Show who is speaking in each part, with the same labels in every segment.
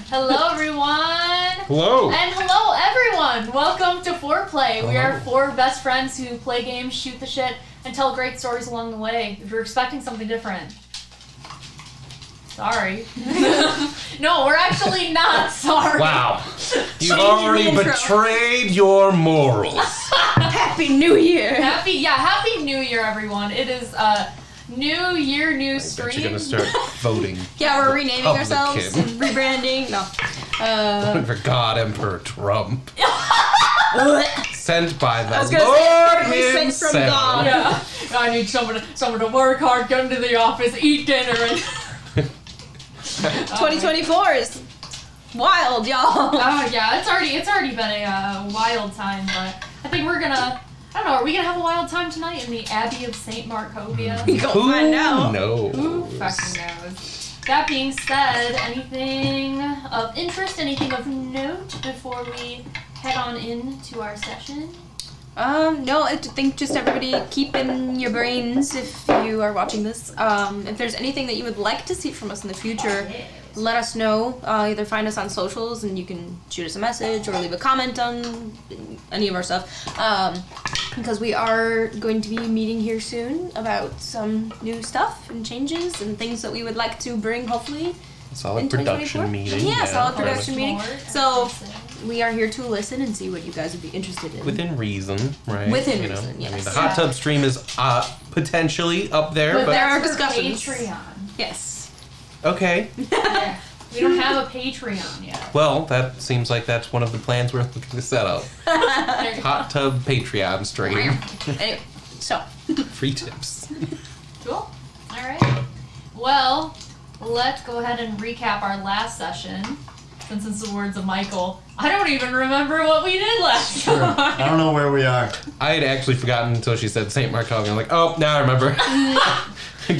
Speaker 1: Hello, everyone.
Speaker 2: Hello.
Speaker 1: And hello, everyone. Welcome to FourPlay. We are four best friends who play games, shoot the shit, and tell great stories along the way. If you're expecting something different, sorry. No, we're actually not sorry.
Speaker 2: Wow. You've already betrayed your morals.
Speaker 3: Happy New Year.
Speaker 1: Happy New Year, everyone. It is New Year, new stream.
Speaker 2: You're gonna start voting.
Speaker 3: Yeah, we're renaming ourselves, rebranding. No.
Speaker 2: Voting for God Emperor Trump. Sent by the
Speaker 3: Lord
Speaker 2: himself.
Speaker 3: sent from God.
Speaker 1: Yeah. I need someone to work hard, come to the office, eat dinner, and
Speaker 3: 2024 is wild, y'all.
Speaker 1: Oh yeah, it's already been a wild time, but I think we're gonna. I don't know. Are we gonna have a wild time tonight in the Abbey of St. Markovia?
Speaker 3: We gonna find out.
Speaker 2: No.
Speaker 1: Who fucking knows? That being said, anything of interest, anything of note before we head on into our session?
Speaker 3: No, I think just everybody keep in your brains if you are watching this. If there's anything that you would like to see from us in the future, let us know. Either find us on socials and you can shoot us a message or leave a comment on any of our stuff. Because we are going to be meeting here soon about some new stuff and changes and things that we would like to bring, hopefully.
Speaker 2: Solid production meeting.
Speaker 3: Yeah, solid production meeting.
Speaker 1: More,
Speaker 3: So we are here to listen and see what you guys would be interested in.
Speaker 2: Within reason, right?
Speaker 3: Within reason, yes.
Speaker 2: I mean, the hot tub stream is potentially up there, but
Speaker 3: there are
Speaker 1: that's for
Speaker 3: discussions.
Speaker 1: Patreon.
Speaker 3: Yes.
Speaker 2: okay.
Speaker 1: Yeah. We don't have a Patreon yet.
Speaker 2: Well, that seems like that's one of the plans we're looking to set up. Hot tub Patreon stream.
Speaker 3: Anyway, so.
Speaker 2: Free tips.
Speaker 1: Cool. All right. Well, let's go ahead and recap our last session. Since it's the words of Michael, I don't even remember what we did last
Speaker 4: Sure.
Speaker 1: time.
Speaker 4: I don't know where we are.
Speaker 2: I had actually forgotten until she said St. Markov. I'm like, oh, now I remember.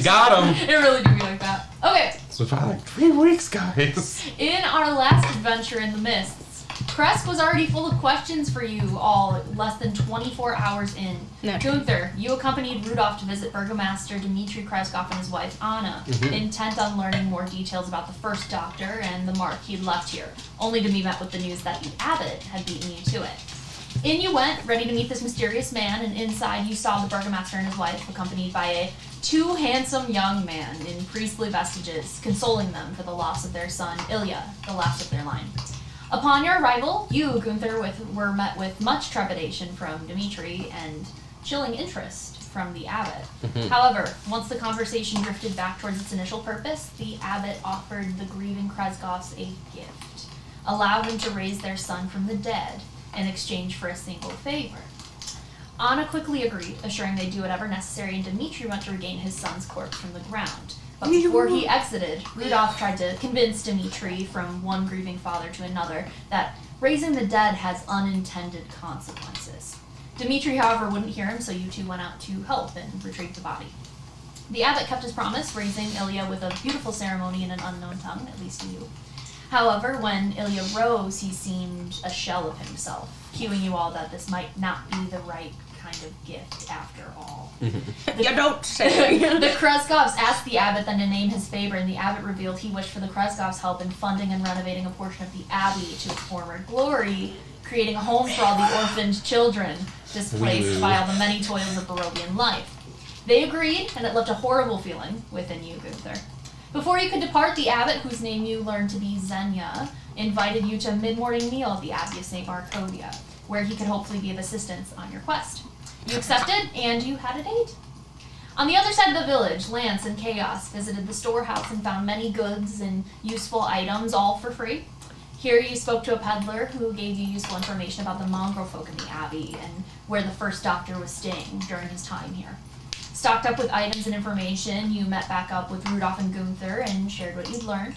Speaker 2: Got him.
Speaker 1: It really do be like that. Okay.
Speaker 2: This was probably like 3 weeks, guys.
Speaker 1: In our last adventure in the mists, Kresk was already full of questions for you all less than 24 hours in.
Speaker 3: Naturally.
Speaker 1: Gunther, you accompanied Rudolph to visit Burgomaster Dmitri Kreskov and his wife Anna, intent on learning more details about the first doctor and the mark he'd left here, only to be met with the news that the abbot had beaten you to it. In you went, ready to meet this mysterious man, and inside you saw the Burgomaster and his wife, accompanied by a too handsome young man in priestly vestiges, consoling them for the loss of their son, Ilya, the last of their line. Upon your arrival, you, Gunther, were met with much trepidation from Dmitri and chilling interest from the abbot. However, once the conversation drifted back towards its initial purpose, the abbot offered the grieving Kresgovs a gift, allowed them to raise their son from the dead in exchange for a single favor. Anna quickly agreed, assuring they'd do whatever necessary, and Dmitri went to regain his son's corpse from the ground. But before he exited, Rudolph tried to convince Dmitri, from one grieving father to another, that raising the dead has unintended consequences. Dmitri, however, wouldn't hear him, so you two went out to help and retrieve the body. The abbot kept his promise, raising Ilya with a beautiful ceremony in an unknown tongue, at least to you. However, when Ilya rose, he seemed a shell of himself, cueing you all that this might not be the right kind of gift after all.
Speaker 3: You don't say.
Speaker 1: The Kresgovs asked the abbot then to name his favor, and the abbot revealed he wished for the Kresgovs' help in funding and renovating a portion of the abbey to its former glory, creating a home for all the orphaned children displaced by all the many toils of Barovian life. They agreed, and it left a horrible feeling within you, Gunther. Before you could depart, the abbot, whose name you learned to be Xenia, invited you to a mid-morning meal at the Abbey of St. Markovia, where he could hopefully be of assistance on your quest. You accepted, and you had a date. On the other side of the village, Lance and Chaos visited the storehouse and found many goods and useful items, all for free. Here you spoke to a peddler who gave you useful information about the mongrel folk in the abbey and where the first doctor was staying during his time here. Stocked up with items and information, you met back up with Rudolph and Gunther and shared what you'd learned.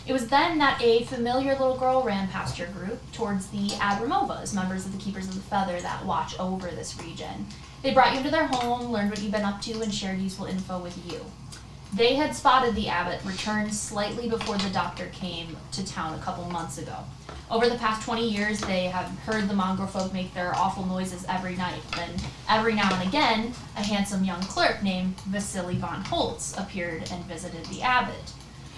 Speaker 1: It was then that a familiar little girl ran past your group towards the Abramovas, members of the Keepers of the Feather that watch over this region. They brought you into their home, learned what you'd been up to, and shared useful info with you. They had spotted the abbot return slightly before the doctor came to town a couple months ago. Over the past 20 years, they have heard the mongrel folk make their awful noises every night. Then, every now and again, a handsome young clerk named Vasily von Holtz appeared and visited the abbot.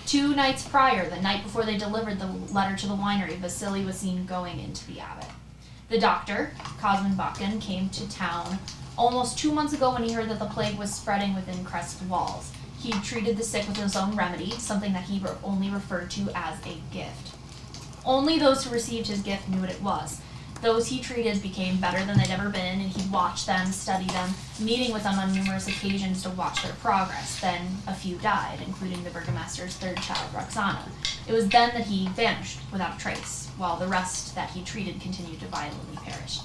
Speaker 1: 2 nights prior, the night before they delivered the letter to the winery, Vasily was seen going into the abbot. The doctor, Cosmin Bakken, came to town almost 2 months ago when he heard that the plague was spreading within Crest's walls. He treated the sick with his own remedy, something that he only referred to as a gift. Only those who received his gift knew what it was. Those he treated became better than they'd ever been, and he watched them, studied them, meeting with them on numerous occasions to watch their progress. Then a few died, including the burgomaster's third child, Roxana. It was then that he vanished without a trace, while the rest that he treated continued to violently perish.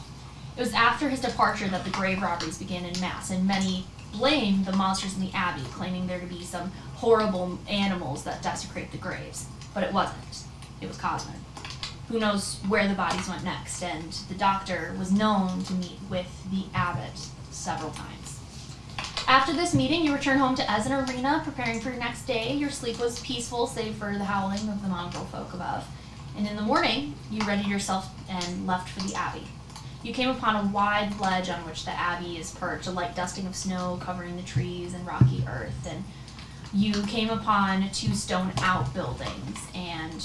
Speaker 1: It was after his departure that the grave robberies began en masse, and many blamed the monsters in the abbey, claiming there to be some horrible animals that desecrate the graves. But it wasn't. It was Cosmin. Who knows where the bodies went next, and the doctor was known to meet with the abbot several times. After this meeting, you return home to Essen Arena, preparing for your next day. Your sleep was peaceful, save for the howling of the mongrel folk above. And in the morning, you readied yourself and left for the abbey. You came upon a wide ledge on which the abbey is perched, a light dusting of snow covering the trees and rocky earth, and you came upon 2 stone outbuildings, and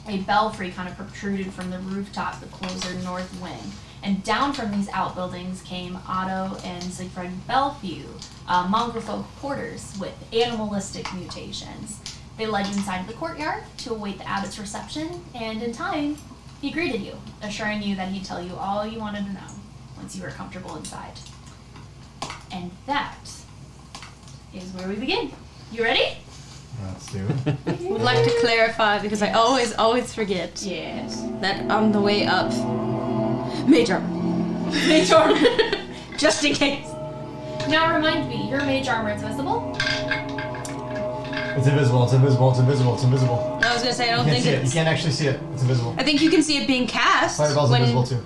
Speaker 1: a belfry kind of protruded from the rooftop that closer north wing. And down from these outbuildings came Otto and Siegfried Belfew, mongrel folk porters with animalistic mutations. They led you inside of the courtyard to await the abbot's reception, and in time, he greeted you, assuring you that he'd tell you all you wanted to know once you were comfortable inside. And that is where we begin. You ready?
Speaker 4: Let's do it.
Speaker 3: Would like to clarify, because I always forget.
Speaker 1: Yes.
Speaker 3: That on the way up, mage armor. Mage armor. Just in case.
Speaker 1: Now remind me, your mage armor is visible?
Speaker 4: It's invisible, it's invisible, it's invisible, it's invisible.
Speaker 3: I was gonna say, I don't
Speaker 4: You
Speaker 3: think
Speaker 4: can't see it. You
Speaker 3: it's...
Speaker 4: can't actually see it. It's invisible.
Speaker 3: I think you can see it being cast.
Speaker 4: Fireball's
Speaker 3: when...
Speaker 4: invisible too.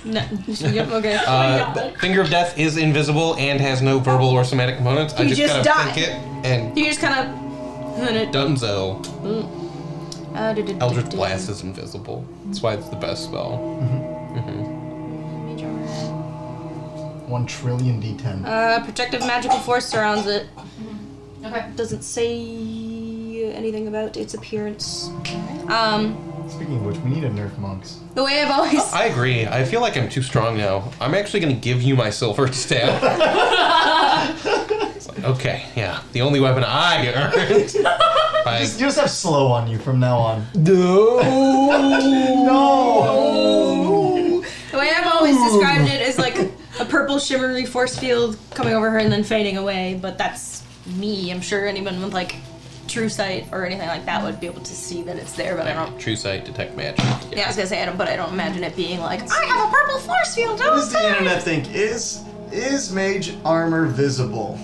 Speaker 3: No. Yep, okay.
Speaker 2: Finger of Death is invisible and has no verbal or somatic components. I
Speaker 3: You
Speaker 2: just
Speaker 3: just
Speaker 2: kind of
Speaker 3: die.
Speaker 2: think it and
Speaker 3: You just kind of...
Speaker 2: Dunzo. Eldritch Blast is invisible. That's why it's the best spell.
Speaker 3: Mage armor.
Speaker 4: 1 trillion D10.
Speaker 3: Protective magical force surrounds it.
Speaker 1: Okay.
Speaker 3: Doesn't say anything about its appearance.
Speaker 4: Speaking of which, we need a nerf monks.
Speaker 3: The way I've always...
Speaker 2: I agree. I feel like I'm too strong now. I'm actually going to give you my silver staff. It's like, okay, yeah. The only weapon I earned.
Speaker 4: You just have slow on you from now on.
Speaker 2: No.
Speaker 4: No.
Speaker 3: The way I've always described it is like a purple shimmery force field coming over her and then fading away, but that's me. I'm sure anyone with like true sight or anything like that would be able to see that it's there, but I don't...
Speaker 2: True sight, detect magic.
Speaker 3: Yeah, I was gonna say, but I don't imagine it being like, I have a purple force field!
Speaker 5: What does the internet think? Is mage armor visible?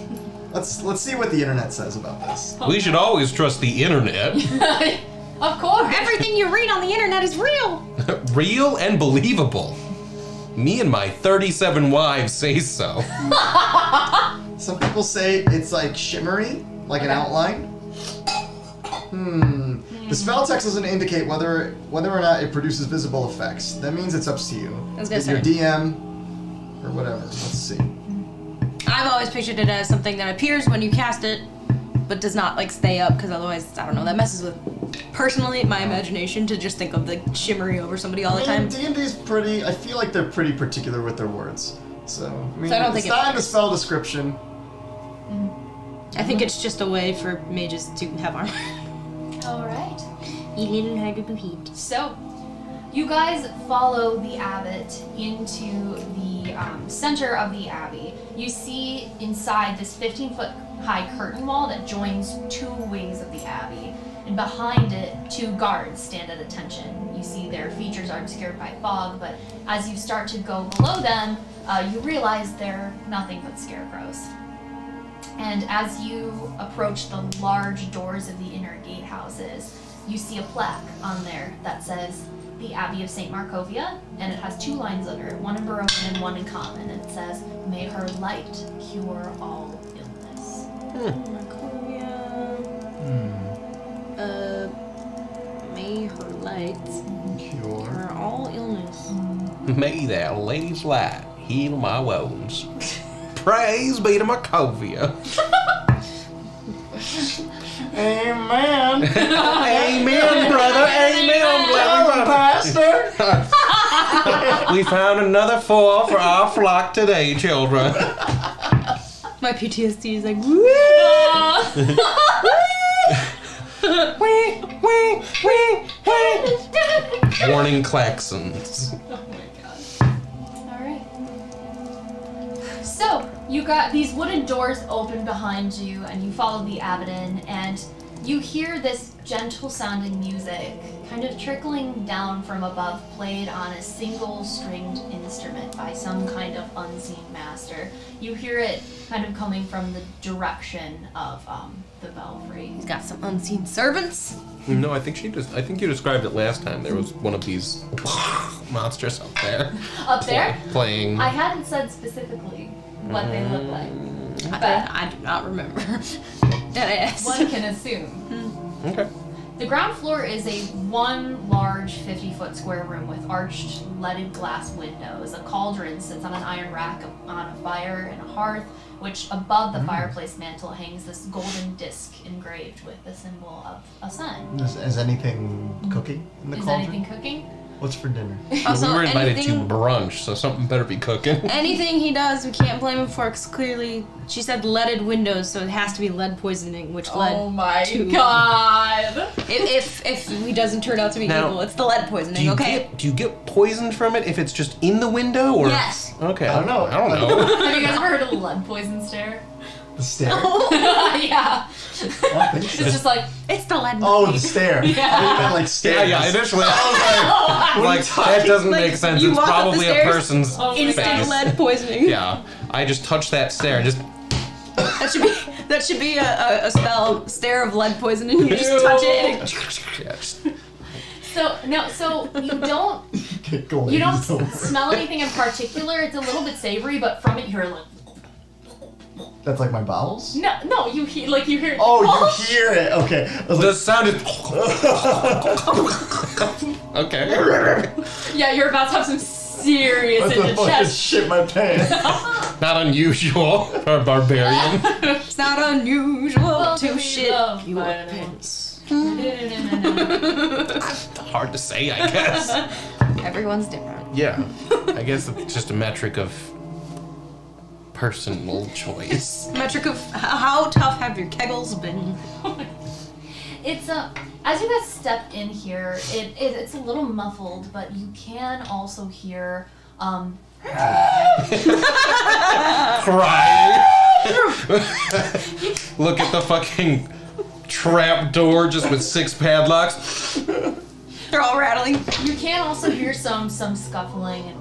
Speaker 5: Let's see what the internet says about this.
Speaker 2: We should always trust the internet.
Speaker 1: Of course.
Speaker 3: Everything you read on the internet is real!
Speaker 2: Real and believable. Me and my 37 wives say so.
Speaker 5: Some people say it's like shimmery, like an outline. The spell text doesn't indicate whether or not it produces visible effects. That means it's up to you.
Speaker 3: I was gonna
Speaker 5: If
Speaker 3: say.
Speaker 5: your DM or whatever. Let's see.
Speaker 3: I've always pictured it as something that appears when you cast it, but does not like stay up, because otherwise, I don't know, that messes with, personally, my imagination to just think of the shimmery over somebody all the time.
Speaker 5: D&D's pretty. I feel like they're pretty particular with their words. So I mean,
Speaker 3: So I don't
Speaker 5: it's
Speaker 3: think it
Speaker 5: not in the
Speaker 3: matters.
Speaker 5: spell description.
Speaker 3: I think it's just a way for mages to have armor.
Speaker 1: All right.
Speaker 3: You didn't have to compete.
Speaker 1: So, you guys follow the abbot into the center of the abbey. You see inside this 15-foot high curtain wall that joins 2 wings of the abbey. And behind it, 2 guards stand at attention. You see their features are obscured by fog, but as you start to go below them, you realize they're nothing but scarecrows. And as you approach the large doors of the inner gatehouses, you see a plaque on there that says the Abbey of St. Markovia, and it has 2 lines under it, one in Baroque and one in common. And it says, "May her light cure all illness."
Speaker 3: May her light
Speaker 5: Cure.
Speaker 3: cure all illness.
Speaker 2: May that lady's light heal my wounds. Praise be to Markovia.
Speaker 5: Amen.
Speaker 2: Amen, brother. Amen.
Speaker 5: Pastor.
Speaker 2: We found another 4 for our flock today, children.
Speaker 3: My PTSD is like,
Speaker 2: Warning klaxons.
Speaker 1: Oh my god. Alright. So, you got these wooden doors open behind you, and you follow the abbot in, and you hear this gentle sounding music kind of trickling down from above, played on a single stringed instrument by some kind of unseen master. You hear it kind of coming from the direction of the belfry.
Speaker 3: he's got some unseen servants.
Speaker 2: No, I think you described it last time. There was one of these monsters up there.
Speaker 1: Up there?
Speaker 2: Playing.
Speaker 1: I hadn't said specifically what they look like.
Speaker 3: I do not remember. That ass.
Speaker 1: One can assume.
Speaker 2: Okay.
Speaker 1: The ground floor is one large 50-foot square room with arched leaded glass windows. A cauldron sits on an iron rack on a fire and a hearth, which above the fireplace mantle hangs this golden disc engraved with the symbol of a sun.
Speaker 5: Is anything cooking in the
Speaker 1: Is
Speaker 5: cauldron?
Speaker 1: anything cooking?
Speaker 5: What's for dinner?
Speaker 3: Also,
Speaker 2: we were invited
Speaker 3: anything,
Speaker 2: to brunch, so something better be cooking.
Speaker 3: anything he does, we can't blame him for, because clearly she said leaded windows, so it has to be lead poisoning, which led
Speaker 1: Oh my
Speaker 3: to...
Speaker 1: god!
Speaker 3: If he doesn't turn out to be
Speaker 2: Now,
Speaker 3: evil, it's the lead poisoning, okay?
Speaker 2: Do you get poisoned from it if it's just in the window, or?
Speaker 3: Yes.
Speaker 2: Okay.
Speaker 5: I don't know.
Speaker 2: I don't know.
Speaker 1: Have you guys ever heard of the lead poison stare?
Speaker 5: The stare?
Speaker 1: Yeah.
Speaker 5: I don't think so.
Speaker 1: It's just like,
Speaker 3: It's the lead
Speaker 5: Oh, the stare.
Speaker 1: Yeah.
Speaker 5: I thought you meant like stairs.
Speaker 2: Yeah. Initially, I
Speaker 5: What are
Speaker 2: was
Speaker 5: you
Speaker 2: like,
Speaker 5: talking-
Speaker 2: that doesn't
Speaker 3: Like,
Speaker 2: make sense.
Speaker 3: you
Speaker 2: It's
Speaker 3: walk up the
Speaker 2: probably a
Speaker 3: stairs,
Speaker 2: person's
Speaker 1: Oh my
Speaker 3: instant
Speaker 2: face.
Speaker 3: lead poisoning.
Speaker 2: Yeah. I just touched that stare and just.
Speaker 3: That should be a spell, stare of lead poisoning. You just touch it and it...
Speaker 2: Yeah, just
Speaker 1: so you don't
Speaker 5: Get going.
Speaker 1: You don't smell anything in particular. It's a little bit savory, but from it you're like,
Speaker 5: That's like my bowels?
Speaker 1: no, you hear
Speaker 5: Oh, you hear it. Okay. I was
Speaker 2: the
Speaker 5: like,
Speaker 2: sound is. Okay.
Speaker 1: Yeah, you're about to have some serious
Speaker 5: what the fuck is
Speaker 1: indigestion.
Speaker 5: shit my pants?
Speaker 2: Not unusual for a barbarian.
Speaker 3: It's not unusual
Speaker 1: Well,
Speaker 3: to
Speaker 1: we
Speaker 3: shit
Speaker 1: love
Speaker 3: your
Speaker 1: vitamins.
Speaker 3: pants.
Speaker 2: Hard to say, I guess.
Speaker 3: Everyone's different.
Speaker 2: Yeah. I guess it's just a metric of personal choice.
Speaker 3: Metric of how tough have your kegels been?
Speaker 1: It's as you guys step in here, it's a little muffled, but you can also hear
Speaker 2: Crying. Look at the fucking trap door just with 6 padlocks.
Speaker 3: They're all rattling.
Speaker 1: you can also hear some scuffling and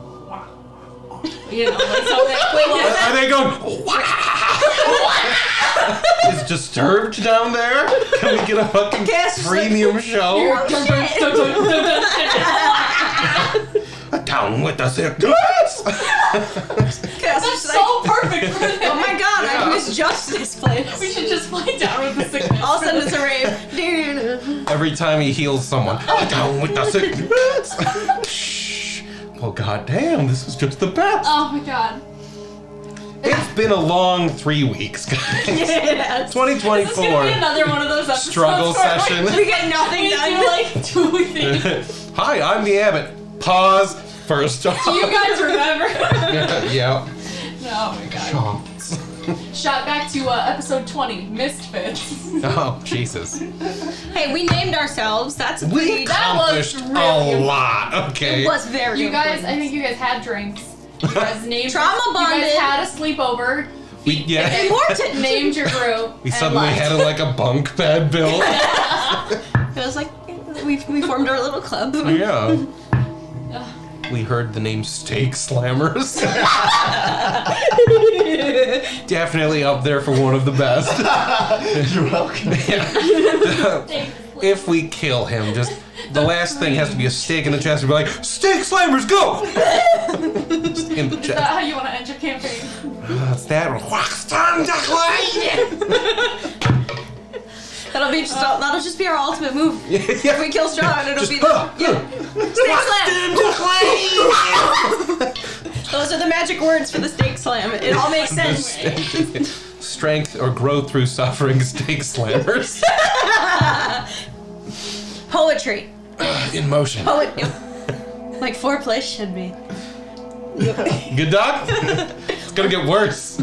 Speaker 1: you know, like something.
Speaker 2: Are they going? Is Disturbed down there? Can we get a fucking premium show? Down with the sickness.
Speaker 1: That's so perfect for this.
Speaker 3: Oh my god,
Speaker 2: Yeah.
Speaker 3: I misjudged this place.
Speaker 1: We should just play Down with the Sickness.
Speaker 3: All of a sudden it's a rave. Dude.
Speaker 2: Every time he heals someone, down with the sickness. Shh. Well, goddamn, this is just the best.
Speaker 1: Oh my god.
Speaker 2: It's been a long 3 weeks, guys.
Speaker 3: Yes.
Speaker 1: This is gonna
Speaker 2: 2024
Speaker 1: be another one of those episodes
Speaker 2: struggle
Speaker 1: where, like,
Speaker 2: session.
Speaker 3: We get nothing
Speaker 1: we
Speaker 3: done.
Speaker 1: do like 2 things.
Speaker 2: Hi, I'm the abbot. Pause. First off.
Speaker 1: Do you guys remember?
Speaker 2: Yeah.
Speaker 1: Oh my god. Shot back to episode 20, Misfits.
Speaker 2: Oh, Jesus.
Speaker 3: Hey, we named ourselves. That's a
Speaker 2: We
Speaker 3: pretty...
Speaker 1: That was
Speaker 2: accomplished
Speaker 1: really
Speaker 2: a lot, okay?
Speaker 3: It was very
Speaker 1: You guys,
Speaker 3: important.
Speaker 1: I think you guys had drinks. You guys named
Speaker 3: Trauma
Speaker 1: You
Speaker 3: bonded.
Speaker 1: guys had a sleepover.
Speaker 2: Yeah.
Speaker 3: Important.
Speaker 1: Named your group.
Speaker 2: We
Speaker 1: and
Speaker 2: suddenly
Speaker 1: left.
Speaker 2: had like a bunk bed built.
Speaker 3: It was like, we formed our little club.
Speaker 2: Yeah. We heard the name Steak Slammers. Definitely up there for one of the best.
Speaker 5: You're welcome.
Speaker 2: If we kill him, just the last thing has to be a stake in the chest and be like, Steak Slammers, go! Just in the
Speaker 1: Is that
Speaker 2: chest.
Speaker 1: how you want to end your campaign?
Speaker 2: That's that.
Speaker 3: That'll just be our ultimate move. If we kill Strahd, it'll
Speaker 2: Just,
Speaker 3: be the... Yeah. Snake slam! Those are the magic words for the steak slam. It all makes sense.
Speaker 2: Strength or growth through suffering, steak slammers.
Speaker 3: Poetry.
Speaker 2: In motion.
Speaker 3: Like FourPlay should be.
Speaker 2: Good dog? It's gonna get worse.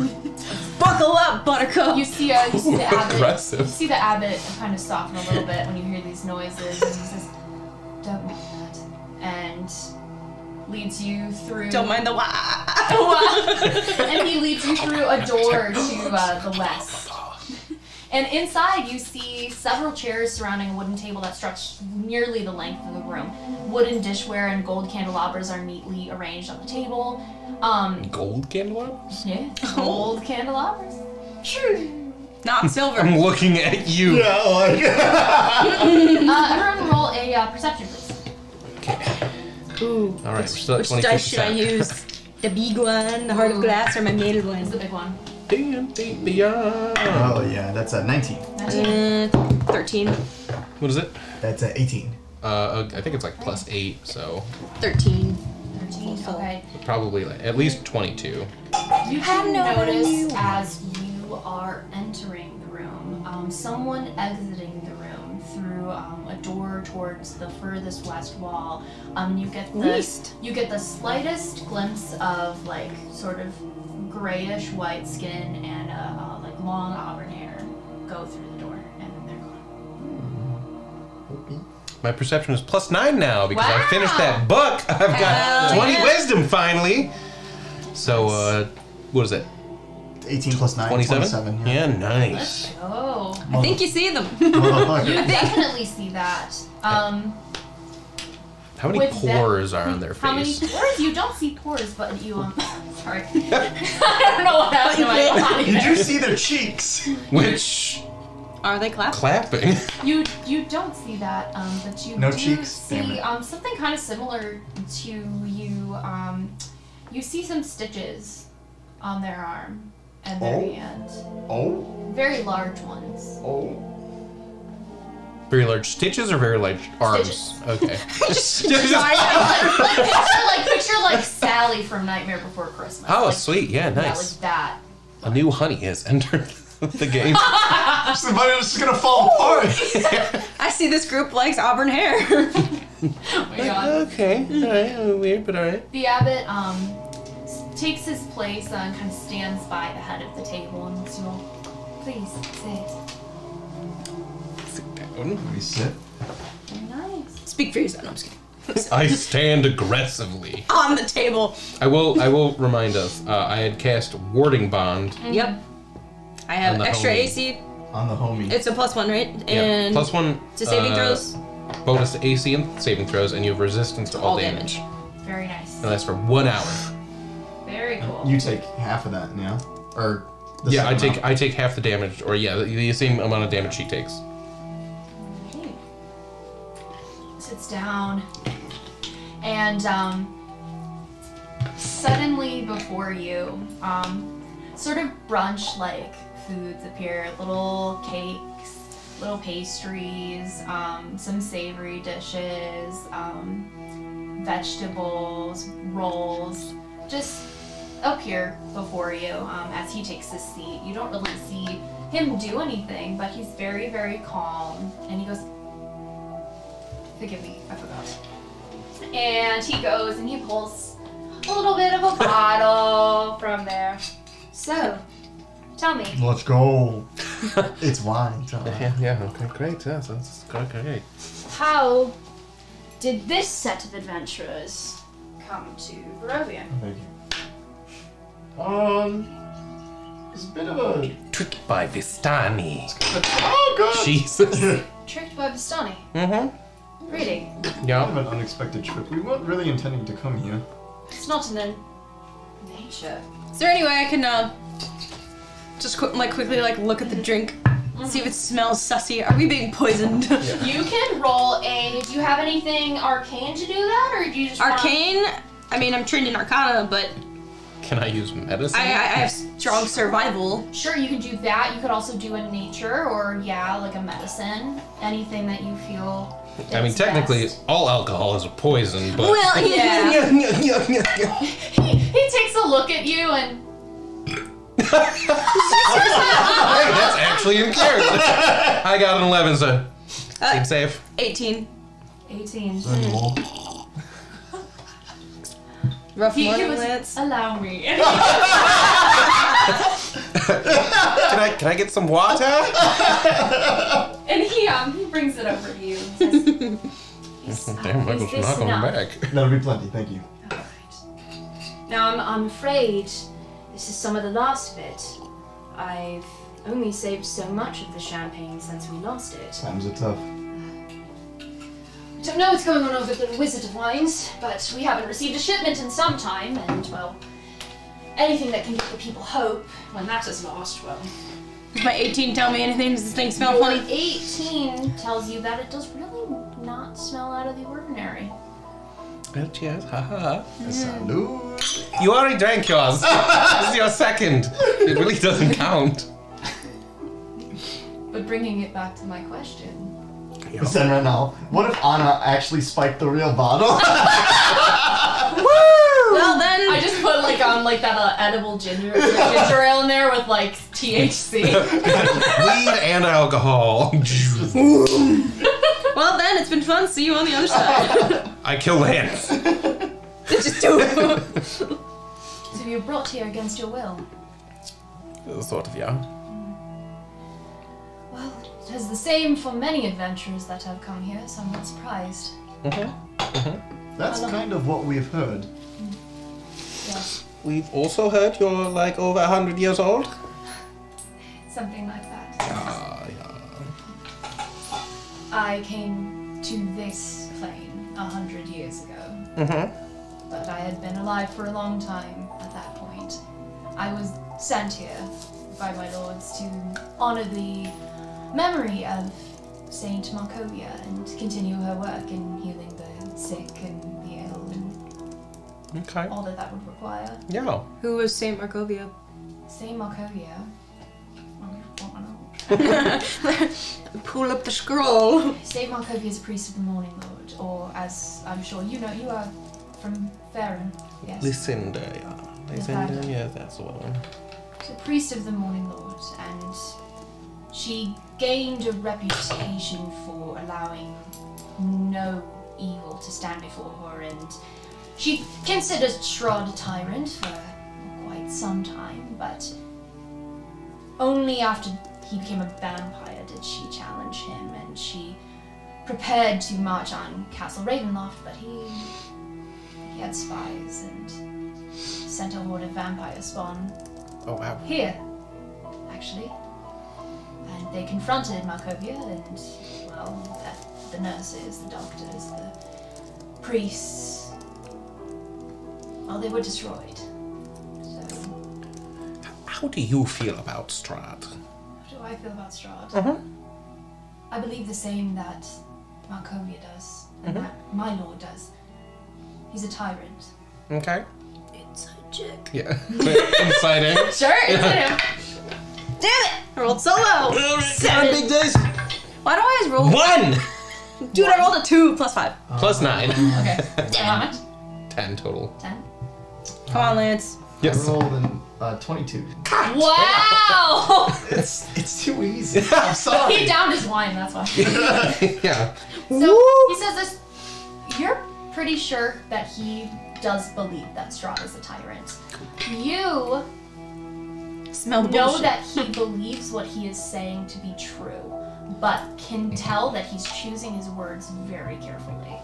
Speaker 3: Buckle up, Buttercup.
Speaker 1: You see the abbot.
Speaker 2: Aggressive.
Speaker 1: You see the abbot kind of soften a little bit when you hear these noises, and he says, "Don't mind that," and leads you through.
Speaker 3: Don't mind the wah.
Speaker 1: And he leads you through a door to the west. And inside you see several chairs surrounding a wooden table that stretched nearly the length of the room. Wooden dishware and gold candelabras are neatly arranged on the table.
Speaker 2: Gold candelabras?
Speaker 1: Yeah, gold candelabras. True.
Speaker 3: Not silver.
Speaker 2: I'm looking at you.
Speaker 5: Yeah, like.
Speaker 1: Everyone roll a perception, please.
Speaker 2: Okay.
Speaker 3: Ooh.
Speaker 2: All right, we're still at 22%.
Speaker 3: Which dice should I use? The big one, the heart of glass, or my middle
Speaker 1: It's the
Speaker 3: one?
Speaker 1: big one.
Speaker 2: Beyond.
Speaker 5: Oh yeah, that's a 19.
Speaker 3: 13.
Speaker 2: What is it?
Speaker 5: That's a 18.
Speaker 2: I think it's like +8, so
Speaker 3: 13.
Speaker 1: 13, okay.
Speaker 2: probably like at least 22.
Speaker 1: You can notice as you are entering the room, someone exiting the room through a door towards the furthest west wall. You get the slightest glimpse of like sort of grayish white skin and like long auburn hair go through the door, and then they're gone.
Speaker 2: My perception is +9 now because I
Speaker 1: Wow.
Speaker 2: finished that book. I've got 20
Speaker 3: yeah.
Speaker 2: wisdom finally. So, what is it?
Speaker 5: 18 plus 9,
Speaker 2: 27?
Speaker 5: 27.
Speaker 2: Yeah,
Speaker 1: Let's
Speaker 2: nice.
Speaker 1: go.
Speaker 3: I think you see them.
Speaker 5: Motherfucker.
Speaker 1: You definitely see that.
Speaker 2: How many
Speaker 1: With that-
Speaker 2: pores are on their
Speaker 1: How many
Speaker 2: face?
Speaker 1: pores? You don't see pores, but you sorry. I don't know what happened to my body.
Speaker 5: You
Speaker 1: there.
Speaker 5: do see their cheeks.
Speaker 2: Which
Speaker 3: Are they clapping?
Speaker 2: clapping?
Speaker 1: You don't see that, but you
Speaker 5: No
Speaker 1: do
Speaker 5: cheeks? Damn
Speaker 1: see
Speaker 5: it.
Speaker 1: something kind of similar to you. You see some stitches on their arm and their
Speaker 5: Oh.
Speaker 1: hand,
Speaker 5: Oh.
Speaker 1: very large ones.
Speaker 5: Oh.
Speaker 2: Very large stitches or very large arms?
Speaker 1: Stitches.
Speaker 2: Okay.
Speaker 1: Picture like Sally from Nightmare Before Christmas.
Speaker 2: Oh,
Speaker 1: like,
Speaker 2: sweet. Yeah,
Speaker 1: Yeah,
Speaker 2: nice.
Speaker 1: like that.
Speaker 2: A new honey has entered the game.
Speaker 5: So the just gonna fall apart.
Speaker 3: I see this group likes auburn hair.
Speaker 1: Oh my god.
Speaker 2: Okay. Alright. Weird, but alright.
Speaker 1: The abbot takes his place and kind of stands by the head of the table and looks you all. Please sit.
Speaker 2: Sit down.
Speaker 5: We sit.
Speaker 1: Very nice.
Speaker 3: Speak for yourself. No, I'm just kidding.
Speaker 2: I stand aggressively.
Speaker 3: On the table.
Speaker 2: I will remind us. I had cast Warding Bond.
Speaker 3: Yep. I have
Speaker 2: On the
Speaker 3: extra
Speaker 2: homie.
Speaker 3: AC.
Speaker 5: On the homie.
Speaker 3: It's a +1, right?
Speaker 2: Yeah.
Speaker 3: And
Speaker 2: +1
Speaker 3: to saving throws,
Speaker 2: bonus to AC and saving throws, and you have resistance to all damage.
Speaker 1: Very nice.
Speaker 2: And that's for 1 hour.
Speaker 1: Very cool.
Speaker 5: You take half of that, yeah? Or the
Speaker 2: Yeah,
Speaker 5: same amount?
Speaker 2: I take half the damage, or the same amount of damage she takes.
Speaker 1: Okay. Sits down, and suddenly before you, sort of brunch-like foods appear. Little cakes, little pastries, some savory dishes, vegetables, rolls, just appear before you as he takes his seat. You don't really see him do anything, but he's very, very calm, and he goes, forgive me, I forgot. And he goes and he pulls a little bit of a bottle from there. So, tell me,
Speaker 5: Let's go. It's wine time.
Speaker 2: Yeah, okay, great. Yeah, that's great.
Speaker 6: How did this set of adventurers come to Barovia?
Speaker 5: Thank you. It's a bit of a.
Speaker 2: Tricked by Vistani.
Speaker 5: Oh god.
Speaker 2: Jesus.
Speaker 6: Tricked by Vistani.
Speaker 2: Mm-hmm.
Speaker 6: Really?
Speaker 5: Kind
Speaker 2: Yeah.
Speaker 5: of an unexpected trip. We weren't really intending to come here.
Speaker 6: It's not in the nature.
Speaker 3: is there any way I can just quickly look at the drink, see if it smells sussy? Are we being poisoned?
Speaker 1: you can roll a. Do you have anything arcane to do that, or do you just
Speaker 3: Arcane. I mean, I'm trained in Arcana, but
Speaker 2: Can I use medicine?
Speaker 3: I have strong survival.
Speaker 1: Sure, you can do that. You could also do a nature or like a medicine. Anything that you feel.
Speaker 2: I mean,
Speaker 1: is
Speaker 2: technically,
Speaker 1: best.
Speaker 2: all alcohol is a poison, but
Speaker 3: Well, yeah.
Speaker 1: He takes a look at you and
Speaker 2: Hey, that's actually in character. I got an 11, so seems safe.
Speaker 3: 18.
Speaker 1: 18.
Speaker 3: Rough
Speaker 1: He
Speaker 3: morning,
Speaker 1: was,
Speaker 3: Lance.
Speaker 1: allow me.
Speaker 2: Can I get some water?
Speaker 1: And he brings it over to you and says,
Speaker 2: Damn, Michael's
Speaker 1: this
Speaker 2: not coming
Speaker 1: enough?
Speaker 2: back.
Speaker 5: That'll be plenty, thank you.
Speaker 6: Alright. Now, I'm afraid this is some of the last of it. I've only saved so much of the champagne since we lost it.
Speaker 5: Times are tough.
Speaker 6: I don't know what's going on over at the Wizard of Wines, but we haven't received a shipment in some time, and, well, anything that can give the people hope when that is lost, well...
Speaker 3: Does my 18 tell me anything? Does this thing smell
Speaker 1: Your
Speaker 3: funny?
Speaker 1: 18 tells you that it does really not smell out of the ordinary.
Speaker 2: Well, cheers, haha.
Speaker 5: Salud.
Speaker 2: You already drank yours. This is your second. It really doesn't count.
Speaker 1: But bringing it back to my question.
Speaker 5: Listen right now. What if Anna actually spiked the real bottle?
Speaker 3: Well then,
Speaker 1: I just put like that edible ginger ale in there with like THC.
Speaker 2: Weed and alcohol.
Speaker 3: well then, it's been fun. See you on the other side.
Speaker 2: I killed the hands.
Speaker 3: It's just two.
Speaker 1: So you were brought here against your will.
Speaker 2: Sort of, yeah.
Speaker 1: Well, it is the same for many adventurers that have come here, so I'm not surprised.
Speaker 5: That's kind of what we've heard.
Speaker 1: Yes,
Speaker 2: We've also heard you're like over 100 years old.
Speaker 1: something like that.
Speaker 2: Yeah.
Speaker 1: I came to this plane 100 years ago, but I had been alive for a long time at that point. I was sent here by my lords to honor the memory of Saint Markovia and continue her work in healing the sick and the ill and
Speaker 2: Okay.
Speaker 1: all that would require.
Speaker 2: Yeah.
Speaker 3: Who was Saint Markovia?
Speaker 1: Saint Markovia.
Speaker 3: Pull up the scroll.
Speaker 1: Saint Markovia is a priest of the Morning Lord, or as I'm sure you know, you are from Farron, yes.
Speaker 2: Lysander, yeah. Lysander, yeah, that's the one.
Speaker 1: She's a priest of the Morning Lord, and she gained a reputation for allowing no evil to stand before her, and she considered Strahd a tyrant for quite some time, but only after he became a vampire did she challenge him, and she prepared to march on Castle Ravenloft, but he had spies and sent a horde of vampire spawn
Speaker 2: Oh, wow.
Speaker 1: here, actually. And they confronted Markovia and, well, the nurses, the doctors, the priests. Well, they were destroyed. So,
Speaker 2: How do you feel about Strahd?
Speaker 1: how do I feel about Strahd? I believe the same that Markovia does, and that my lord does. He's a tyrant.
Speaker 2: Okay.
Speaker 3: Inside check.
Speaker 2: Yeah. Inciting.
Speaker 1: Sure, it's him.
Speaker 3: Damn it! I rolled so low. 7.
Speaker 2: Big dice.
Speaker 3: Why do I always roll?
Speaker 2: 1!
Speaker 3: Dude, I rolled a 2 plus 5.
Speaker 2: Plus 9.
Speaker 1: Okay. So how much?
Speaker 2: 10 total.
Speaker 1: 10?
Speaker 3: Come on, Lance.
Speaker 2: Yes.
Speaker 5: I rolled in 22.
Speaker 1: Wow!
Speaker 5: It's too easy. I'm sorry.
Speaker 1: He downed his wine, that's why.
Speaker 2: Yeah.
Speaker 1: So he says this. You're pretty sure that he does believe that Strahd is a tyrant. You
Speaker 3: Smell the
Speaker 1: know
Speaker 3: bullshit.
Speaker 1: that he believes what he is saying to be true, but can tell that he's choosing his words very carefully.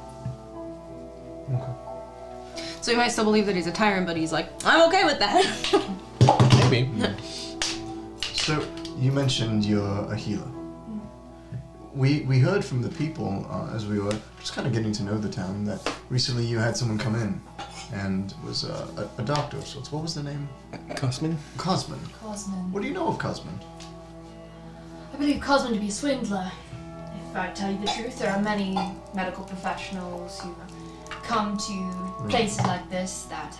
Speaker 3: So he might still believe that he's a tyrant, but he's like, I'm okay with that.
Speaker 2: Maybe.
Speaker 5: So, you mentioned you're a healer. We heard from the people as we were just kind of getting to know the town that recently you had someone come in and was a doctor of sorts. What was the name?
Speaker 2: Cosmin?
Speaker 5: Cosmin.
Speaker 1: Cosmin.
Speaker 5: What do you know of Cosmin?
Speaker 1: I believe Cosmin to be a swindler. If I tell you the truth, there are many medical professionals who come to places like this that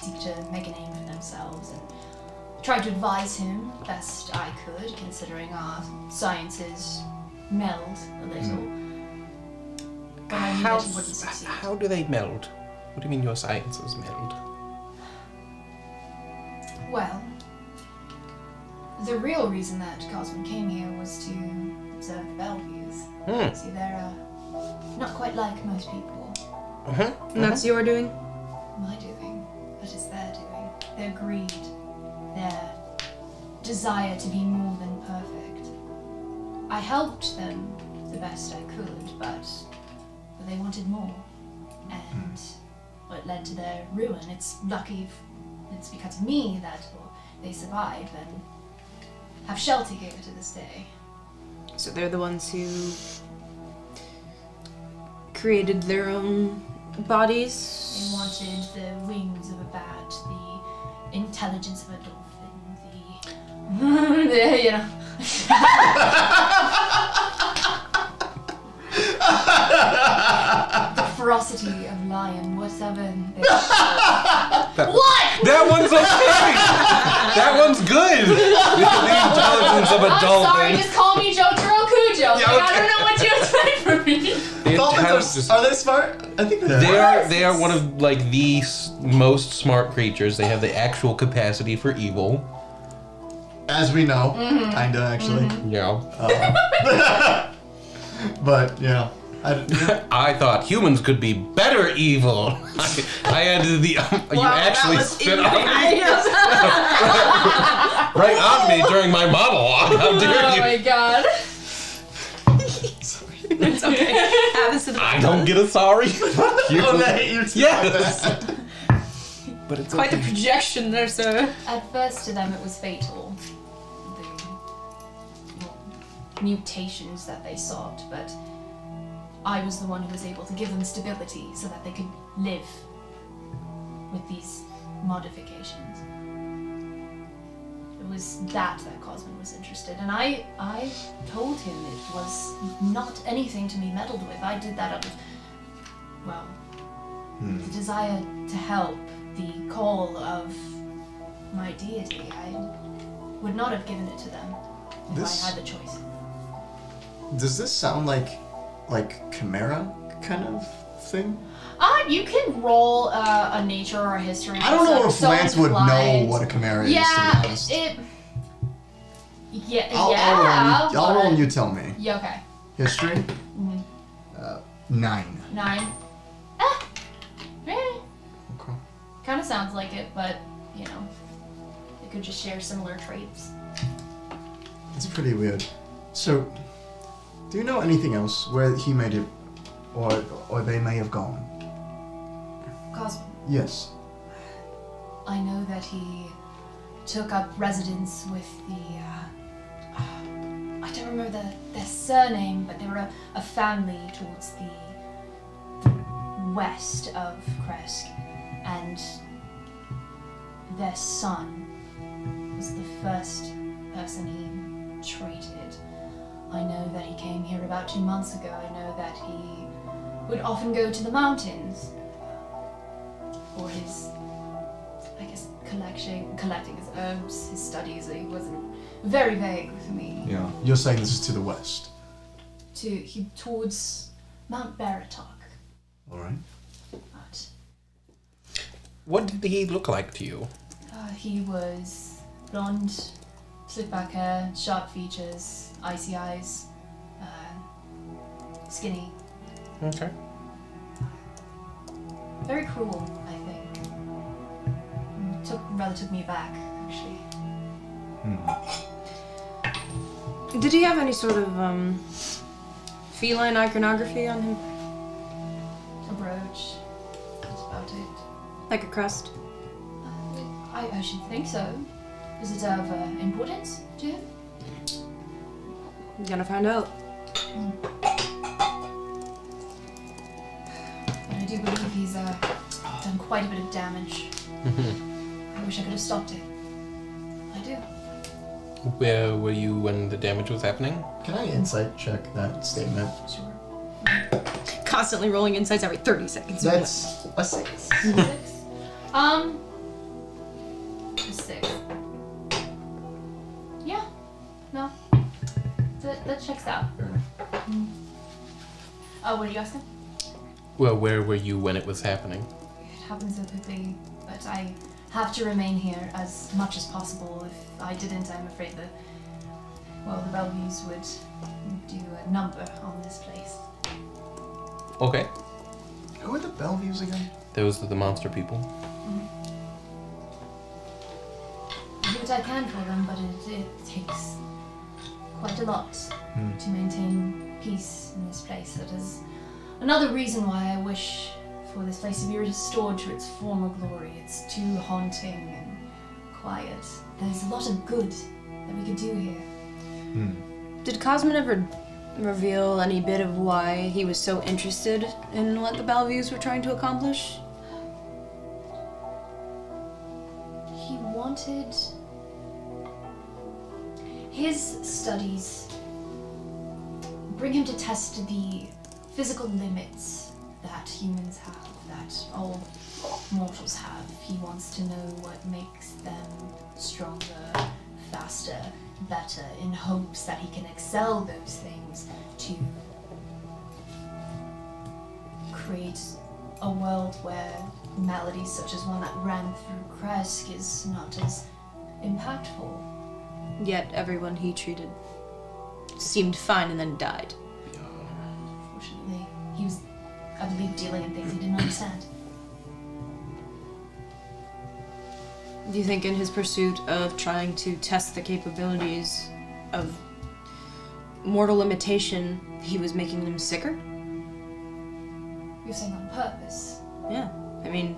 Speaker 1: seek to make a name for themselves, and tried to advise him best I could, considering our sciences meld a little. But I knew that he wouldn't succeed.
Speaker 2: How do they meld? What do you mean your sciences meld?
Speaker 6: Well, the real reason that Cosman came here was to observe the Belleviews. See, they're not quite like most people.
Speaker 3: And that's your doing?
Speaker 6: My doing. That is their doing. Their greed. Their desire to be more than perfect. I helped them the best I could, but they wanted more. And it led to their ruin. It's lucky it's because of me that they survive and have shelter here to this day.
Speaker 3: So they're the ones who created their own bodies?
Speaker 6: They wanted the wings of a bat, the intelligence of a dolphin, the... you know... the ferocity of lion, whatever. What?
Speaker 2: That one's okay. That one's good. The intelligence of a
Speaker 6: I'm
Speaker 2: dolphin.
Speaker 6: sorry, just call me Jotaro Kujo.
Speaker 2: Yeah,
Speaker 6: Like, I
Speaker 2: okay.
Speaker 6: don't know what you expect from me.
Speaker 2: The
Speaker 5: Dolphins
Speaker 2: intelligence-
Speaker 5: are they smart? I think
Speaker 2: They are one of like the most smart creatures. They have the actual capacity for evil.
Speaker 5: As we know, kinda actually.
Speaker 2: Yeah.
Speaker 5: But yeah,
Speaker 2: I thought humans could be better evil. I added the. You actually spit on me. Right on me during my monologue. How dare you?
Speaker 6: Oh my god.
Speaker 3: It's okay. Happens to the
Speaker 2: I don't get a sorry.
Speaker 5: oh, that you
Speaker 2: Yes. But it's
Speaker 3: Quite the
Speaker 2: okay.
Speaker 3: projection there, sir.
Speaker 6: At first, to them, it was fatal. The mutations that they sought, but I was the one who was able to give them stability so that they could live with these modifications. It was that Cosman was interested, and I told him it was not anything to be meddled with. I did that out of, well, the desire to help, the call of my deity. I would not have given it to them if I had the choice.
Speaker 5: Does this sound like Chimera kind of thing?
Speaker 6: You can roll a nature or a history.
Speaker 5: I don't know if
Speaker 6: so
Speaker 5: Lance would know
Speaker 6: inclined.
Speaker 5: what a Chimera is, to
Speaker 6: Yeah,
Speaker 5: be honest. I'll roll and you tell me.
Speaker 6: Yeah, okay.
Speaker 5: History? 9.
Speaker 6: 9.
Speaker 5: Okay.
Speaker 6: Kind of sounds like it, but, you know, they could just share similar traits.
Speaker 5: It's pretty weird. So, do you know anything else where he made it, or they may have gone?
Speaker 6: Cosmo,
Speaker 5: Yes.
Speaker 6: I know that he took up residence with the, I don't remember their surname, but they were a family towards the west of Kresk, and their son was the first person he treated. I know that he came here about 2 months ago. I know that he would often go to the mountains for his, I guess, collecting his herbs, his studies. He wasn't very vague with me.
Speaker 5: Yeah. You're saying this is to the west.
Speaker 6: Towards Mount Baratok.
Speaker 5: All right.
Speaker 6: But
Speaker 2: What did he look like to you?
Speaker 6: he was blonde, slick back hair, sharp features, icy eyes, skinny,
Speaker 2: Okay.
Speaker 6: very cruel, I think. Took me aback, actually.
Speaker 3: Did he have any sort of feline iconography on him?
Speaker 6: A brooch. That's about it.
Speaker 3: Like a crest?
Speaker 6: I should think so. Is it of importance to him?
Speaker 3: I'm gonna find out.
Speaker 6: But I do believe he's done quite a bit of damage. I wish I could have stopped it. I do.
Speaker 2: Where were you when the damage was happening?
Speaker 5: Can I insight check that statement?
Speaker 6: Sure.
Speaker 3: Constantly rolling insights every 30 seconds.
Speaker 5: That's a 6.
Speaker 6: 6? A 6. Yeah. No. That checks out.
Speaker 5: Fair enough.
Speaker 6: Oh, what are you asking?
Speaker 2: Well, where were you when it was happening?
Speaker 6: It happened so quickly, but I have to remain here as much as possible. If I didn't, I'm afraid the Belleviews would do a number on this place.
Speaker 2: Okay.
Speaker 5: Who are the Belleviews again?
Speaker 2: Those are the monster people.
Speaker 6: I do what I can for them, but it takes quite a lot to maintain peace in this place. That is another reason why I wish for this place to be restored to its former glory. It's too haunting and quiet. There's a lot of good that we could do here.
Speaker 3: Did Cosmin ever reveal any bit of why he was so interested in what the Belleviews were trying to accomplish?
Speaker 6: He wanted his studies bring him to test the physical limits that humans have, that all mortals have. He wants to know what makes them stronger, faster, better, in hopes that he can excel those things to create a world where maladies such as one that ran through Kresk is not as impactful.
Speaker 3: Yet everyone he treated seemed fine and then died.
Speaker 6: Unfortunately, he was, I believe, dealing in things he didn't understand.
Speaker 3: Do you think in his pursuit of trying to test the capabilities of mortal limitation, he was making them sicker?
Speaker 6: You're saying on purpose?
Speaker 3: Yeah. I mean,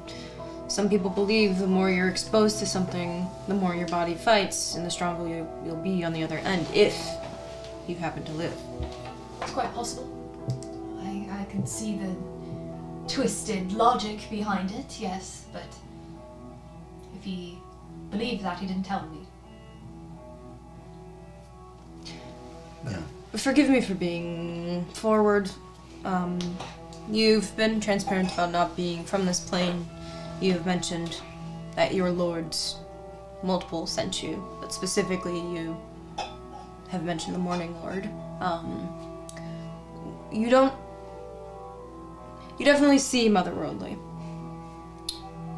Speaker 3: some people believe the more you're exposed to something, the more your body fights, and the stronger you'll be on the other end, if you happen to live.
Speaker 6: It's quite possible. I can see the twisted logic behind it, yes, but if he believed that, he didn't tell me.
Speaker 5: Yeah.
Speaker 3: Forgive me for being forward. You've been transparent about not being from this plane. You've mentioned that your lords, multiple, sent you, but specifically you have mentioned the Morning Lord. You definitely seem otherworldly.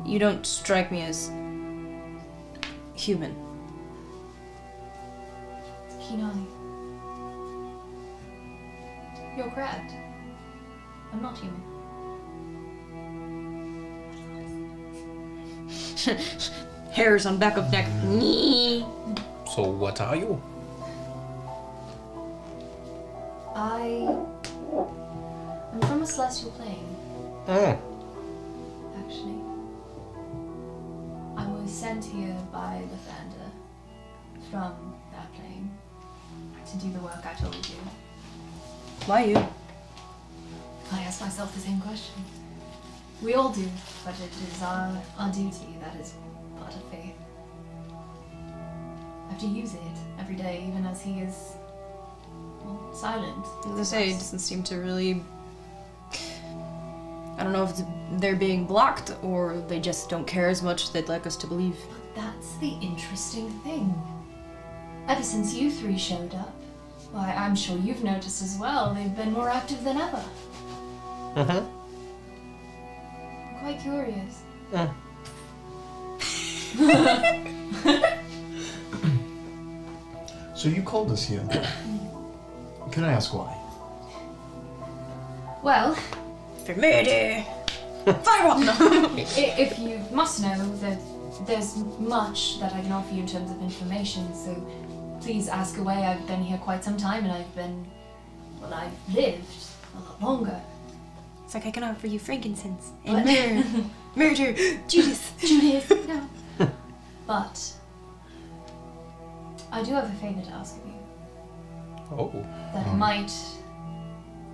Speaker 3: You don't strike me as human.
Speaker 6: Hinai. You're correct. I'm not human.
Speaker 3: Hairs on back of neck.
Speaker 2: So what are you?
Speaker 6: I'm from a celestial plane, actually. I was sent here by Lathander from that plane to do the work I told you.
Speaker 3: Why you?
Speaker 6: I ask myself the same question. We all do, but it is our duty. That is part of faith. I have to use it every day, even as he is, well, silent.
Speaker 3: As I say, it doesn't seem to really... I don't know if they're being blocked or they just don't care as much as they'd like us to believe.
Speaker 6: But that's the interesting thing. Ever since you three showed up, why, I'm sure you've noticed as well, they've been more active than ever.
Speaker 2: Mm-hmm.
Speaker 6: I'm quite curious.
Speaker 5: So you called us here. Can I ask why?
Speaker 6: Well,
Speaker 3: For murder! Fireball!
Speaker 6: if you must know that there's much that I can offer you in terms of information, so please ask away. I've been here quite some time and I've lived a lot longer.
Speaker 3: It's like I can offer you frankincense
Speaker 6: What?
Speaker 3: and murder! Judas!
Speaker 6: Judas, no. But I do have a favor to ask of you
Speaker 2: Oh,
Speaker 6: that might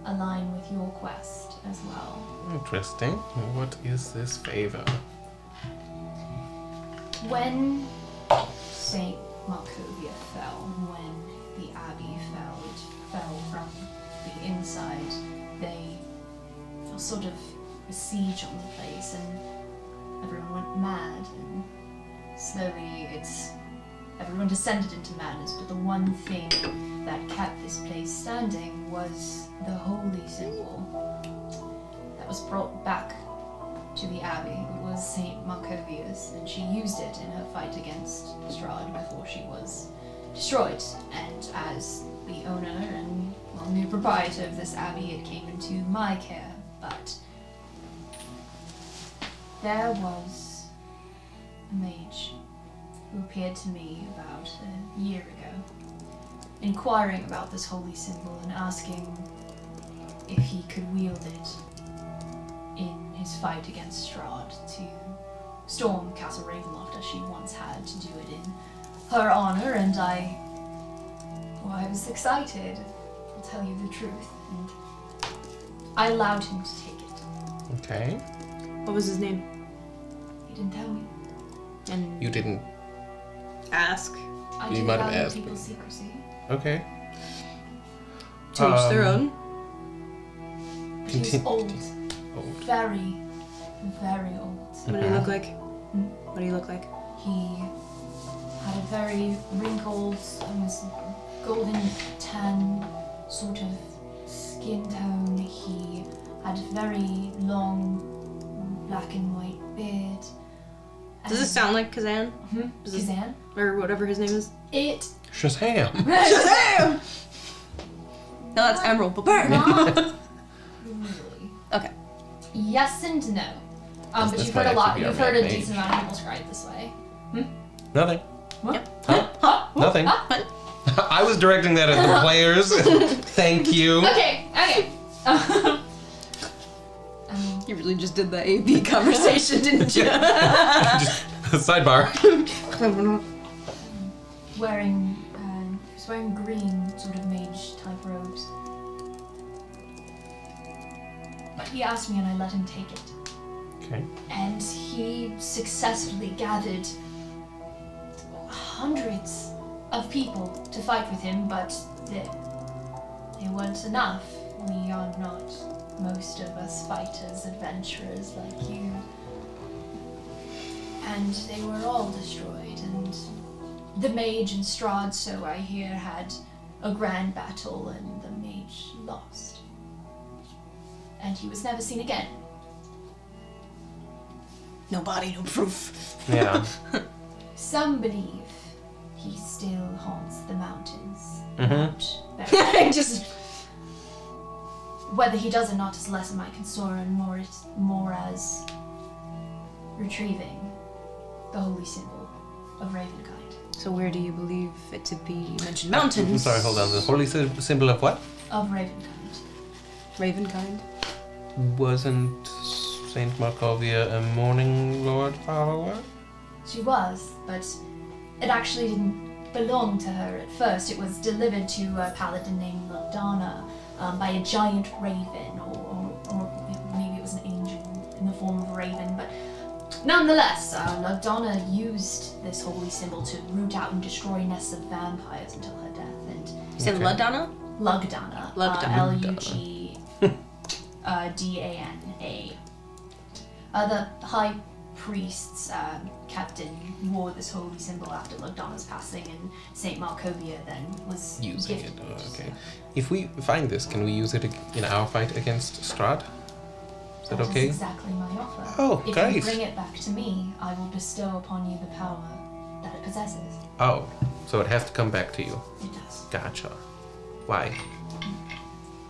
Speaker 6: align with your quest as well.
Speaker 2: interesting. What is this favor?
Speaker 6: When Saint Markovia fell, when the Abbey fell, it fell from the inside. They sort of a siege on the place, and everyone went mad, and slowly everyone descended into madness. But the one thing that kept this place standing was the holy symbol that was brought back to the abbey. It was Saint Marcovia's, and she used it in her fight against Strahd before she was destroyed. And as the owner and new proprietor of this abbey, it came into my care. But there was a mage who appeared to me about a year ago, inquiring about this holy symbol and asking if he could wield it in his fight against Strahd to storm Castle Ravenloft as she once had, to do it in her honor. And I was excited, I'll tell you the truth, and I allowed him to take it.
Speaker 2: Okay.
Speaker 3: What was his name?
Speaker 6: He didn't tell me.
Speaker 3: And
Speaker 2: You didn't.
Speaker 3: ask.
Speaker 6: I
Speaker 2: You
Speaker 6: did
Speaker 2: might have
Speaker 6: value
Speaker 2: asked,
Speaker 6: people's secrecy.
Speaker 2: Okay.
Speaker 3: To each their own.
Speaker 6: But he was
Speaker 2: Contin-
Speaker 6: old.
Speaker 2: Old.
Speaker 6: Very, very old.
Speaker 3: What do you look like? What do you look like?
Speaker 6: He had a very wrinkled, almost golden tan sort of skin tone. He had a very long black and white beard.
Speaker 3: Does this sound like Kazan?
Speaker 6: Hmm?
Speaker 3: Does this-
Speaker 6: Kazan?
Speaker 3: Or whatever his name is?
Speaker 6: It.
Speaker 2: Shazam!
Speaker 3: Shazam! No, that's Emerald, but burn!
Speaker 6: Not really.
Speaker 3: Okay.
Speaker 6: Yes and no. But
Speaker 2: This
Speaker 6: you've
Speaker 2: might
Speaker 6: heard a lot.
Speaker 2: actually be our
Speaker 6: You've heard a
Speaker 2: mad mage.
Speaker 6: decent amount of people describe it this way.
Speaker 2: Nothing.
Speaker 6: What?
Speaker 2: Nothing. I was directing that at the players. Thank you.
Speaker 6: Okay. Okay.
Speaker 3: You really just did the A-B conversation, didn't you?
Speaker 2: Just sidebar.
Speaker 6: Wearing, he was wearing green sort of mage type robes. But he asked me and I let him take it.
Speaker 2: Okay.
Speaker 6: And he successfully gathered hundreds of people to fight with him, but they weren't enough. We are not, most of us, fighters, adventurers like you. And they were all destroyed, and the mage and Strahd, so I hear, had a grand battle, and the mage lost. And he was never seen again.
Speaker 3: No body, no proof.
Speaker 2: Yeah.
Speaker 6: Some believe he still haunts the mountains.
Speaker 2: Mm-hmm.
Speaker 6: Not very-
Speaker 3: Just
Speaker 6: Whether he does or not is less of my concern, more as retrieving the holy symbol of Ravenkind.
Speaker 3: so where do you believe it to be? You mentioned mountains.
Speaker 2: I'm sorry, hold on. The holy symbol of what?
Speaker 6: Of Ravenkind.
Speaker 3: Ravenkind.
Speaker 2: Wasn't Saint Markovia a Morning Lord follower?
Speaker 6: She was, but it actually didn't belong to her at first. It was delivered to a paladin named Lordana by a giant raven, or maybe it was an angel in the form of a raven, but nonetheless, Lordana used this holy symbol to root out and destroy nests of vampires until her death. And
Speaker 3: You said
Speaker 2: Okay.
Speaker 3: Ludana?
Speaker 6: Lugdana.
Speaker 3: Lugdana.
Speaker 6: Lugdana. The high priest's captain wore this holy symbol after Lugdana's passing, and Saint Markovia then was
Speaker 2: Using it.
Speaker 6: gifted
Speaker 2: Oh, okay. If we find this, can we use it in our fight against Strahd? Is that
Speaker 6: That is
Speaker 2: okay?
Speaker 6: exactly my offer.
Speaker 2: Oh,
Speaker 6: if
Speaker 2: great.
Speaker 6: you bring it back to me, I will bestow upon you the power that it possesses.
Speaker 2: Oh, so it has to come back to you.
Speaker 6: It does.
Speaker 2: Gotcha. Why?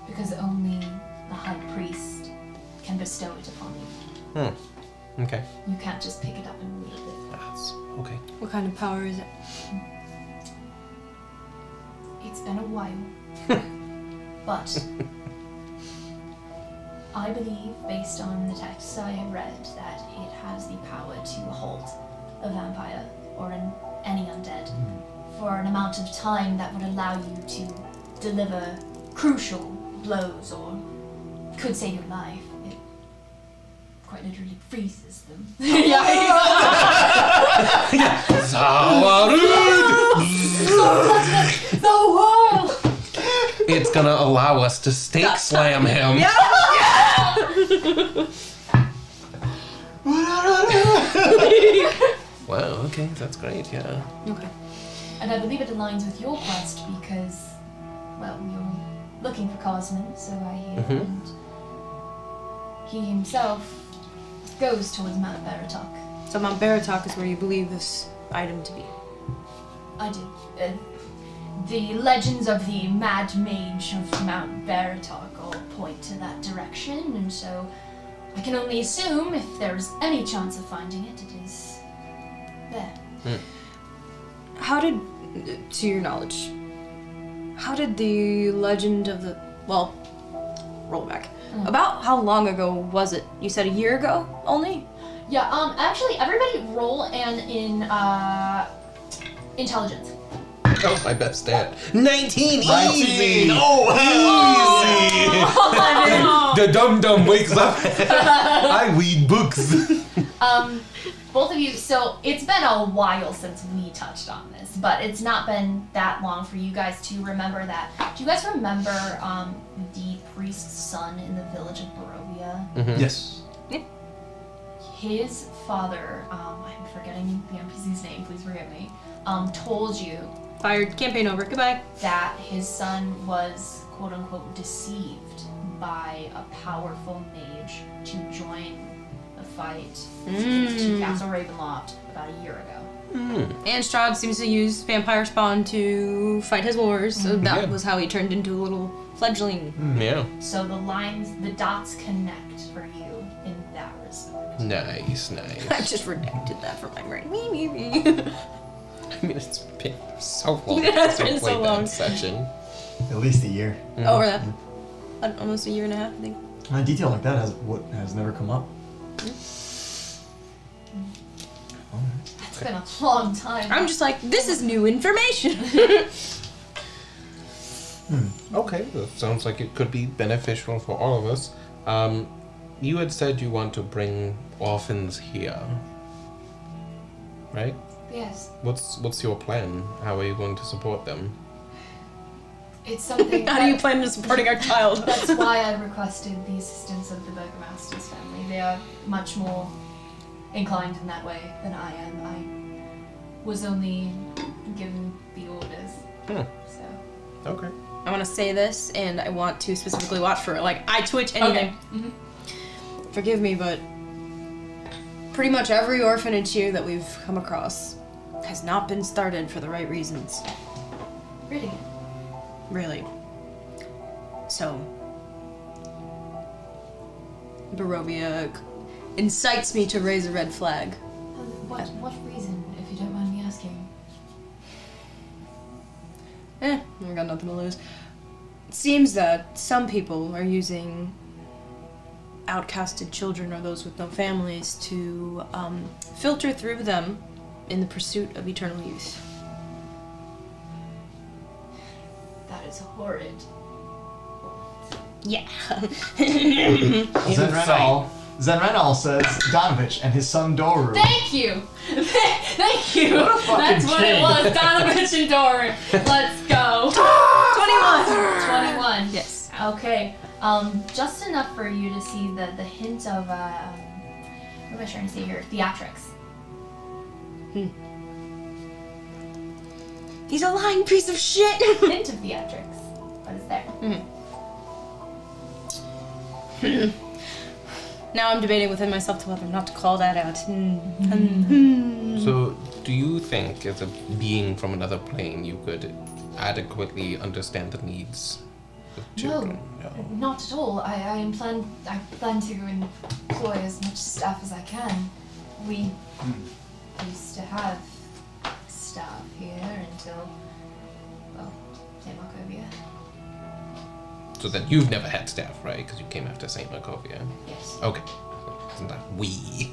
Speaker 6: Because only the high priest can bestow it upon you.
Speaker 2: Okay.
Speaker 6: You can't just pick it up and wield it.
Speaker 2: That's okay.
Speaker 3: What kind of power is it?
Speaker 6: It's been a while. But I believe, based on the texts I have read, that it has the power to halt a vampire or any undead for an amount of time that would allow you to deliver crucial blows or could save your life. It quite literally freezes them. The world!
Speaker 2: It's gonna allow us to stake slam him. Wow, okay, that's great, yeah.
Speaker 3: Okay.
Speaker 6: And I believe it aligns with your quest because, well, you're looking for Cosmin, so I hear, and he himself goes towards Mount Baratok.
Speaker 3: So Mount Baratok is where you believe this item to be.
Speaker 6: I do. The legends of the Mad Mage of Mount Baratok all point to that direction, and so I can only assume if there's any chance of finding it, it is there.
Speaker 3: How did, to your knowledge, how did the legend of the, well, roll back. About how long ago was it? You said a year ago only?
Speaker 6: Yeah, actually, everybody roll in intelligence.
Speaker 2: Oh, my best stat. 19! Easy!
Speaker 5: Oh,
Speaker 2: The dum-dum wakes up. I read books.
Speaker 6: Both of you, so it's been a while since we touched on this, but it's not been that long for you guys to remember that. Do you guys remember the priest's son in the village of Barovia?
Speaker 2: Mm-hmm.
Speaker 5: Yes.
Speaker 6: His father, I'm forgetting the NPC's name, please forgive me, told you
Speaker 3: Fired. Campaign over. Goodbye.
Speaker 6: that his son was quote-unquote deceived by a powerful mage to join the fight to Castle Ravenloft about a year ago.
Speaker 3: And Strahd seems to use vampire spawn to fight his wars, so that
Speaker 2: Yeah.
Speaker 3: was how he turned into a little fledgling.
Speaker 2: Yeah.
Speaker 6: So the dots connect for you in that respect.
Speaker 2: Nice.
Speaker 3: I've just redacted that from my brain. Me.
Speaker 2: I mean, it's been so long
Speaker 3: It has
Speaker 2: since I
Speaker 3: been so
Speaker 2: played
Speaker 3: long.
Speaker 2: that session.
Speaker 5: At least a year.
Speaker 3: Over that. Almost a year and a half, I think.
Speaker 5: A detail like that has never come up.
Speaker 6: It's been a long time.
Speaker 3: I'm just like, this is new information.
Speaker 2: Okay, that sounds like it could be beneficial for all of us. You had said you want to bring orphans here, right?
Speaker 6: Yes.
Speaker 2: What's your plan? How are you going to support them?
Speaker 6: It's something
Speaker 3: How do you plan on supporting our child?
Speaker 6: That's why I requested the assistance of the Burgomaster's family. They are much more inclined in that way than I am. I was only given the orders. So.
Speaker 2: Okay.
Speaker 3: I want to say this, and I want to specifically watch for it. Like, I twitch anything.
Speaker 6: Okay.
Speaker 3: Forgive me, but pretty much every orphanage here that we've come across has not been started for the right reasons.
Speaker 6: Really?
Speaker 3: Really. So, Barovia incites me to raise a red flag.
Speaker 6: What reason, if you don't mind me asking?
Speaker 3: I got nothing to lose. It seems that some people are using outcasted children or those with no families to filter through them in the pursuit of eternal youth.
Speaker 6: That is horrid.
Speaker 3: Yeah.
Speaker 5: Zenrenal says Donovich and his son Doru.
Speaker 6: Thank you! Thank you!
Speaker 5: What a fucking
Speaker 6: That's what
Speaker 5: king.
Speaker 6: it was. Donovich and Doran. Let's go. 21.
Speaker 3: Yes.
Speaker 6: Okay. Just enough for you to see the hint of what am I trying to say here? Theatrics.
Speaker 3: He's a lying piece of shit.
Speaker 6: Hint of theatrics. But it's there.
Speaker 3: Now I'm debating within myself to whether or not to call that out.
Speaker 2: So, do you think, as a being from another plane, you could adequately understand the needs of children? No.
Speaker 6: Not at all. I plan to employ as much staff as I can. We used to have staff here until, well, St. Markovia.
Speaker 2: So that you've never had staff, right? Because you came after St. Markovia.
Speaker 6: Yes.
Speaker 2: Okay. Isn't that we,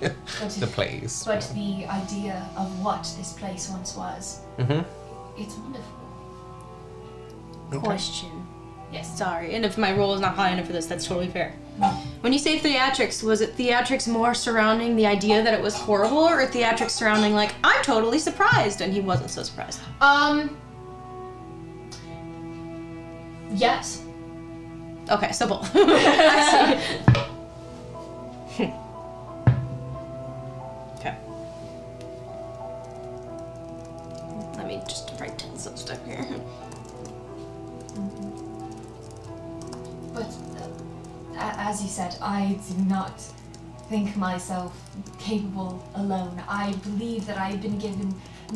Speaker 2: the place?
Speaker 6: But the idea of what this place once was, it's wonderful.
Speaker 3: Question.
Speaker 6: Yes.
Speaker 3: Sorry, and if my role is not high enough for this, that's totally fair. When you say theatrics, was it theatrics more surrounding the idea that it was horrible, or theatrics surrounding, like, I'm totally surprised, and he wasn't so surprised?
Speaker 6: Yes.
Speaker 3: Okay, so both. I see. Okay. Let me just write down some stuff here.
Speaker 6: But as you said, I do not think myself capable alone. I believe that I have been given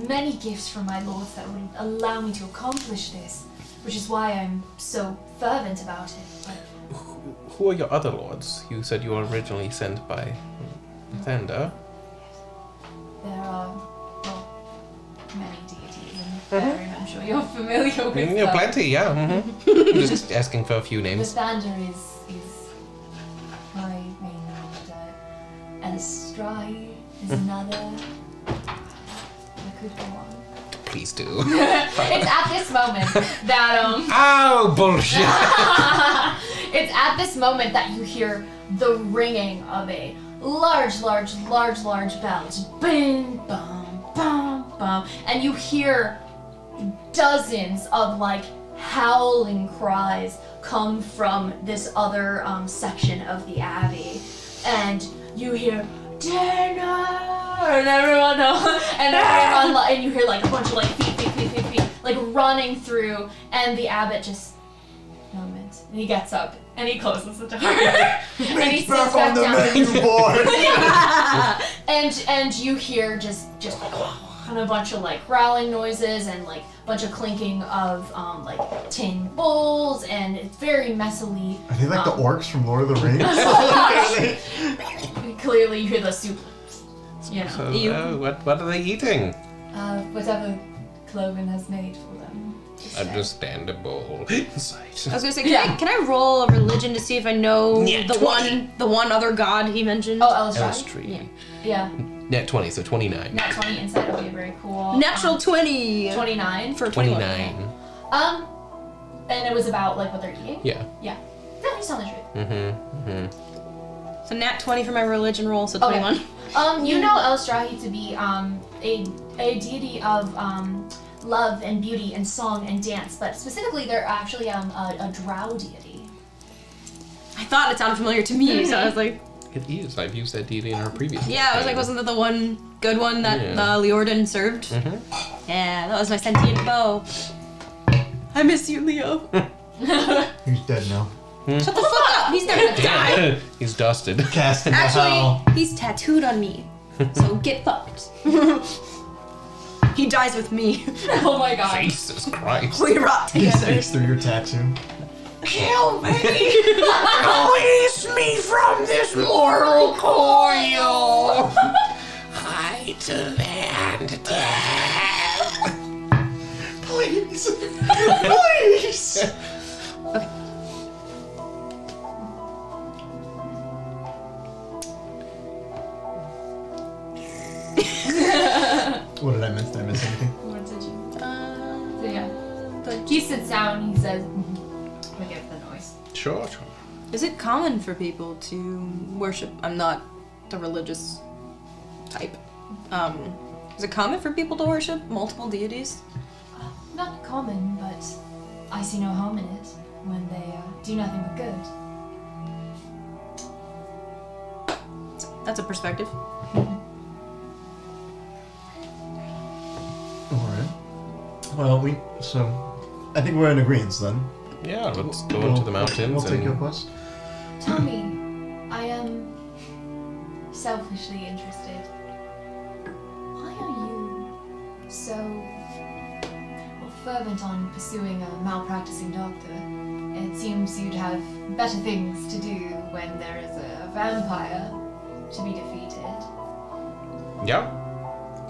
Speaker 6: many gifts from my lords that would allow me to accomplish this, which is why I'm so fervent about it. But
Speaker 2: Who are your other lords? You said you were originally sent by Thunder.
Speaker 6: there are, well, many deities in Faerun. I'm sure you're familiar with
Speaker 2: Yeah,
Speaker 6: them.
Speaker 2: plenty, yeah. I'm just asking for a few
Speaker 6: The
Speaker 2: names.
Speaker 6: Thunder is my main lord, and Strahd is another. I could go on.
Speaker 2: Please do.
Speaker 6: It's at this moment that
Speaker 2: Oh, bullshit!
Speaker 6: it's at this moment that you hear the ringing of a large bell. Just bing, bum, bum, bum, and you hear dozens of like howling cries come from this other section of the abbey, and you hear dinner, and everyone and you hear like a bunch of like feet like running through, and the abbot just moments, and he gets up and he closes the door and he sits back down.
Speaker 5: Menu board.
Speaker 6: and you hear just and a bunch of like growling noises and like a bunch of clinking of like tin bowls, and it's very messily.
Speaker 5: Are they like the orcs from Lord of the Rings?
Speaker 6: Clearly, you hear the soup. You know,
Speaker 2: So, what are they eating?
Speaker 6: whatever Cloven has made for them.
Speaker 2: Understandable. Insight.
Speaker 3: I was gonna say, can I roll a religion to see if I know
Speaker 2: Yeah,
Speaker 3: the
Speaker 2: 20.
Speaker 3: one other god he mentioned?
Speaker 6: Oh, Elstrad?
Speaker 2: Elstree.
Speaker 6: Yeah.
Speaker 2: Net 20, so 29.
Speaker 6: Nat 20 inside would be very cool.
Speaker 3: Natural 20
Speaker 6: 29.
Speaker 3: for 21.
Speaker 2: 29.
Speaker 6: And it was about like what they're eating.
Speaker 2: Yeah.
Speaker 6: Yeah. No, he's telling the truth.
Speaker 3: So nat 20 for my religion roll, so
Speaker 6: Okay.
Speaker 3: 21.
Speaker 6: You know Elstrad to be a deity of love and beauty and song and dance, but specifically they're actually a drow deity.
Speaker 3: I thought it sounded familiar to me, so I was like,
Speaker 2: It is. I've used that deity in our previous
Speaker 3: yeah, I was like, wasn't that the one good one that
Speaker 2: Yeah.
Speaker 3: Leorden served? Yeah, that was my sentient bow. I miss you, Leo.
Speaker 5: He's dead now.
Speaker 3: Shut the fuck up, he's never gonna die.
Speaker 2: He's dusted.
Speaker 5: Cast into hell.
Speaker 3: Actually, he's tattooed on me, so get fucked. He dies with me.
Speaker 6: Oh my god.
Speaker 2: Jesus Christ.
Speaker 3: We rot
Speaker 5: He
Speaker 3: together.
Speaker 5: sneaks through your tattoo.
Speaker 3: Kill me!
Speaker 2: Release me from this mortal coil! I demand death!
Speaker 5: Please. Please. What did I miss? Did I miss anything?
Speaker 6: What did you? So yeah. But he sits down and he says, we give the noise.
Speaker 2: Sure.
Speaker 3: Is it common for people to worship? I'm not the religious type. Is it common for people to worship multiple deities?
Speaker 6: Not common, but I see no harm in it when they do nothing but good.
Speaker 3: That's a perspective.
Speaker 5: Alright. Well, I think we're in agreement then.
Speaker 2: Yeah, let's go into the mountains
Speaker 5: We'll take
Speaker 2: and
Speaker 5: your quest.
Speaker 6: Tell me, I am selfishly interested. Why are you so fervent on pursuing a malpracticing doctor? It seems you'd have better things to do when there is a vampire to be defeated.
Speaker 2: yeah,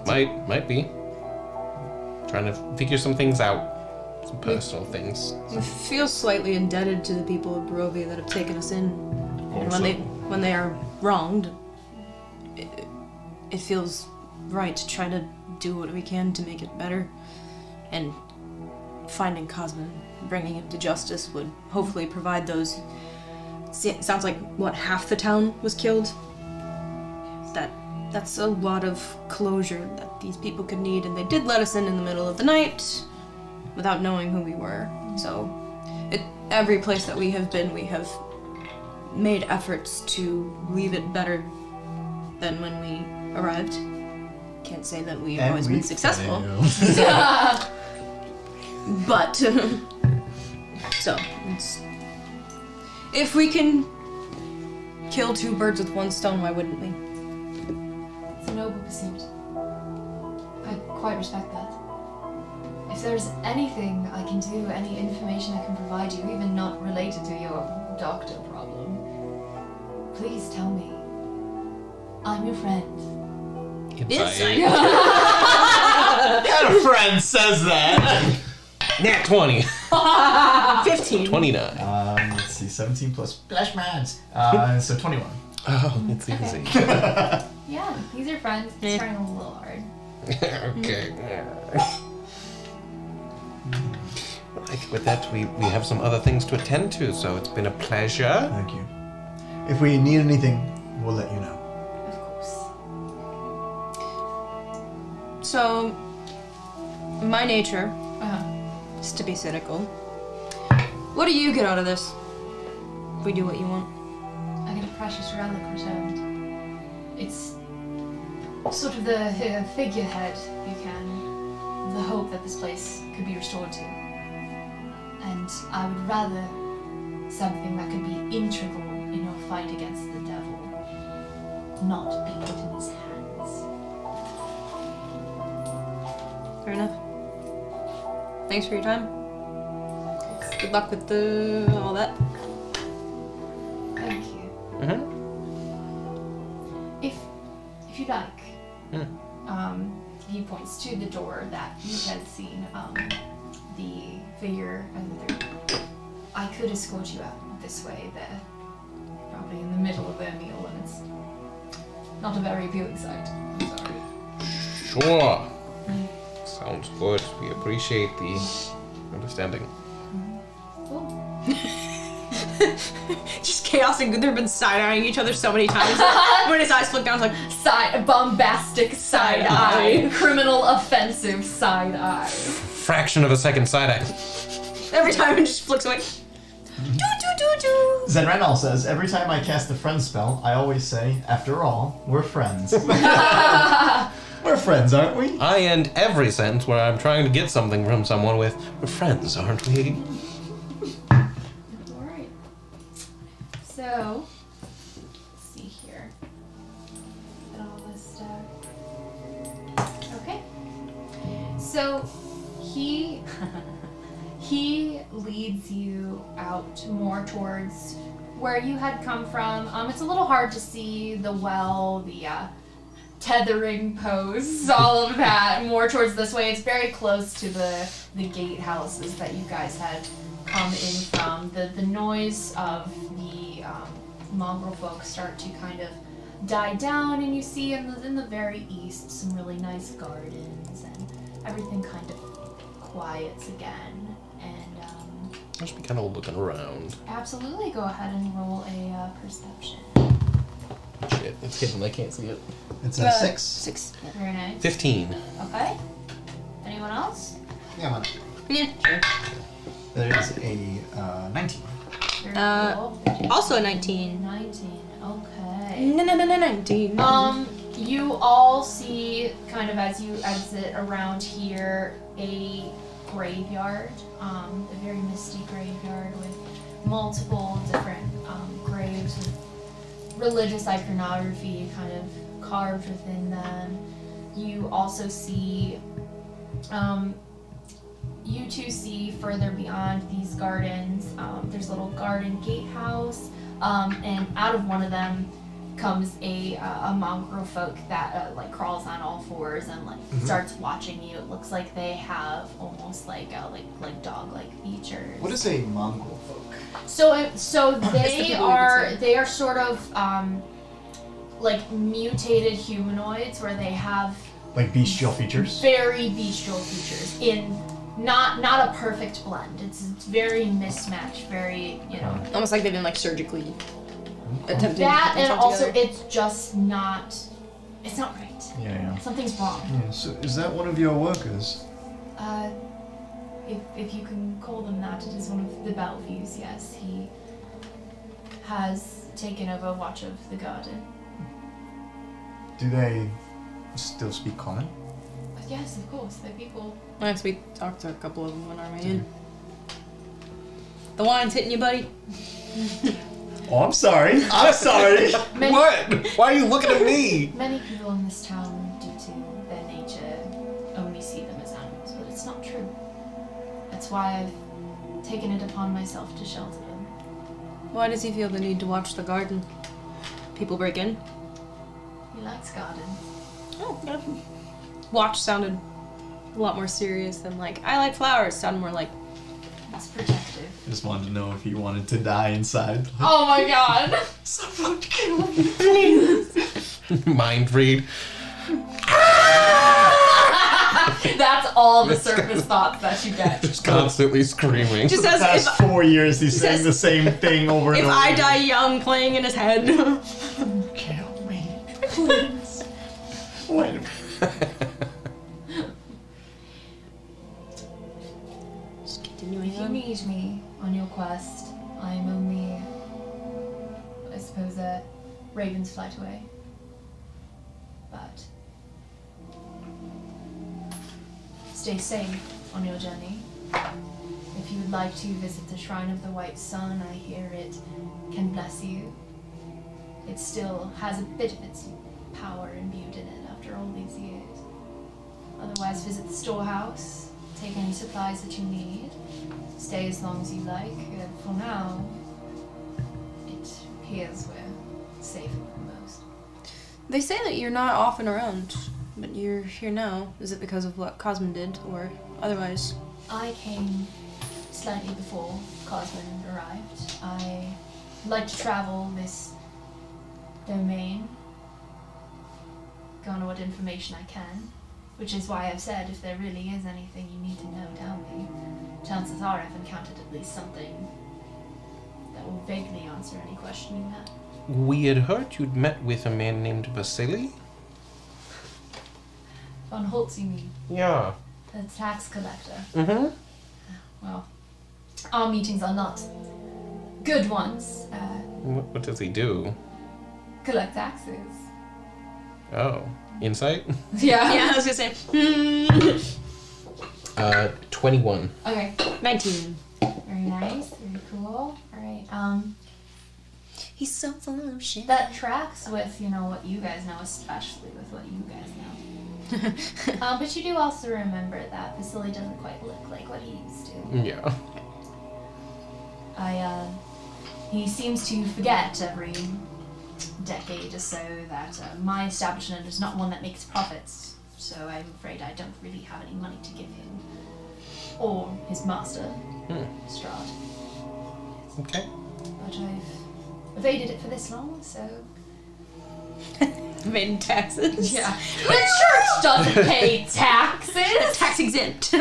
Speaker 2: might be. Trying to figure some things out. Some personal things.
Speaker 3: We feel slightly indebted to the people of Barovia that have taken us in. And
Speaker 2: Also.
Speaker 3: when they are wronged, it feels right to try to do what we can to make it better. And finding Cosmin, bringing him to justice would hopefully provide those. It sounds like half the town was killed. That's a lot of closure that these people could need, and they did let us in the middle of the night without knowing who we were. So, every place that we have been, we have made efforts to leave it better than when we arrived. Can't say that we've always been successful. But, so, if we can kill two birds with one stone, why wouldn't we?
Speaker 6: It's a noble pursuit. I quite respect that. If there's anything I can do, any information I can provide you, even not related to your doctor problem, please tell me. I'm your friend.
Speaker 3: Insight.
Speaker 4: What kind of friend says that?
Speaker 2: Nat 20.
Speaker 3: 15.
Speaker 2: 29.
Speaker 5: Let's see, 17 plus splash mads. So 21.
Speaker 2: Oh, it's easy.
Speaker 6: Yeah, these are friends. It's trying a little hard.
Speaker 2: Okay. I think with that, we have some other things to attend to, so it's been a pleasure.
Speaker 5: Thank you. If we need anything, we'll let you know.
Speaker 6: Of course.
Speaker 3: So, my nature
Speaker 6: Uh-huh.
Speaker 3: is to be cynical. What do you get out of this? If we do what you want.
Speaker 6: I get a precious relic returned. It's sort of the figurehead, you can, the hope that this place could be restored to. And I would rather something that could be integral in your fight against the devil not be put in his hands.
Speaker 3: Fair enough. Thanks for your time. Good luck with all that.
Speaker 6: Thank you.
Speaker 2: Mm-hmm.
Speaker 6: If you like, he points to the door that you had seen, the figure and I could escort you out this way. They're probably in the middle of their meal and it's not a very appealing sight. I'm sorry.
Speaker 2: Sure. Sounds good. We appreciate the understanding.
Speaker 6: Cool.
Speaker 3: Just chaos and Gunther have been side-eyeing each other so many times. When his eyes flick down, it's like,
Speaker 6: Bombastic side eye. Criminal offensive side eye.
Speaker 2: Fraction of a second side eye.
Speaker 3: every time it just flicks away.
Speaker 5: Zen Randall says, every time I cast a friend spell, I always say, after all, we're friends. We're friends, aren't we?
Speaker 2: I end every sentence where I'm trying to get something from someone with, we're friends, aren't we?
Speaker 6: Alright. So, let's see here. Get all this stuff. Okay. So, he leads you out more towards where you had come from. It's a little hard to see the well, the tethering posts, all of that. More towards this way. It's very close to the gatehouses that you guys had come in from. The noise of the mongrel folk start to kind of die down, and you see in the very east some really nice gardens, and everything kind of quiets again. And
Speaker 2: I should be kind of looking around.
Speaker 6: absolutely, go ahead and roll a perception.
Speaker 2: Shit, it's hidden. I can't see it.
Speaker 5: It's a 6.
Speaker 3: 6.
Speaker 6: Very nice.
Speaker 2: 15.
Speaker 6: Okay. Anyone else?
Speaker 5: Yeah, man.
Speaker 3: Yeah.
Speaker 5: There's a 19.
Speaker 6: Very cool.
Speaker 3: Also a 19.
Speaker 6: 19. Okay.
Speaker 3: No, 19.
Speaker 6: You all see, kind of as you exit around here, a graveyard, a very misty graveyard with multiple different graves with religious iconography kind of carved within them. You also see, you two see further beyond these gardens, there's a little garden gatehouse, and out of one of them comes a mongrel folk that like crawls on all fours and like starts watching you. It looks like they have almost like dog-like features.
Speaker 5: What is a mongrel folk?
Speaker 6: So they are sort of like mutated humanoids where they have
Speaker 5: Like bestial features?
Speaker 6: very bestial features in not a perfect blend. It's very mismatched, very, you know.
Speaker 3: Almost like they've been like surgically attempting
Speaker 6: That
Speaker 3: to put
Speaker 6: and
Speaker 3: themselves
Speaker 6: also
Speaker 3: together.
Speaker 6: it's just not, it's not right.
Speaker 5: Yeah.
Speaker 6: Something's wrong.
Speaker 5: Yeah, so is that one of your workers?
Speaker 6: If you can call them that, it is one of the Belleviews, yes. He has taken over watch of the garden.
Speaker 5: Do they still speak common?
Speaker 6: But yes, of course, they're people.
Speaker 3: Once we talked to a couple of them on our way in. The wine's hitting you, buddy.
Speaker 5: Oh, I'm sorry. I'm sorry.
Speaker 2: What? Why are you looking at me?
Speaker 6: Many people in this town, due to their nature, only see them as animals, but it's not true. That's why I've taken it upon myself to shelter them.
Speaker 3: Why does he feel the need to watch the garden? People break in?
Speaker 6: He likes gardens.
Speaker 3: Oh, yeah. Watch sounded a lot more serious than like, I like flowers. Sounded more like,
Speaker 6: It's protective.
Speaker 5: I just wanted to know if he wanted to die inside.
Speaker 6: Oh my god!
Speaker 5: Someone kill me, please.
Speaker 2: Mind read.
Speaker 6: That's all the surface thoughts that you get.
Speaker 2: Just constantly screaming.
Speaker 3: just
Speaker 5: For the
Speaker 3: as
Speaker 5: past
Speaker 3: if,
Speaker 5: 4 years, he's saying the same thing over and
Speaker 3: if
Speaker 5: over.
Speaker 3: I die young playing in his head.
Speaker 5: Kill me, please. Wait a minute.
Speaker 3: Just continuing
Speaker 6: If you
Speaker 3: on.
Speaker 6: need me on your quest, I'm only, I suppose, a raven's flight away. But stay safe on your journey. If you would like to visit the Shrine of the White Sun, I hear it can bless you. It still has a bit of its power imbued in it after all these years. Otherwise, visit the storehouse, take any supplies that you need, stay as long as you like. For now, it appears we're safer than most.
Speaker 3: They say that you're not often around, but you're here now. Is it because of what Cosmin did, or otherwise?
Speaker 6: I came slightly before Cosmin arrived. I like to travel this domain, garner what information I can, which is why I've said if there really is anything you need to know, tell me. Chances are I've encountered at least something that will vaguely answer any question you have.
Speaker 2: We had heard you'd met with a man named Vasily?
Speaker 6: Von Holtz, you mean?
Speaker 2: Yeah.
Speaker 6: The tax collector.
Speaker 2: Mm-hmm.
Speaker 6: Well, our meetings are not good ones.
Speaker 2: What does he do?
Speaker 6: Collect taxes.
Speaker 2: Oh. Insight?
Speaker 3: Yeah, I was gonna say.
Speaker 2: 21.
Speaker 6: Okay.
Speaker 3: 19.
Speaker 6: Very nice. Very cool. Alright,
Speaker 3: He's so full of shit.
Speaker 6: that tracks with, what you guys know, especially with what you guys know. But you do also remember that Vasily doesn't quite look like what he used to.
Speaker 2: Yeah.
Speaker 6: He seems to forget every decade or so that my establishment is not one that makes profits, so I'm afraid I don't really have any money to give him. Or his master, Strahd.
Speaker 2: Okay.
Speaker 6: But I've evaded it for this long, so...
Speaker 3: Made taxes.
Speaker 6: Yeah. The church doesn't pay taxes!
Speaker 3: Tax exempt.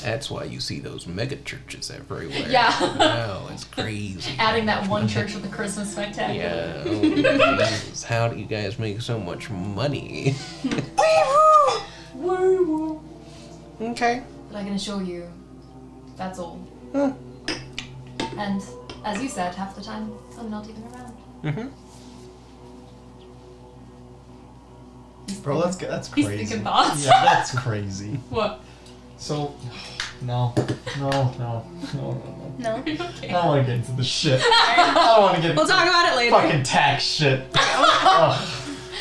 Speaker 2: That's why you see those mega churches everywhere.
Speaker 6: Yeah.
Speaker 2: Wow, it's crazy.
Speaker 6: Adding that one church with the Christmas spectacular.
Speaker 2: Yeah. Oh, Jesus. How do you guys make so much money? Okay.
Speaker 6: But I can assure you, that's all.
Speaker 2: Huh.
Speaker 6: And, as you said, half the time, I'm not even around.
Speaker 2: Mm-hmm.
Speaker 5: Bro, that's
Speaker 6: He's
Speaker 5: crazy.
Speaker 6: thinking thoughts.
Speaker 5: Yeah, that's crazy.
Speaker 6: What?
Speaker 5: So, no.
Speaker 3: No?
Speaker 5: I don't want to get into the shit. I don't want to get into
Speaker 3: We'll talk about it later.
Speaker 5: fucking tax shit. Oh,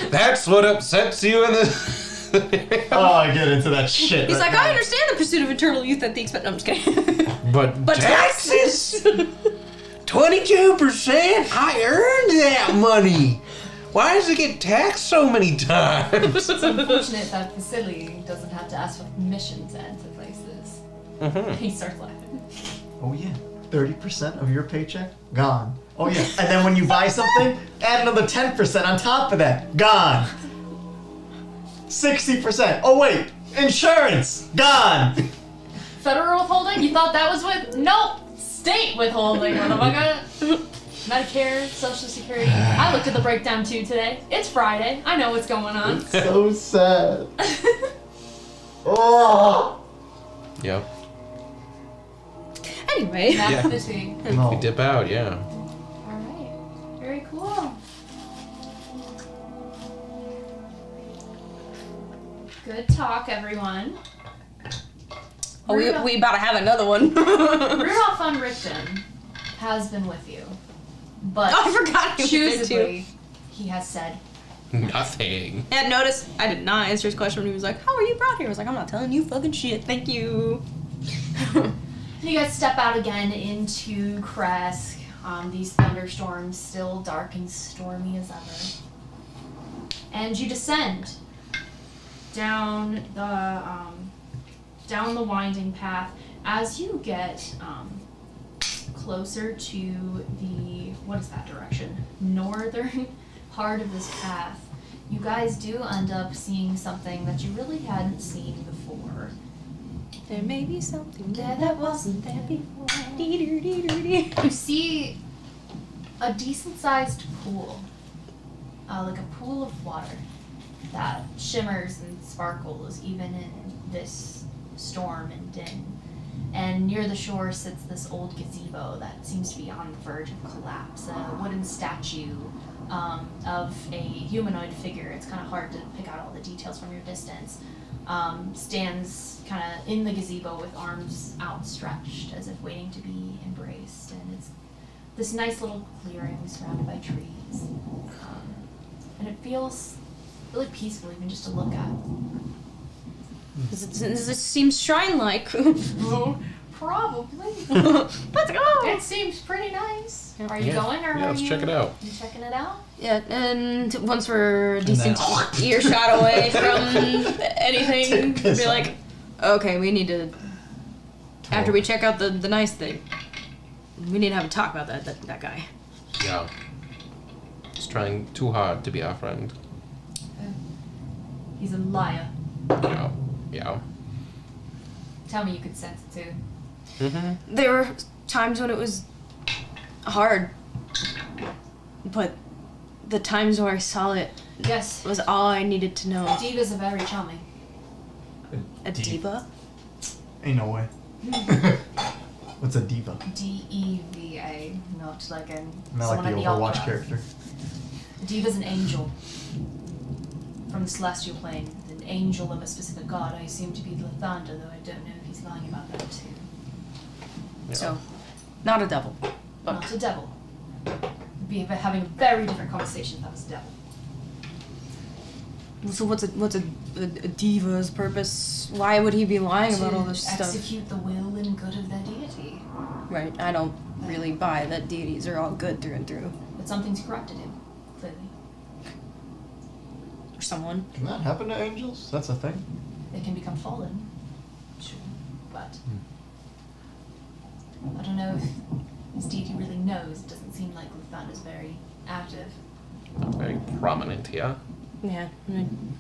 Speaker 2: That's what upsets you in this.
Speaker 5: I get into that shit.
Speaker 3: He's
Speaker 5: right
Speaker 3: like,
Speaker 5: now.
Speaker 3: I understand the pursuit of eternal youth at the expense. No, I'm just kidding.
Speaker 2: But
Speaker 3: taxes!
Speaker 2: 22%? I earned that money. Why does it get taxed so many times?
Speaker 6: It's unfortunate that Vasily doesn't have to ask for permission to enter places.
Speaker 2: Mm-hmm.
Speaker 6: He starts laughing.
Speaker 5: Oh yeah, 30% of your paycheck gone. Oh yeah, and then when you buy something, add another 10% on top of that. Gone. 60%. Oh wait, insurance gone.
Speaker 6: Federal withholding? You thought that was with... Nope! State withholding, motherfucker! Medicare, Social Security. I looked at the breakdown too today. It's Friday. I know what's going on.
Speaker 5: So sad. Oh.
Speaker 2: Yep.
Speaker 3: Anyway.
Speaker 6: That's
Speaker 2: Yeah.
Speaker 6: fatigue.
Speaker 2: We
Speaker 5: No.
Speaker 2: dip out, yeah.
Speaker 6: Alright. Very cool. Good talk, everyone.
Speaker 3: Oh, we about to have another one.
Speaker 6: Rudolph von Richten has been with you
Speaker 1: But
Speaker 3: Oh, I forgot he was there, too.
Speaker 1: choosily, he has said,
Speaker 2: Nothing.
Speaker 3: And notice I did not answer his question when he was like, "How are you brought here?" I was like, "I'm not telling you fucking shit. Thank you."
Speaker 1: you guys step out again into Kresk. These thunderstorms still dark and stormy as ever. And you descend down the winding path. As you get closer to the, what is that direction? Northern part of this path, you guys do end up seeing something that you really hadn't seen before.
Speaker 3: There may be something there that wasn't there before. Dee-doo-dee-doo-dee.
Speaker 1: You see a decent-sized pool, like a pool of water that shimmers and sparkles even in this storm and din. And near the shore sits this old gazebo that seems to be on the verge of collapse. A wooden statue of a humanoid figure. It's kind of hard to pick out all the details from your distance. Stands kind of in the gazebo with arms outstretched as if waiting to be embraced. And it's this nice little clearing surrounded by trees. And it feels really peaceful even just to look at.
Speaker 3: Does it seem shrine-like?
Speaker 1: Probably.
Speaker 3: Let's go!
Speaker 1: It seems pretty nice. Are you
Speaker 2: Yeah.
Speaker 1: going or
Speaker 2: Yeah,
Speaker 1: are
Speaker 2: let's
Speaker 1: you
Speaker 2: check it out.
Speaker 1: You checking it out?
Speaker 3: Yeah, and once we're a decent
Speaker 4: then-
Speaker 3: earshot away from anything,
Speaker 4: Piss
Speaker 3: be
Speaker 4: off.
Speaker 3: like, okay, we need to, after we check out the nice thing, we need to have a talk about that guy.
Speaker 2: Yeah. He's trying too hard to be our friend.
Speaker 1: He's a liar.
Speaker 2: Yeah. Yeah.
Speaker 1: Tell me you could sense it too.
Speaker 2: Mm-hmm.
Speaker 3: There were times when it was hard, but the times where I saw it
Speaker 1: Yes.
Speaker 3: was all I needed to know.
Speaker 1: Divas are very charming.
Speaker 3: A diva?
Speaker 5: Ain't no way. What's a diva?
Speaker 1: D-E-V-A, not like an
Speaker 5: Not
Speaker 1: someone
Speaker 5: like
Speaker 1: at
Speaker 5: the
Speaker 1: the
Speaker 5: Overwatch
Speaker 1: opera.
Speaker 5: character.
Speaker 1: A diva's an angel from the celestial plane. An angel of a specific god. I assume to be Lathander, though I don't know if he's lying about that too.
Speaker 2: Yeah.
Speaker 3: So, not a devil.
Speaker 1: Not a devil. We'd be having a very different conversation if that was a devil.
Speaker 3: So what's a diva's purpose? Why would he be lying about all this
Speaker 1: to
Speaker 3: stuff?
Speaker 1: execute the will and good of their deity.
Speaker 3: Right, I don't really buy that deities are all good through and through.
Speaker 1: But something's corrupted him, clearly.
Speaker 3: Or someone.
Speaker 5: Can that happen to angels? That's a thing.
Speaker 1: They can become fallen, sure, but I don't know if his deity really knows. It doesn't seem like Lathander's very active.
Speaker 2: Very prominent here.
Speaker 3: Yeah. I mean,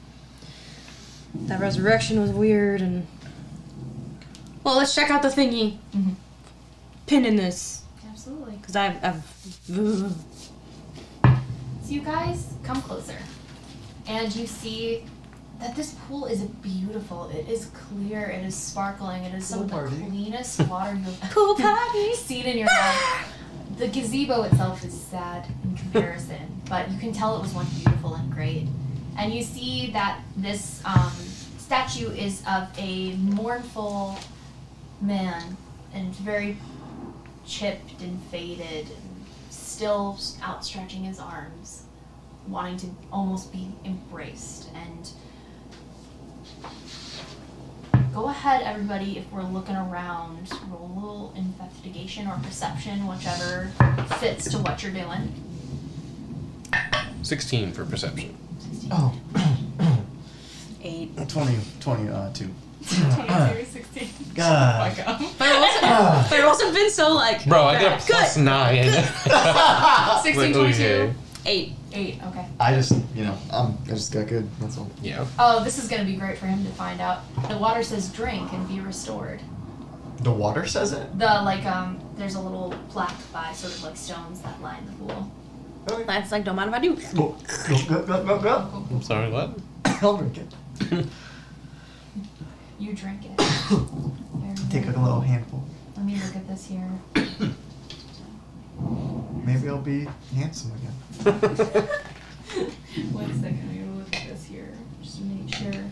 Speaker 3: that resurrection was weird and... Well, let's check out the thingy.
Speaker 1: Mm-hmm.
Speaker 3: Pin in this.
Speaker 1: Absolutely.
Speaker 3: Because I've...
Speaker 1: So you guys come closer, and you see that this pool is beautiful. It is clear. It is sparkling. It is some of the
Speaker 5: Pool party.
Speaker 1: cleanest water you've
Speaker 3: Pool party!
Speaker 1: seen in your life. The gazebo itself is sad in comparison, but you can tell it was once beautiful and great. And you see that this statue is of a mournful man, and it's very chipped and faded, and still outstretching his arms, wanting to almost be embraced. And go ahead, everybody, if we're looking around, roll a little investigation or perception, whichever fits to what you're doing.
Speaker 2: 16 for perception.
Speaker 5: Oh.
Speaker 3: 8.
Speaker 5: 22.
Speaker 1: 22, 16.
Speaker 5: God.
Speaker 3: But it wasn't been so like...
Speaker 2: Bro, I got a plus 9.
Speaker 1: 16,
Speaker 2: Like,
Speaker 1: 22.
Speaker 2: okay.
Speaker 3: 8.
Speaker 1: 8, okay.
Speaker 5: I just, I just got good. That's all.
Speaker 2: Yeah.
Speaker 1: Oh, this is going to be great for him to find out. The water says drink and be restored.
Speaker 5: The water says it?
Speaker 1: There's a little plaque by sort of like stones that line the pool.
Speaker 5: Okay.
Speaker 3: That's like, don't mind if I do.
Speaker 5: Go, go, go, go, go.
Speaker 2: I'm sorry, what?
Speaker 5: I'll drink it.
Speaker 1: You drink it. Very
Speaker 5: Take
Speaker 1: good.
Speaker 5: a little handful.
Speaker 1: Let me look at this here.
Speaker 5: Maybe I'll be handsome again.
Speaker 1: 1 second, I'm gonna look at this here just to make sure.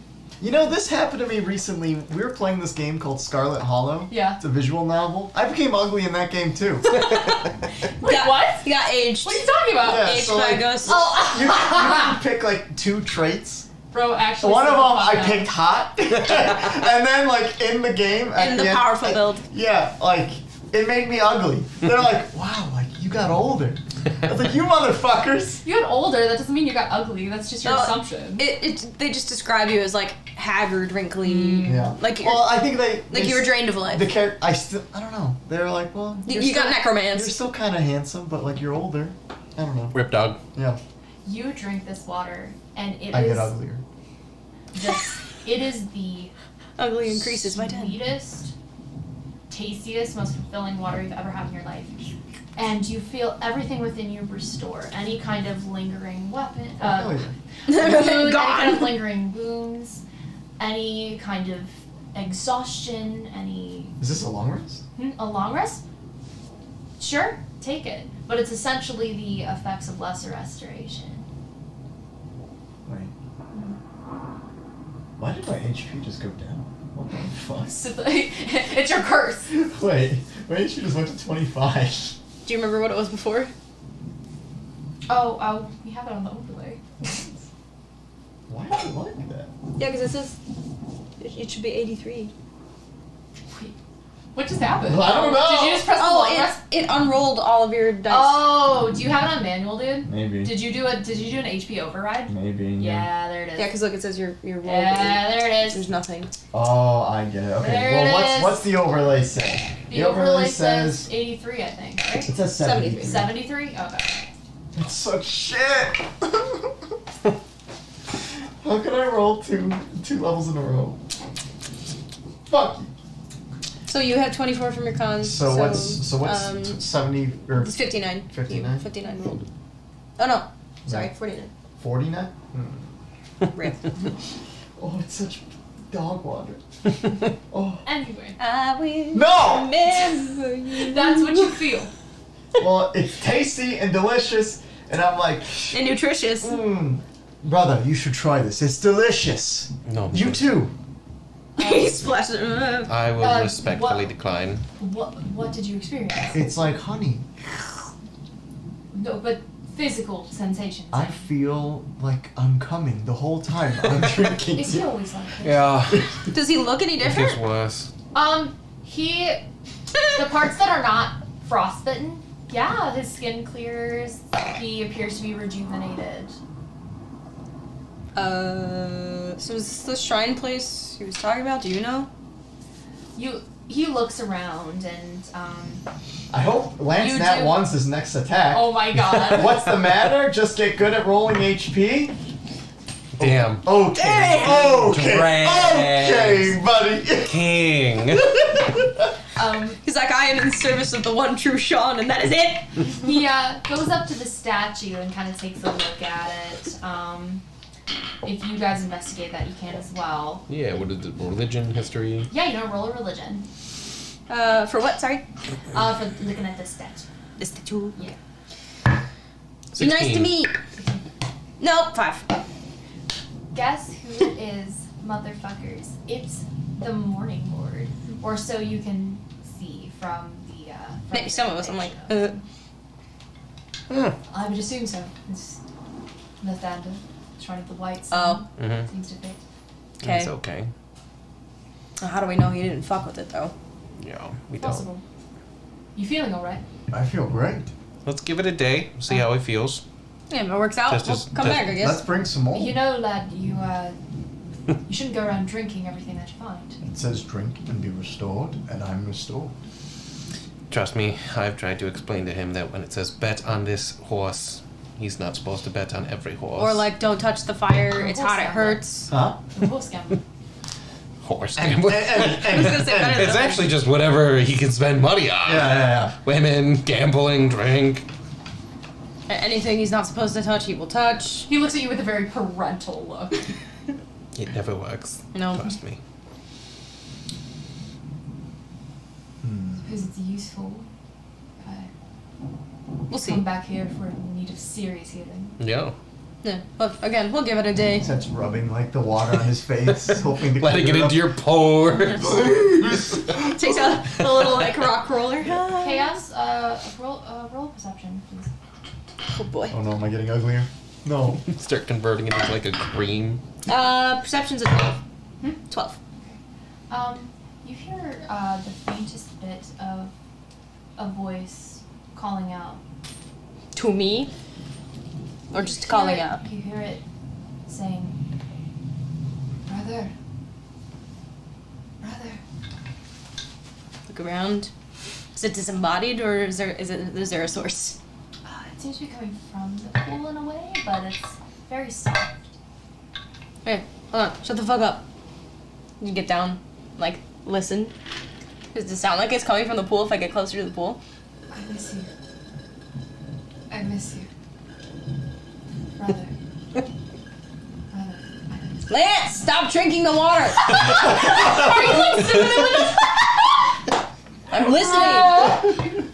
Speaker 5: You know, this happened to me recently. We were playing this game called Scarlet Hollow.
Speaker 6: Yeah.
Speaker 5: It's a visual novel. I became ugly in that game too.
Speaker 6: Wait, what?
Speaker 3: He got aged.
Speaker 6: What are you talking about?
Speaker 5: Yeah,
Speaker 3: Aged
Speaker 5: so,
Speaker 3: by
Speaker 5: like,
Speaker 3: ghosts.
Speaker 6: Oh,
Speaker 5: you can pick like 2 traits.
Speaker 6: bro, actually.
Speaker 5: One of them I
Speaker 6: picked.
Speaker 5: picked hot, and then like in the game, at
Speaker 3: In the
Speaker 5: end,
Speaker 3: powerful build.
Speaker 5: Yeah, like it made me ugly. They're like, wow, like you got older. I was like, you motherfuckers.
Speaker 6: You got older, that doesn't mean you got ugly. That's just your
Speaker 3: No,
Speaker 6: assumption.
Speaker 3: They just describe you as like haggard, wrinkly.
Speaker 5: Yeah.
Speaker 3: Like you're,
Speaker 5: Well, I think they
Speaker 3: you were drained of life.
Speaker 5: The character, I don't know. They're like, well,
Speaker 3: You got necromance.
Speaker 5: You're still kind of handsome, but like you're older. I don't know.
Speaker 2: Rip dog.
Speaker 5: Yeah,
Speaker 6: You drink this water, and it
Speaker 5: I
Speaker 6: is
Speaker 5: get uglier.
Speaker 6: it is the
Speaker 3: Ugly increases by 10.
Speaker 6: sweetest, tastiest, most fulfilling water you've ever had in your life. And you feel everything within you restore. Any kind of lingering weapon,
Speaker 5: Oh yeah.
Speaker 6: wound, any kind of
Speaker 3: Gone.
Speaker 6: lingering wounds, any kind of exhaustion, any
Speaker 5: Is this a long rest?
Speaker 6: a long rest. Sure, take it. But it's essentially the effects of lesser restoration.
Speaker 5: Wait. Why did my HP just go down? What the fuck?
Speaker 6: So it's your curse.
Speaker 5: Wait, my HP just went to 25.
Speaker 3: Do you remember what it was before?
Speaker 6: Oh, we have it on the overlay.
Speaker 5: Why is it like that?
Speaker 3: Yeah, because it says it should be 83.
Speaker 6: What just happened?
Speaker 5: I don't know.
Speaker 6: Did you just press the long rest?
Speaker 3: it unrolled all of your dice.
Speaker 6: Oh, do you have it on manual, dude?
Speaker 5: Maybe.
Speaker 6: Did you do an HP override?
Speaker 5: Maybe.
Speaker 6: Yeah, there it is.
Speaker 3: Yeah, because look, it says your roll.
Speaker 6: Yeah, there it is.
Speaker 3: There's nothing.
Speaker 5: Oh, I get it. Okay.
Speaker 6: There it is.
Speaker 5: What's the overlay say?
Speaker 6: The overlay says 83, I think, right?
Speaker 5: It says 73.
Speaker 6: 73? Okay.
Speaker 5: It's such shit. How could I roll two levels in a row? Fuck you.
Speaker 3: So you have 24 from your cons.
Speaker 5: So what's 70 or
Speaker 3: It's 59.
Speaker 5: 59?
Speaker 3: 59 rolled. Oh no, sorry, 49.
Speaker 5: 49?
Speaker 3: Rip.
Speaker 5: Oh, it's such dog water. Oh.
Speaker 6: Anyway,
Speaker 3: I will
Speaker 5: No!
Speaker 3: remember you.
Speaker 6: that's what you feel.
Speaker 5: Well, it's tasty and delicious, and I'm like,
Speaker 3: And nutritious.
Speaker 5: brother, you should try this. It's delicious.
Speaker 2: No.
Speaker 5: You too.
Speaker 3: He splashes.
Speaker 2: I will respectfully decline.
Speaker 6: What did you experience?
Speaker 5: It's like honey.
Speaker 6: No, but physical sensations.
Speaker 5: I feel like I'm coming the whole time I'm drinking.
Speaker 6: Is he always like this?
Speaker 2: Yeah.
Speaker 3: Does he look any
Speaker 2: It gets
Speaker 3: different?
Speaker 2: worse.
Speaker 6: The parts that are not frostbitten, yeah, his skin clears. He appears to be rejuvenated.
Speaker 3: So is this the shrine place he was talking about? Do you know?
Speaker 6: He looks around and
Speaker 5: I hope Lance
Speaker 6: You
Speaker 5: Nat
Speaker 6: do-
Speaker 5: wants his next attack.
Speaker 6: oh my god.
Speaker 5: What's the matter? Just get good at rolling HP?
Speaker 2: Damn.
Speaker 5: Okay. Okay.
Speaker 2: Drag.
Speaker 5: Okay, buddy.
Speaker 2: King.
Speaker 3: He's like, I am in service of the one true Sean, and that is it.
Speaker 6: He goes up to the statue and kind of takes a look at it. If you guys investigate that, you can as well.
Speaker 2: Yeah, what is it? Religion, history?
Speaker 6: Yeah, you know, roll a religion.
Speaker 3: For what? Sorry.
Speaker 6: For looking at the statue.
Speaker 3: The statue.
Speaker 6: Yeah.
Speaker 3: Be nice to
Speaker 2: 16.
Speaker 3: meet. Nope, 5.
Speaker 6: Guess who it is, motherfuckers? It's the Morning Lord, or so you can see from the.
Speaker 3: Maybe some of us. I'm like,
Speaker 6: I would assume so. It's Nathanda, Shrine of the White
Speaker 3: Oh.
Speaker 6: Sun.
Speaker 2: Mm-hmm.
Speaker 6: Seems to fit.
Speaker 3: okay.
Speaker 2: It's okay.
Speaker 3: How do we know he didn't fuck with it though?
Speaker 2: Yeah, we
Speaker 6: Possible. You feeling alright?
Speaker 5: I feel great.
Speaker 2: Let's give it a day. See how it feels.
Speaker 3: Yeah, if it works out,
Speaker 2: Just-
Speaker 3: we'll
Speaker 2: just-
Speaker 3: come
Speaker 2: just-
Speaker 3: back, I guess.
Speaker 5: Let's bring some more.
Speaker 6: You know, lad, you shouldn't go around drinking everything that you find.
Speaker 5: It says drink and be restored, and I'm restored.
Speaker 2: Trust me, I've tried to explain to him that when it says bet on this horse, he's not supposed to bet on every horse.
Speaker 3: Or like, don't touch the fire. It's hot. It hurts.
Speaker 5: Huh?
Speaker 6: The horse gambling.
Speaker 2: horse
Speaker 5: And,
Speaker 2: gambling.
Speaker 3: I was gonna say better
Speaker 2: It's
Speaker 3: than
Speaker 2: actually just whatever he can spend money on.
Speaker 5: yeah.
Speaker 2: Women, gambling, drink.
Speaker 3: anything he's not supposed to touch, he will touch.
Speaker 6: He looks at you with a very parental look.
Speaker 2: It never works.
Speaker 3: No.
Speaker 2: Trust me.
Speaker 6: Because it's useful.
Speaker 3: We'll see.
Speaker 6: Come back here for need of serious healing.
Speaker 2: Yeah.
Speaker 3: Yeah. But again, we'll give it a day.
Speaker 5: Starts rubbing like the water on his face, hoping to
Speaker 2: Letting it
Speaker 5: clear
Speaker 2: into your pores.
Speaker 3: Takes out a little like rock roller.
Speaker 1: Chaos, roll perception, please.
Speaker 3: Oh boy.
Speaker 5: Oh no, am I getting uglier? No.
Speaker 2: Start converting it into like a cream.
Speaker 3: Perception's a 12. 12.
Speaker 1: You hear the faintest bit of a voice calling out.
Speaker 3: To me? Or just calling out?
Speaker 1: You hear it saying, "Brother, brother."
Speaker 3: Look around. Is it disembodied or is there a source?
Speaker 1: It seems to be coming from the pool in a way, but it's very soft.
Speaker 3: Hey, hold on. Shut the fuck up. You get down. Like, listen. Does it sound like it's coming from the pool if I get closer to the pool?
Speaker 6: I miss you. I miss you. Brother. Brother.
Speaker 3: Lance, stop drinking the water! I'm listening!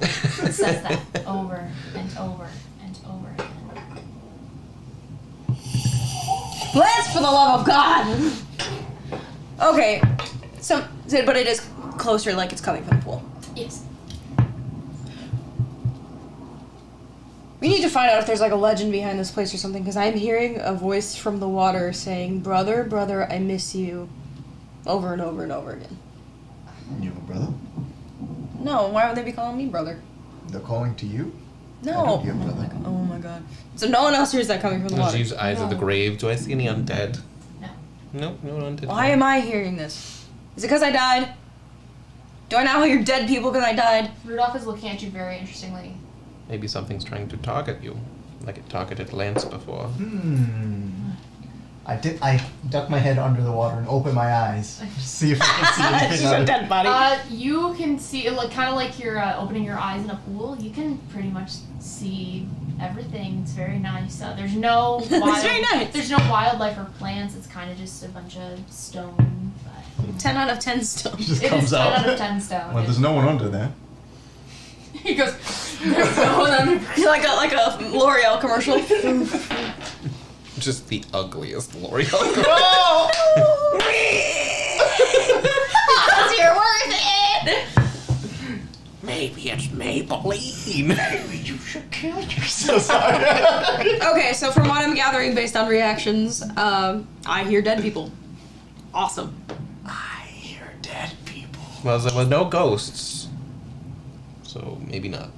Speaker 1: It says that over and over and over again.
Speaker 3: Lance, for the love of God! Okay, but it is closer, like it's coming from the pool.
Speaker 1: Yes.
Speaker 3: We need to find out if there's like a legend behind this place or something, because I'm hearing a voice from the water saying, "Brother, brother, I miss you," over and over and over again.
Speaker 5: You have a brother?
Speaker 3: No, why would they be calling me brother?
Speaker 5: They're calling to you?
Speaker 3: No.
Speaker 5: You have a brother.
Speaker 3: Oh my god. So no one else hears that coming from the
Speaker 2: Let's
Speaker 3: water.
Speaker 2: use Eyes of the Grave. Do I see any undead?
Speaker 1: No.
Speaker 2: Nope, no undead.
Speaker 3: Why am I hearing this? Is it because I died? Do I now hear dead people because I died?
Speaker 1: Rudolph is looking at you very interestingly.
Speaker 2: Maybe something's trying to target you, like it targeted Lance before.
Speaker 5: I duck my head under the water and open my eyes. See if I can see anything
Speaker 3: It's
Speaker 5: out
Speaker 3: just a
Speaker 5: of
Speaker 3: dead body.
Speaker 1: You can see, like, kind of like you're opening your eyes in a pool. You can pretty much see everything. It's very nice. There's no wild,
Speaker 3: It's very nice.
Speaker 1: There's no wildlife or plants. It's kind of just a bunch of stone. But
Speaker 3: 10 out of 10 still.
Speaker 5: It just
Speaker 1: it
Speaker 5: comes
Speaker 1: is 10
Speaker 5: out.
Speaker 1: out of 10 stone.
Speaker 5: Well, there's no one under there.
Speaker 1: He goes, "There's no one under."
Speaker 3: like a L'Oreal commercial.
Speaker 2: Just the ugliest L'Oreal.
Speaker 3: Because you're worth it!
Speaker 2: Maybe it's Maybelline. Maybe you should kill yourself.
Speaker 3: Okay, so from what I'm gathering based on reactions, I hear dead people. Awesome.
Speaker 5: I hear dead people.
Speaker 2: Well, there were no ghosts, so maybe not.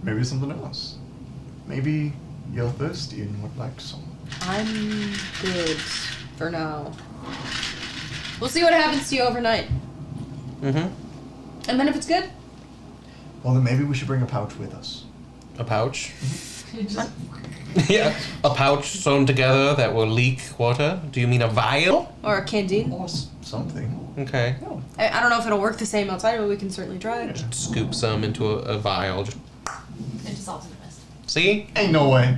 Speaker 5: Maybe something else. Maybe you're thirsty and would like some.
Speaker 3: I'm good for now. We'll see what happens to you overnight.
Speaker 2: Mm-hmm.
Speaker 3: And then if it's good,
Speaker 5: Well, then maybe we should bring a pouch with us.
Speaker 2: A pouch.
Speaker 1: You just-
Speaker 2: Yeah, a pouch sewn together that will leak water. Do you mean a vial?
Speaker 3: or a canteen.
Speaker 5: Or something.
Speaker 2: Okay.
Speaker 5: No.
Speaker 3: I don't know if it'll work the same outside, but we can certainly try it.
Speaker 2: Scoop some into a vial. Just
Speaker 1: It dissolves in a mist.
Speaker 2: see.
Speaker 5: Ain't no way.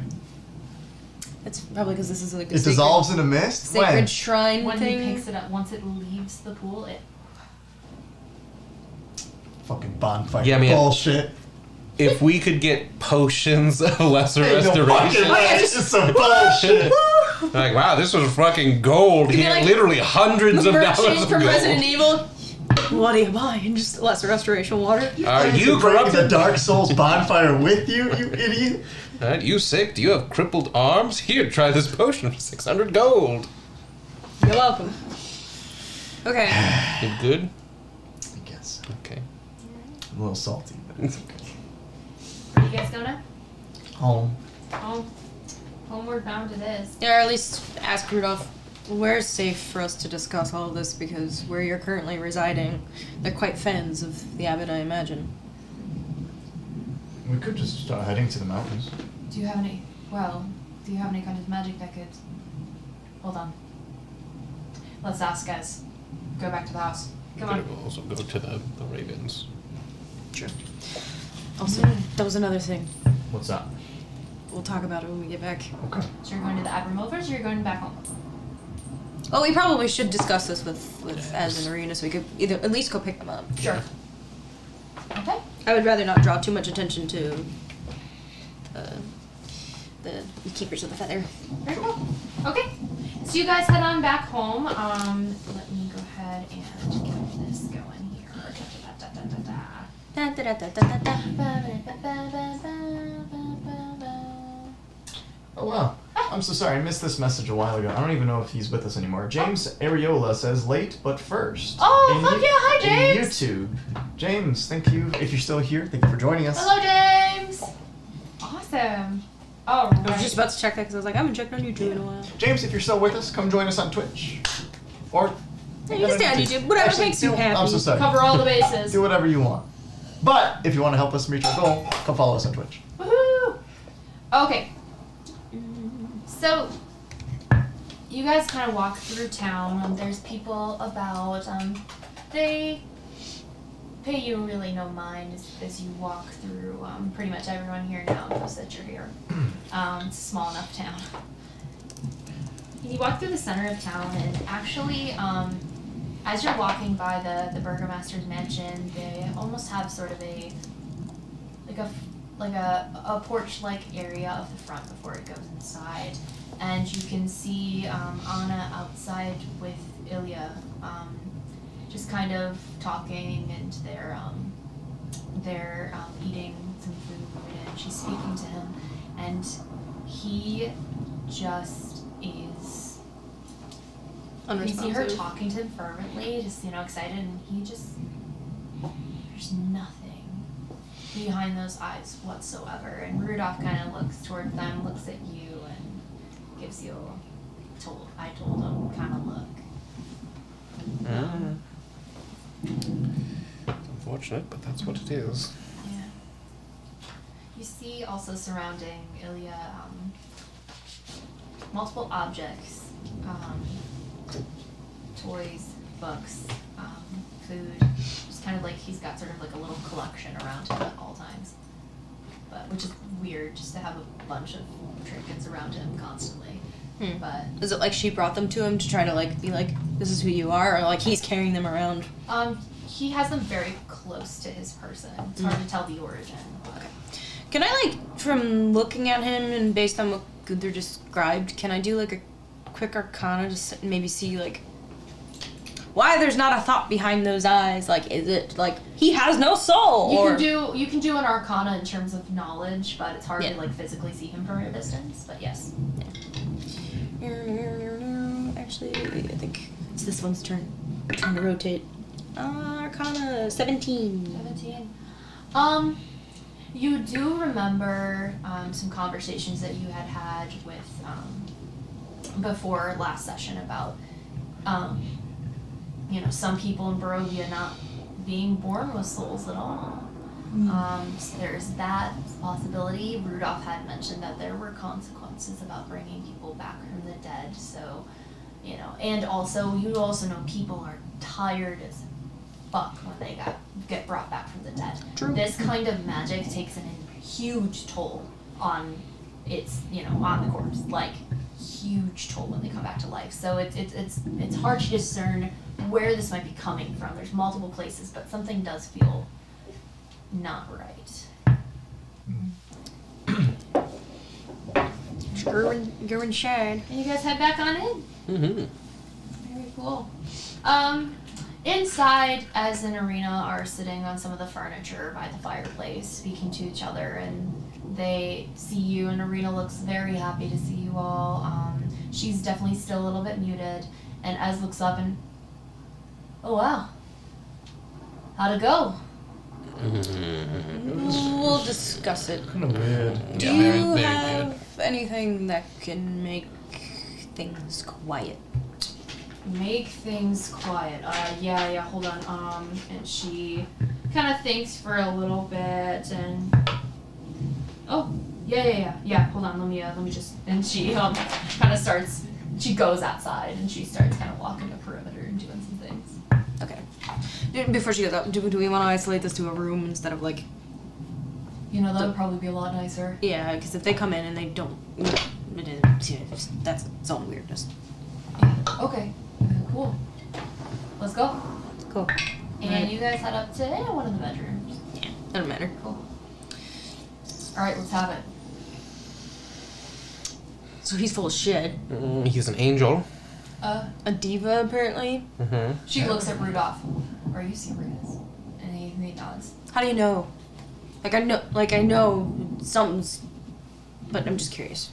Speaker 3: It's probably because this is like a
Speaker 5: It
Speaker 3: sacred,
Speaker 5: dissolves in a mist?
Speaker 3: sacred
Speaker 5: When?
Speaker 3: shrine
Speaker 1: When
Speaker 3: thing.
Speaker 1: he picks it up, once it leaves the pool, it.
Speaker 5: Fucking bonfire
Speaker 2: Yeah, man.
Speaker 5: bullshit.
Speaker 2: If we could get potions of lesser
Speaker 5: Ain't no fucking
Speaker 2: restoration.
Speaker 5: way. It's some bullshit.
Speaker 2: Like, wow, this was fucking gold.
Speaker 3: You'd be
Speaker 2: Here,
Speaker 3: like,
Speaker 2: literally hundreds of dollars
Speaker 3: Merchant
Speaker 2: of
Speaker 3: from
Speaker 2: gold.
Speaker 3: Resident Evil. What are you buying? Just lesser restoration water.
Speaker 2: Are
Speaker 5: You
Speaker 2: you
Speaker 5: bring the
Speaker 2: corrupted?
Speaker 5: Dark Souls bonfire with you, you idiot?
Speaker 2: You sick? Do you have crippled arms? Here, try this potion for 600 gold.
Speaker 3: You're welcome. Okay.
Speaker 2: You good?
Speaker 5: I guess.
Speaker 2: Okay.
Speaker 5: I'm a little salty, but it's okay.
Speaker 1: Where you guys go now?
Speaker 5: Home.
Speaker 1: Homeward bound it is.
Speaker 3: Yeah, or at least ask Rudolph, where's safe for us to discuss all of this, because where you're currently residing, they're quite fans of the abbot, I imagine.
Speaker 5: We could just start heading to the mountains.
Speaker 1: Do you have any kind of magic that could... Hold on. Let's ask, guys. Go back to the house. Come on.
Speaker 2: We'll also go to the Ravens.
Speaker 5: Sure.
Speaker 3: Also, that was another thing.
Speaker 5: What's that?
Speaker 3: We'll talk about it when we get back.
Speaker 5: Okay.
Speaker 1: So you're going to the Abramovers or you're going back home?
Speaker 3: Well, we probably should discuss this with Az and Arena, so we could either at least go pick them up.
Speaker 1: Sure. Okay.
Speaker 3: I would rather not draw too much attention to the keepers of the feather.
Speaker 1: Very cool. Okay. So you guys head on back home. Let me go ahead and get this going here.
Speaker 5: Oh wow. I'm so sorry, I missed this message a while ago. I don't even know if he's with us anymore. James Areola says late but first.
Speaker 1: Oh, fuck yeah, hi James!
Speaker 5: In YouTube. James, thank you. If you're still here, thank you for joining us.
Speaker 1: Hello James! Awesome. Alright.
Speaker 3: I was just about to check that because I was like, I haven't checked on YouTube in a while.
Speaker 5: James, if you're still with us, come join us on Twitch. Or
Speaker 3: Hey, you can stay on YouTube. Whatever makes you happy.
Speaker 5: I'm so sorry.
Speaker 1: Cover all the bases.
Speaker 5: Do whatever you want. But if you want to help us reach our goal, come follow us on Twitch.
Speaker 1: Woohoo! Okay. So, you guys kind of walk through town. There's people about. They pay you really no mind as you walk through. Pretty much everyone here now knows that you're here. It's a small enough town. You walk through the center of town, and actually, as you're walking by the burgomaster's mansion, they almost have sort of a porch-like area of the front before it goes inside, and you can see Anna outside with Ilya, just kind of talking, and they're eating some food, and she's speaking to him, and he just is. You see her talking to him fervently, just excited, and he just there's nothing behind those eyes whatsoever. And Rudolph kind of looks toward them, looks at you, and gives you a I told him kind of look.
Speaker 2: Unfortunate, but that's what it is.
Speaker 1: Yeah. You see also surrounding Ilya multiple objects, toys, books, food. Just kind of like he's got sort of like a little collection around him at all times. But which is weird, just to have a bunch of trinkets around him constantly. But
Speaker 3: is it like she brought them to him to try to like be like, this is who you are, or like he's carrying them around?
Speaker 1: He has them very close to his person. It's hard to tell the origin.
Speaker 3: Okay. Can I like, from looking at him and based on what Gunther described, can I do like a quick arcana to maybe see like why there's not a thought behind those eyes? Like, is it like he has no soul?
Speaker 1: You can do an arcana in terms of knowledge, but it's hard to like physically see him from a distance. But yes.
Speaker 3: Actually, I think it's this one's turn. Trying to rotate. Arcana 17.
Speaker 1: 17. You do remember some conversations that you had with before last session about some people in Barovia not being born with souls at all. So there's that possibility. Rudolph had mentioned that there were consequences about bringing people back from the dead. So, and also you also know people are tired as fuck when they get brought back from the dead.
Speaker 3: True.
Speaker 1: This kind of magic takes a huge toll on on the corpse, like huge toll when they come back to life. So it's hard to discern where this might be coming from. There's multiple places, but something does feel not right.
Speaker 3: Gurren Shad.
Speaker 1: And you guys head back on in.
Speaker 2: Mm-hmm.
Speaker 1: Very cool. Inside, as an arena, are sitting on some of the furniture by the fireplace, speaking to each other, and they see you, and Arena looks very happy to see you all. She's definitely still a little bit muted, and Ez looks up and, oh wow, how'd it go?
Speaker 3: We'll discuss it.
Speaker 5: Kind of weird.
Speaker 3: Do you have anything that can make things quiet?
Speaker 1: Make things quiet. Yeah, hold on. And she kind of thinks for a little bit, and oh, yeah. Hold on, let me just. And she kind of starts. She goes outside and she starts kind of walking the perimeter and doing some things.
Speaker 3: Okay. Before she goes out, do we want to isolate this to a room instead of like?
Speaker 1: That would probably be a lot nicer.
Speaker 3: Yeah, because if they come in and they don't, that's its own weirdness.
Speaker 1: Yeah. Okay. Cool. Let's go.
Speaker 3: Cool.
Speaker 1: And you guys head up to one of the bedrooms.
Speaker 3: Yeah, doesn't matter.
Speaker 1: Cool. All right, let's have it.
Speaker 3: So he's full of shit.
Speaker 2: He's an angel.
Speaker 3: A diva, apparently.
Speaker 1: She looks at Rudolph. Are you serious? And he nods.
Speaker 3: How do you know? I know something's... But I'm just curious.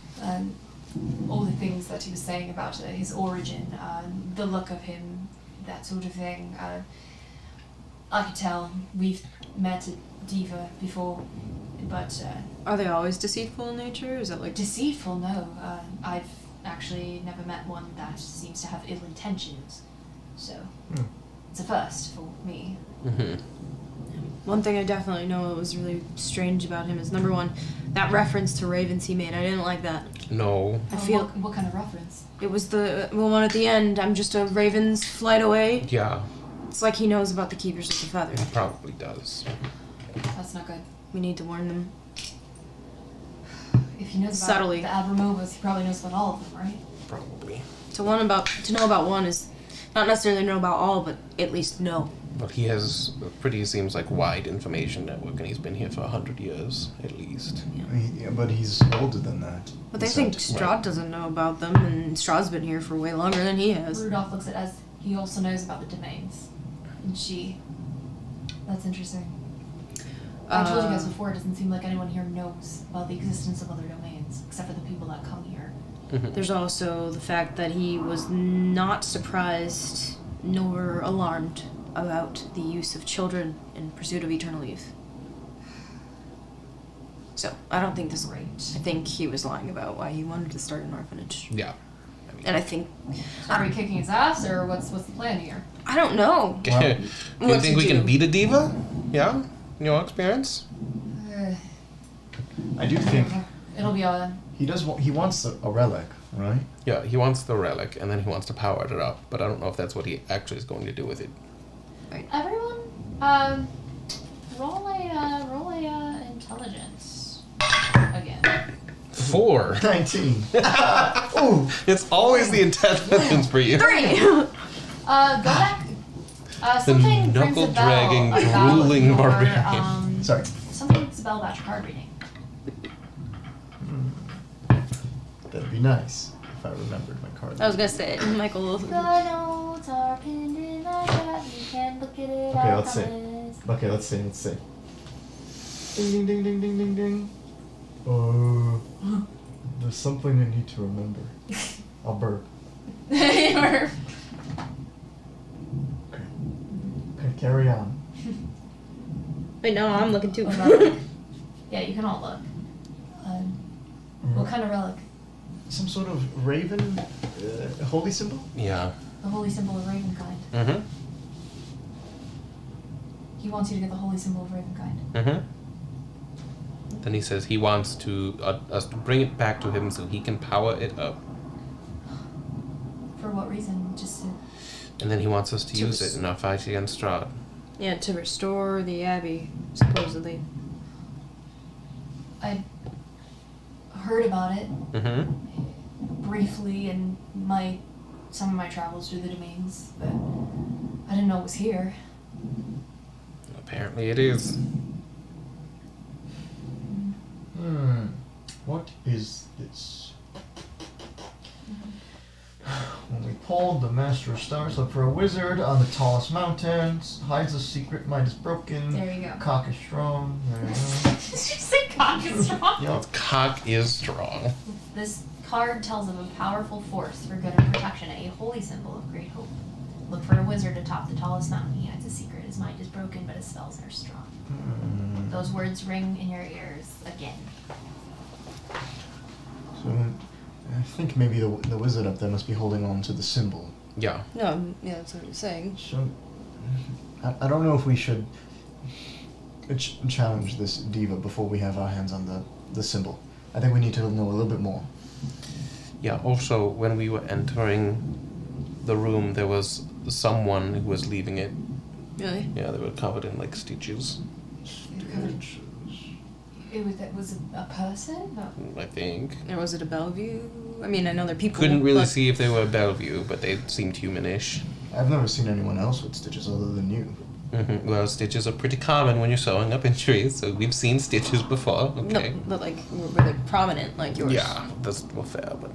Speaker 6: All the things that he was saying about his origin, the look of him, that sort of thing. I could tell. We've met a diva before, but...
Speaker 3: Are they always deceitful in nature? Is that like...
Speaker 6: Deceitful? No. I've actually never met one that seems to have ill intentions. So, it's a first for me.
Speaker 3: One thing I definitely know that was really strange about him is, number one, that reference to ravens he made. I didn't like that.
Speaker 2: No.
Speaker 3: I feel...
Speaker 6: What kind of reference?
Speaker 3: It was the one at the end. I'm just a raven's flight away.
Speaker 2: Yeah.
Speaker 3: It's like he knows about the keepers of the feather.
Speaker 2: He probably does.
Speaker 6: That's not good.
Speaker 3: We need to warn them.
Speaker 6: If he knows about
Speaker 3: Subtly.
Speaker 6: the Abramovas, he probably knows about all of them, right?
Speaker 2: Probably.
Speaker 3: To know about one is not necessarily know about all, but at least know.
Speaker 2: But he has a pretty, seems like, wide information network, and he's been here for 100 years, at least.
Speaker 5: Yeah, but he's older than that.
Speaker 3: But they
Speaker 5: So-
Speaker 3: think Strahd doesn't know about them, and Strahd's been here for way longer than he has.
Speaker 6: Rudolph looks at as he also knows about the domains. And she. That's interesting. I told you guys before, it doesn't seem like anyone here knows about the existence of other domains, except for the people that come here.
Speaker 3: There's also the fact that he was not surprised nor alarmed about the use of children in pursuit of eternal youth. So, I don't think this is right. I think he was lying about why he wanted to start an orphanage.
Speaker 2: Yeah.
Speaker 3: And I think...
Speaker 6: So are we kicking his ass, or what's the plan here?
Speaker 3: I don't know.
Speaker 2: Do you
Speaker 3: What
Speaker 2: think
Speaker 3: to
Speaker 2: we
Speaker 3: do?
Speaker 2: can beat a diva? Yeah? In your experience?
Speaker 5: I do think
Speaker 6: It'll be a...
Speaker 5: he wants a relic, right?
Speaker 2: Yeah, he wants the relic, and then he wants to power it up, but I don't know if that's what he actually is going to do with it.
Speaker 6: Everyone, roll a intelligence again.
Speaker 2: 4.
Speaker 5: 19. Ooh.
Speaker 2: It's always the intelligence for you.
Speaker 3: 3!
Speaker 6: Go back. Something rings a bell
Speaker 2: knuckle-dragging,
Speaker 6: about
Speaker 2: drooling
Speaker 6: your,
Speaker 2: barbarian.
Speaker 5: Sorry.
Speaker 6: Something rings a bell about your card reading.
Speaker 5: That'd be nice if I remembered my card.
Speaker 3: I was gonna say it, Michael.
Speaker 6: The notes are pinned in a chat. You can look at it.
Speaker 5: Okay,
Speaker 6: I
Speaker 5: let's see.
Speaker 6: promise.
Speaker 5: Okay, let's see. Ding ding ding ding ding ding ding. There's something I need to remember. I'll burp.
Speaker 6: You're-
Speaker 5: Okay, carry on.
Speaker 3: Wait, no, I'm looking too.
Speaker 6: Yeah, you can all look. What kind of relic?
Speaker 5: Some sort of raven holy symbol?
Speaker 2: Yeah.
Speaker 6: The holy symbol of Ravenkind.
Speaker 2: Mm-hmm.
Speaker 6: He wants you to get the holy symbol of Ravenkind.
Speaker 2: Mm-hmm. Then he says he wants to us to bring it back to him so he can power it up.
Speaker 6: For what reason? Just to...
Speaker 2: And then he wants us to use it in our fight against Strahd.
Speaker 3: Yeah, to restore the abbey, supposedly.
Speaker 6: I heard about it
Speaker 2: Mm-hmm.
Speaker 6: briefly in some of my travels through the domains, but I didn't know it was here.
Speaker 2: Apparently it is.
Speaker 5: What is this? When we pulled, the Master of Stars looked for a wizard on the tallest mountains. Hides a secret, mind is broken.
Speaker 6: There you go.
Speaker 5: Cock is strong. There you go.
Speaker 6: Did you say cock is strong?
Speaker 5: Yup.
Speaker 2: Cock is strong.
Speaker 6: This card tells of a powerful force for good and protection, a holy symbol of great hope. Look for a wizard atop the tallest mountain. He hides a secret. His mind is broken, but his spells are strong. Those words ring in your ears again.
Speaker 5: So, I think maybe the wizard up there must be holding on to the symbol.
Speaker 2: Yeah.
Speaker 3: No, yeah, that's what I'm saying.
Speaker 5: So, I don't know if we should challenge this diva before we have our hands on the symbol. I think we need to know a little bit more.
Speaker 2: Yeah, also, when we were entering the room, there was someone who was leaving it.
Speaker 3: Really?
Speaker 2: Yeah, they were covered in, like, stitches,
Speaker 6: It was a person? No.
Speaker 2: I think.
Speaker 3: Or was it a Bellevue? I mean, I know they're people.
Speaker 2: Couldn't really
Speaker 3: but-
Speaker 2: see if they were Bellevue, but they seemed humanish.
Speaker 5: I've never seen anyone else with stitches other than you.
Speaker 2: Mm-hmm. Well, stitches are pretty common when you're sewing up injuries, so we've seen stitches before. Okay.
Speaker 3: No, but like, were they prominent like yours?
Speaker 2: Yeah, that's well fair, but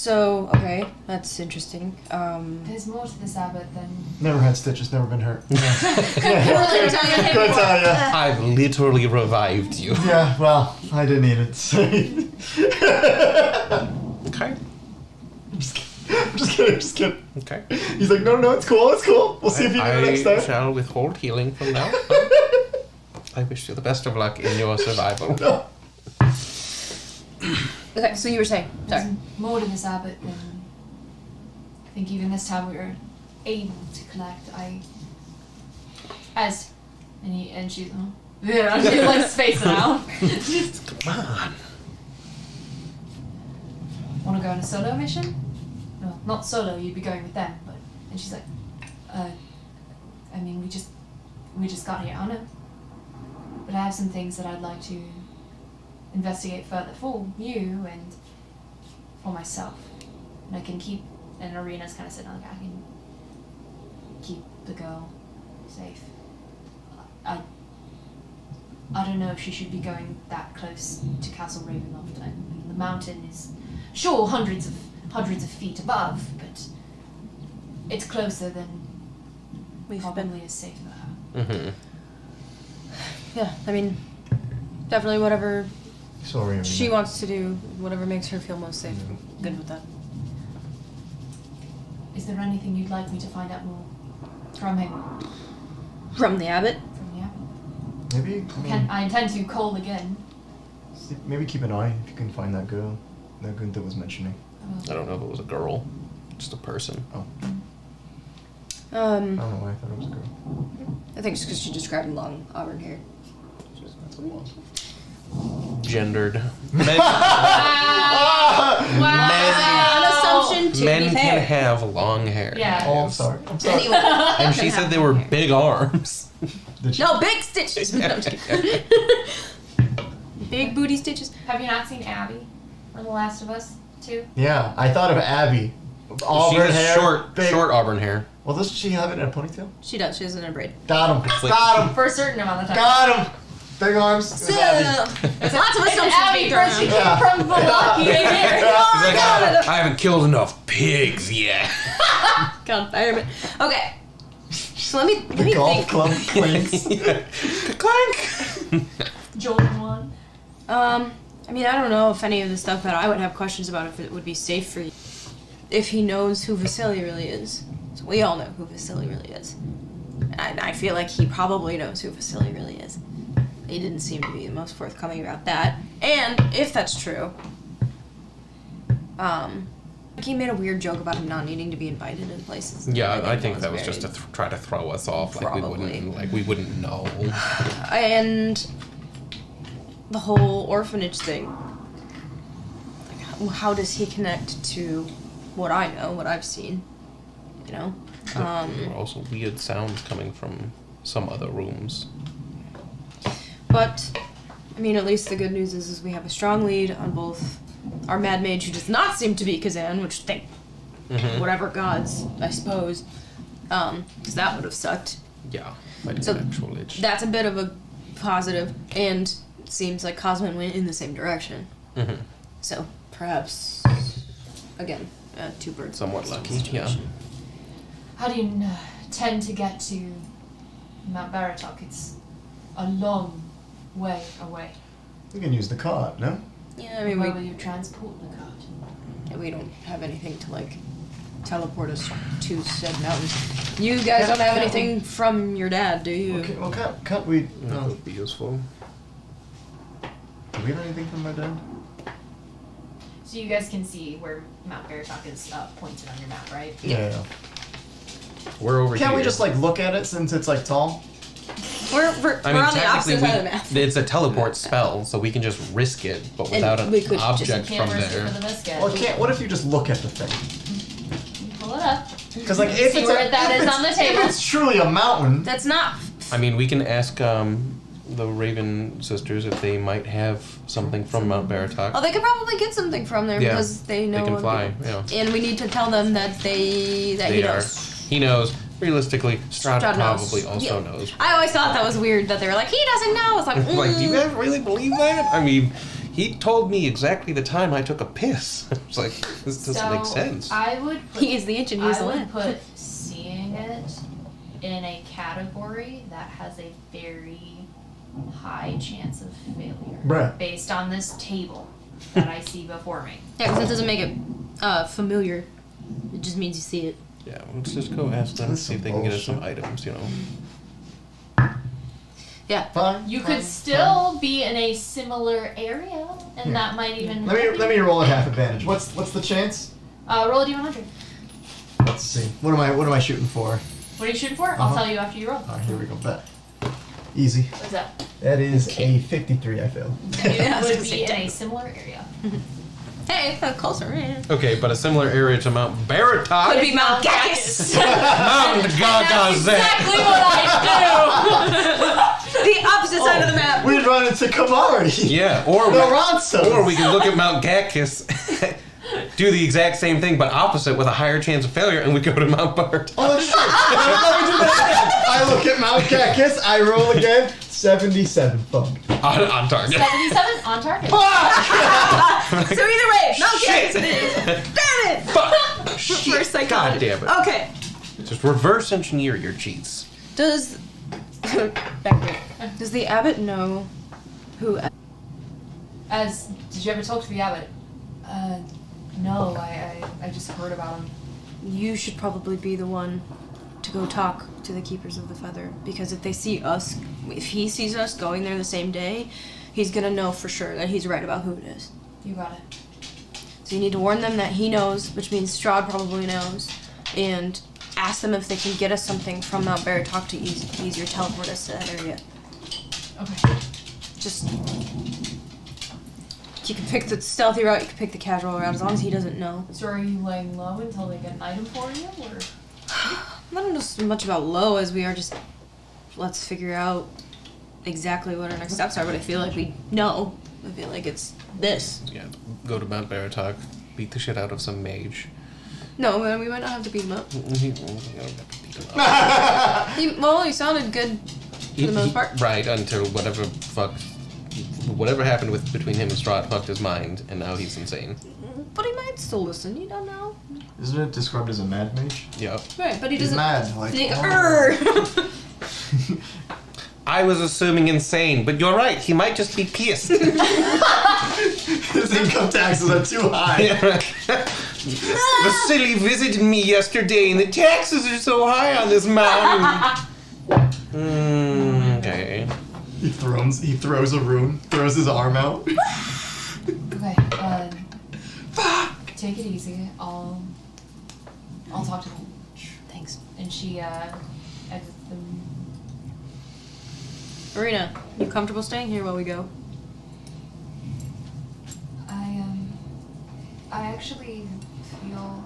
Speaker 3: So, okay, that's interesting.
Speaker 6: There's more to this abbot than.
Speaker 5: Never had stitches, never been hurt.
Speaker 3: Really tell you.
Speaker 5: Good tell ya.
Speaker 2: I've literally revived you.
Speaker 5: Yeah, well, I didn't need it.
Speaker 2: Okay.
Speaker 5: I'm just kidding.
Speaker 2: Okay.
Speaker 5: He's like, no, it's cool. We'll see if you do it next
Speaker 2: I
Speaker 5: time.
Speaker 2: shall withhold healing from now. I wish you the best of luck in your survival.
Speaker 5: No.
Speaker 3: Okay, so you were saying. Sorry.
Speaker 6: There's more to this abbot than. I think even this time we were able to collect. And she's yeah, she's like spacing out.
Speaker 2: Come on.
Speaker 6: Want to go on a solo mission? No, not solo. You'd be going with them, but and she's like, I mean, we just got here. I don't know, but I have some things that I'd like to investigate further for you and for myself, and I can keep. And Arena's kind of sitting on the back. I can keep the girl safe. I don't know if she should be going that close to Castle Ravenloft. I mean, the mountain is sure hundreds of feet above, but it's closer than probably is safe for her.
Speaker 2: Mm-hmm.
Speaker 3: Yeah, I mean, definitely whatever
Speaker 5: Sorry.
Speaker 3: she wants to do, whatever makes her feel most safe. I'm good with that.
Speaker 6: Is there anything you'd like me to find out more from him?
Speaker 3: From the abbot?
Speaker 6: From the abbot?
Speaker 5: Maybe.
Speaker 6: I intend to call again.
Speaker 5: Maybe keep an eye if you can find that girl. That girl that was mentioning.
Speaker 2: I don't know if it was a girl. Just a person.
Speaker 5: Oh. I don't know why I thought it was a girl.
Speaker 3: I think it's because she described long auburn hair.
Speaker 5: That's what it was.
Speaker 2: Gendered.
Speaker 3: An assumption to
Speaker 2: Men
Speaker 3: be
Speaker 2: can
Speaker 3: fair.
Speaker 2: have long hair.
Speaker 6: Yeah.
Speaker 5: Oh, I'm sorry.
Speaker 3: Anyway.
Speaker 2: And she said they were big arms.
Speaker 5: Did she?
Speaker 3: No, big stitches. No, I'm just kidding. Big booty stitches.
Speaker 6: Have you not seen Abby from The Last of Us 2?
Speaker 5: Yeah, I thought of Abby.
Speaker 2: She
Speaker 5: Auburn
Speaker 2: has
Speaker 5: hair.
Speaker 2: short auburn hair.
Speaker 5: Well, doesn't she have it in a ponytail?
Speaker 3: She does. She has it in a braid.
Speaker 5: Got him.
Speaker 2: It's like-
Speaker 5: Got him.
Speaker 6: For a certain amount of time.
Speaker 5: Got him. Big arms. It was
Speaker 3: So,
Speaker 5: Abby.
Speaker 3: there's lots of
Speaker 6: It's
Speaker 3: assumptions
Speaker 6: Abby
Speaker 3: being
Speaker 6: first. She
Speaker 3: thrown
Speaker 6: came
Speaker 3: out.
Speaker 6: from Milwaukee.
Speaker 2: He's like, I haven't killed enough pigs yet.
Speaker 3: God, fireman. Okay. So let me
Speaker 5: The golf
Speaker 3: think.
Speaker 5: club clinks.
Speaker 2: Clank.
Speaker 6: Jordan 1.
Speaker 3: I mean, I don't know if any of the stuff that I would have questions about if it would be safe for you. If he knows who Vasily really is. So we all know who Vasily really is. And I feel like he probably knows who Vasily really is. He didn't seem to be the most forthcoming about that. And if that's true, he made a weird joke about him not needing to be invited in places.
Speaker 2: Yeah, I think
Speaker 3: was
Speaker 2: that was just to try to throw us off.
Speaker 3: Probably.
Speaker 2: Like we wouldn't know.
Speaker 3: And the whole orphanage thing. Like, how does he connect to what I know, what I've seen? You know?
Speaker 2: There were also weird sounds coming from some other rooms.
Speaker 3: But, I mean, at least the good news is we have a strong lead on both our Mad Mage, who does not seem to be Kazan, which thank whatever gods, I suppose, because that would have sucked.
Speaker 2: Yeah, fighting
Speaker 3: So
Speaker 2: an actual lich.
Speaker 3: That's a bit of a positive, and it seems like Cosmin went in the same direction.
Speaker 2: Mhm.
Speaker 3: So, perhaps, again, two birds.
Speaker 2: Somewhat
Speaker 3: with one
Speaker 2: lucky,
Speaker 3: stone
Speaker 2: yeah.
Speaker 3: situation.
Speaker 6: How do you tend to get to Mount Baratok? It's a long way away.
Speaker 5: We can use the cart, no?
Speaker 3: Yeah, I mean,
Speaker 6: Where will you transport the cart?
Speaker 3: we don't have anything to, like, teleport us to said mountains. You guys don't have anything from your dad, do you?
Speaker 5: Okay, well, can't we...
Speaker 2: That would be useful.
Speaker 5: Do we have anything from my dad?
Speaker 6: So you guys can see where Mount Baratok is pointed on your map, right?
Speaker 5: Yeah.
Speaker 2: We're over here.
Speaker 5: Can't we just, like, look at it since it's, like, tall?
Speaker 3: We're
Speaker 2: I mean,
Speaker 3: on the opposite
Speaker 2: technically,
Speaker 3: side of the map.
Speaker 2: it's a teleport spell, so we can just risk it, but
Speaker 3: And
Speaker 2: without
Speaker 3: we
Speaker 2: an
Speaker 3: could just-
Speaker 2: object
Speaker 6: Can't
Speaker 2: from
Speaker 6: risk it
Speaker 2: there.
Speaker 6: for the biscuit.
Speaker 5: Well, what if you just look at the thing?
Speaker 6: Pull it up.
Speaker 5: Because, like, if
Speaker 6: See
Speaker 5: it's,
Speaker 6: where that is on the table.
Speaker 5: if it's truly a mountain...
Speaker 3: That's not.
Speaker 2: I mean, we can ask the Raven sisters if they might have something from Mount Baratok.
Speaker 3: Oh, they could probably get something from there
Speaker 2: Yeah,
Speaker 3: because they know.
Speaker 2: they can
Speaker 3: of
Speaker 2: fly,
Speaker 3: people.
Speaker 2: yeah.
Speaker 3: And we need to tell them that he knows.
Speaker 2: He knows. Realistically, Strahd
Speaker 3: Strahd knows.
Speaker 2: probably also
Speaker 3: Yeah.
Speaker 2: knows.
Speaker 3: I always thought that was weird that they were like, he doesn't know. It's like,
Speaker 2: Like, do you guys really believe that? I mean, He told me exactly the time I took a piss. I was like, this doesn't make sense.
Speaker 6: I would put,
Speaker 3: He is the ancient, he is the
Speaker 6: I would
Speaker 3: land.
Speaker 6: put seeing it in a category that has a very high chance of failure.
Speaker 5: Bruh.
Speaker 6: Based on this table that I see before me.
Speaker 3: Yeah, because it doesn't make it familiar. It just means you see it.
Speaker 2: Yeah, let's just go ask them and see if they can get us some items, you know.
Speaker 3: Yeah.
Speaker 5: Fine.
Speaker 6: You
Speaker 5: fine,
Speaker 6: could still be in a similar area, and that might even.
Speaker 5: Let me roll at half advantage. What's the chance?
Speaker 6: Roll a d100.
Speaker 5: Let's see. What am I shooting for?
Speaker 6: What are you shooting for? I'll
Speaker 5: Uh-huh.
Speaker 6: tell you after you roll.
Speaker 5: All right, here we go. Bet. Easy.
Speaker 6: What's that?
Speaker 5: That is a 53. I failed.
Speaker 6: You
Speaker 3: Yeah, I was
Speaker 6: would
Speaker 3: gonna say
Speaker 6: be in a
Speaker 3: dang.
Speaker 6: similar area.
Speaker 3: Hey, closer. Yeah.
Speaker 2: Okay, but a similar area to Mount Baratok.
Speaker 3: Could be Mount Gacus.
Speaker 2: Mount Gagazet.
Speaker 6: Exactly what I
Speaker 3: The opposite side of the map.
Speaker 5: We'd run into Kamari.
Speaker 2: Yeah, or
Speaker 5: The Ronsos.
Speaker 2: or we can look at Mount Gacus, do the exact same thing but opposite with a higher chance of failure, and we go to Mount Baratok.
Speaker 5: Oh, that's true. Let me do that again. I look at Mount Cactus. I roll again. 77. Fuck.
Speaker 2: On target.
Speaker 6: do. 77 on target.
Speaker 3: So either way, Mount
Speaker 2: Shit.
Speaker 3: Gacus. Damn it!
Speaker 2: Fuck.
Speaker 3: Reverse psychology.
Speaker 2: God damn it.
Speaker 3: Okay.
Speaker 2: Just reverse engineer your cheats.
Speaker 3: Does does the abbot know who?
Speaker 6: Did you ever talk to the abbot? No, I just heard about him.
Speaker 3: You should probably be the one to go talk to the Keepers of the Feather, because if they see us, if he sees us going there the same day, he's gonna know for sure that he's right about who it is.
Speaker 6: You got it.
Speaker 3: So you need to warn them that he knows, which means Strahd probably knows, and ask them if they can get us something from Mount Baratok to easier teleport us to that area.
Speaker 6: Okay.
Speaker 3: Just you can pick the stealthy route, you can pick the casual route, as long as he doesn't know.
Speaker 6: So are you laying low until they get an item for you, or?
Speaker 3: I don't know so much about low as we are just let's figure out exactly what our next steps are, but I feel like we know. I feel like it's this.
Speaker 2: Yeah, go to Mount Baratok, beat the shit out of some mage.
Speaker 3: No, we might not have to beat him up.
Speaker 2: You don't have to beat him up.
Speaker 3: He sounded good for the most part.
Speaker 2: Right, until whatever happened between him and Strahd fucked his mind, and now he's insane.
Speaker 3: But he might still listen, you don't know.
Speaker 5: Isn't it described as a mad mage?
Speaker 2: Yep.
Speaker 3: Right, but he
Speaker 5: He's
Speaker 3: doesn't.
Speaker 5: mad. Like.
Speaker 2: I was assuming insane, but you're right, he might just be pissed.
Speaker 5: His income taxes are too high.
Speaker 2: Vasily visited me yesterday, and the taxes are so high on this mountain. Okay.
Speaker 5: He throws a room, throws his arm out.
Speaker 6: Okay. Take it easy. I'll talk to them.
Speaker 3: Thanks.
Speaker 6: And she exits them.
Speaker 3: Marina, you comfortable staying here while we go?
Speaker 6: I actually feel.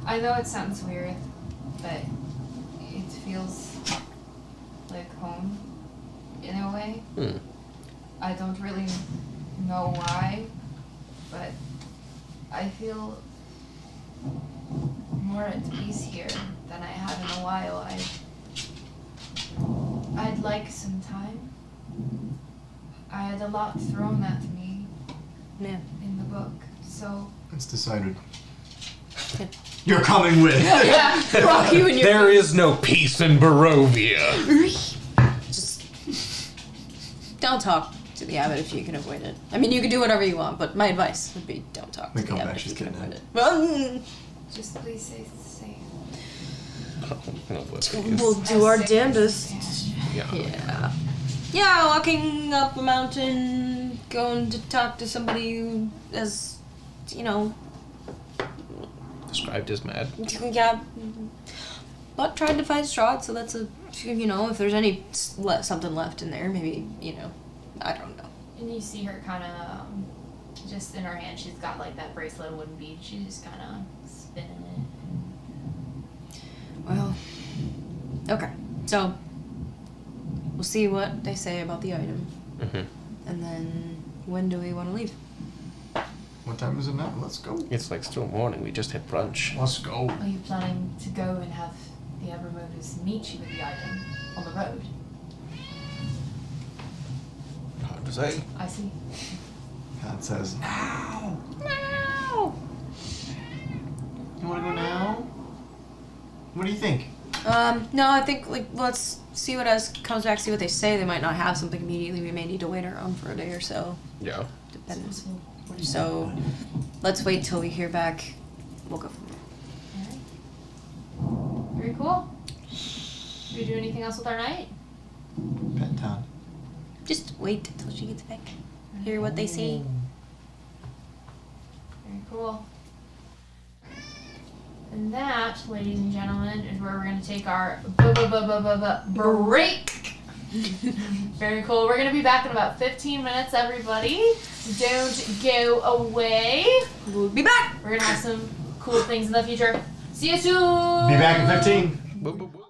Speaker 6: I know it sounds weird, but it feels like home in a way. I don't really know why, but I feel more at peace here than I have in a while. I'd like some time. I had a lot thrown at me
Speaker 3: Yeah.
Speaker 6: in the book, so
Speaker 5: It's decided. You're coming with.
Speaker 6: yeah.
Speaker 3: Rock you in your.
Speaker 2: There is no peace in Barovia.
Speaker 3: Just don't talk to the abbot if you can avoid it. I mean, you can do whatever you want, but my advice would be don't talk
Speaker 5: They
Speaker 3: to
Speaker 5: come
Speaker 3: the
Speaker 5: back,
Speaker 3: abbot if
Speaker 5: she's
Speaker 3: you can
Speaker 5: getting
Speaker 3: avoid it. Well,
Speaker 6: Just please say safe.
Speaker 2: No, please.
Speaker 3: we'll do our
Speaker 6: As safe as
Speaker 3: damnedest.
Speaker 6: you can.
Speaker 2: Yeah.
Speaker 3: Yeah. Yeah, walking up a mountain, going to talk to somebody who has, you know,
Speaker 2: Described as mad.
Speaker 3: yeah. But tried to find Strahd, so that's a, you know, if there's any something left in there, maybe, you know, I don't know.
Speaker 6: And you see her kind of, just in her hand, she's got like that bracelet of wooden bead. She's just kind of spinning it.
Speaker 3: Well, okay. So, we'll see what they say about the item.
Speaker 2: Mm-hmm.
Speaker 3: And then, when do we want to leave?
Speaker 5: What time is it now? Let's go.
Speaker 2: It's like still morning. We just had brunch.
Speaker 5: Let's go.
Speaker 6: Are you planning to go and have the Evermoders meet you with the item on the road?
Speaker 2: Hard to say.
Speaker 6: I see.
Speaker 5: Todd says, now!
Speaker 3: No.
Speaker 5: You want to go now? What do you think?
Speaker 3: No, I think let's see what else comes back. See what they say. They might not have something immediately. We may need to wait around for a day or so.
Speaker 2: Yeah.
Speaker 3: Depends. So let's wait till we hear back. We'll go from there.
Speaker 1: Alright. Very cool. Do we do anything else with our night?
Speaker 5: Pet Todd.
Speaker 3: Just wait until she gets back. Hear what they say.
Speaker 1: Very cool. And that, ladies and gentlemen, is where we're going to take our break. Very cool. We're going to be back in about 15 minutes, everybody. Don't go away.
Speaker 3: We'll be back.
Speaker 1: We're going to have some cool things in the future. See you soon.
Speaker 5: Be back in 15.
Speaker 2: Boop, boop, boop.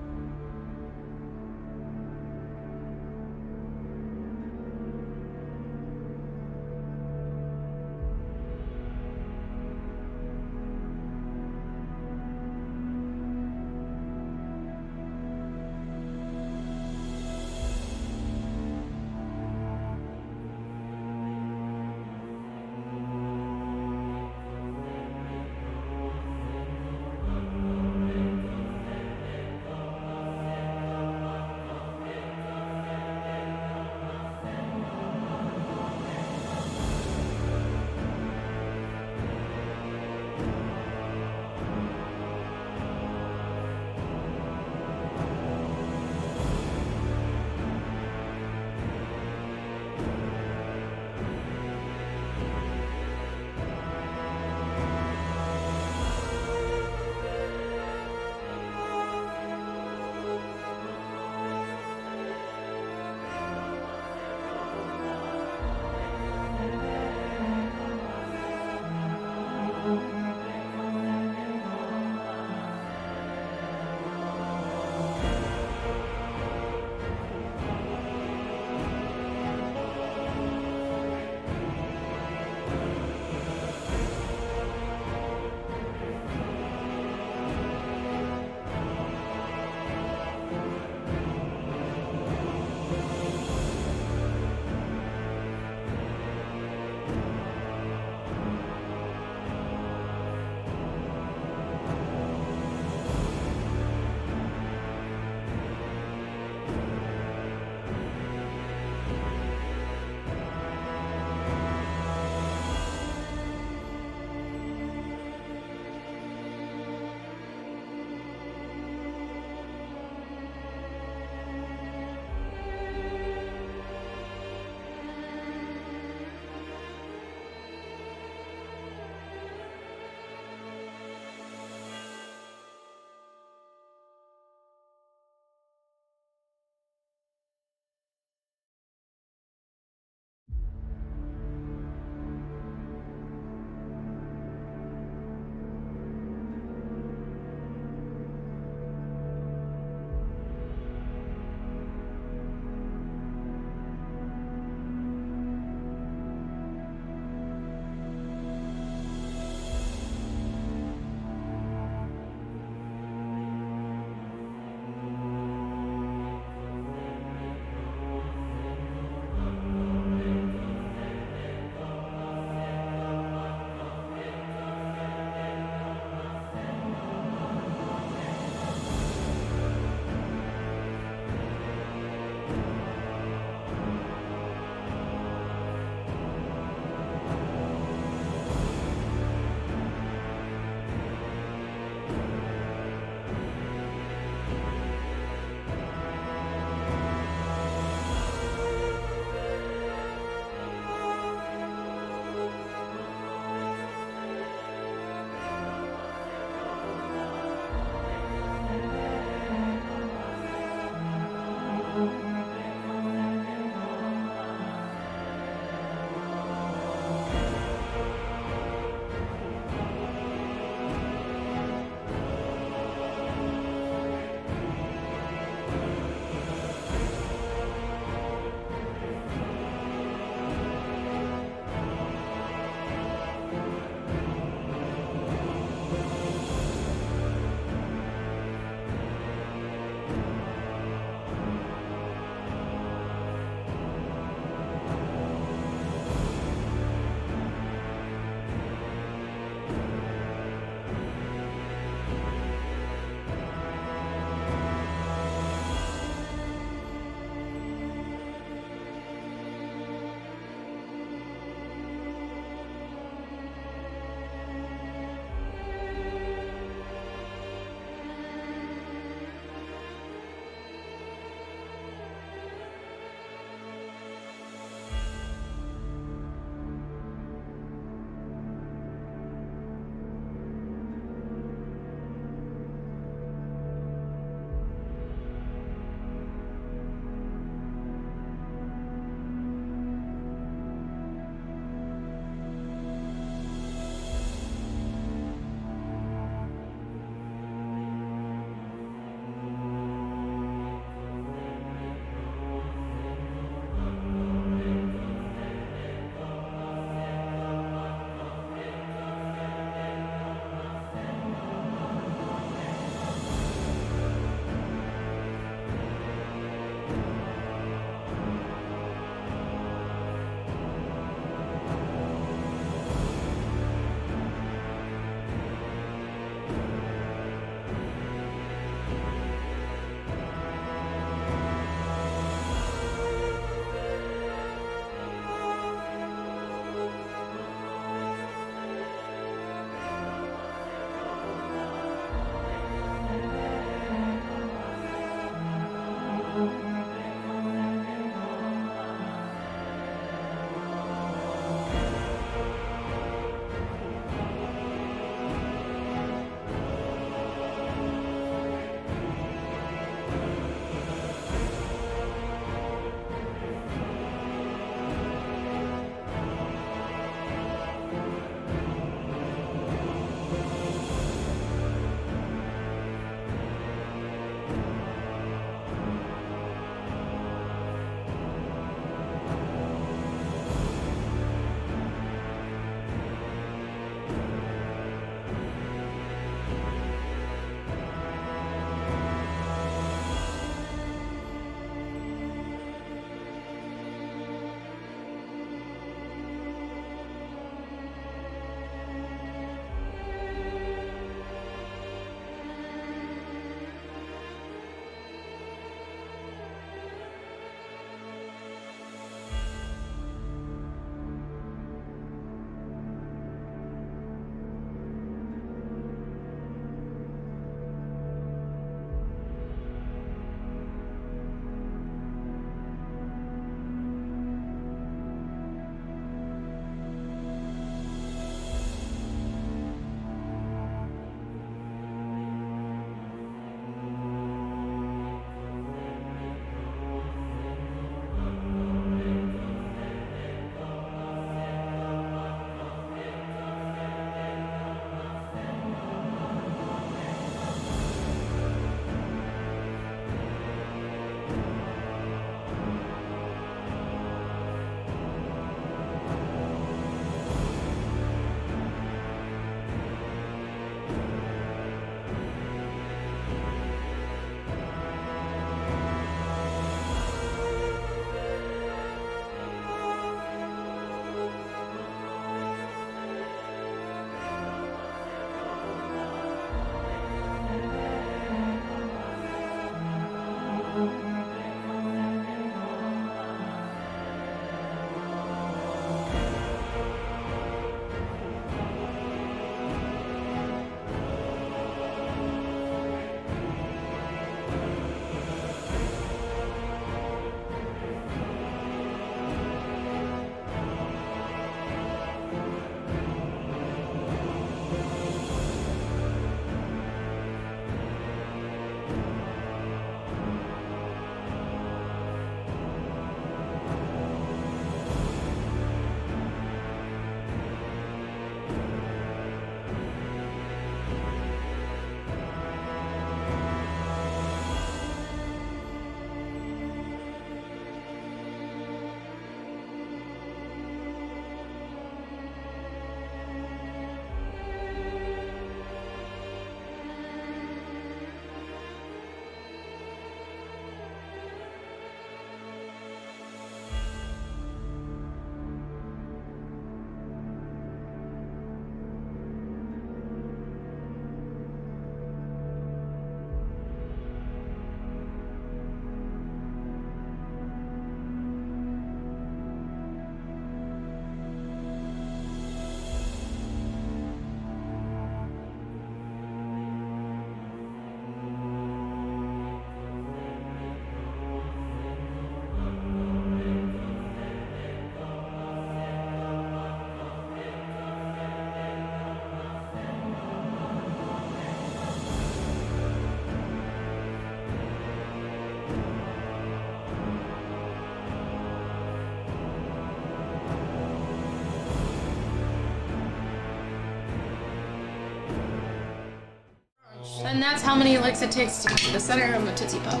Speaker 3: And that's how many licks it takes to get to the center of the Tootsie Pop.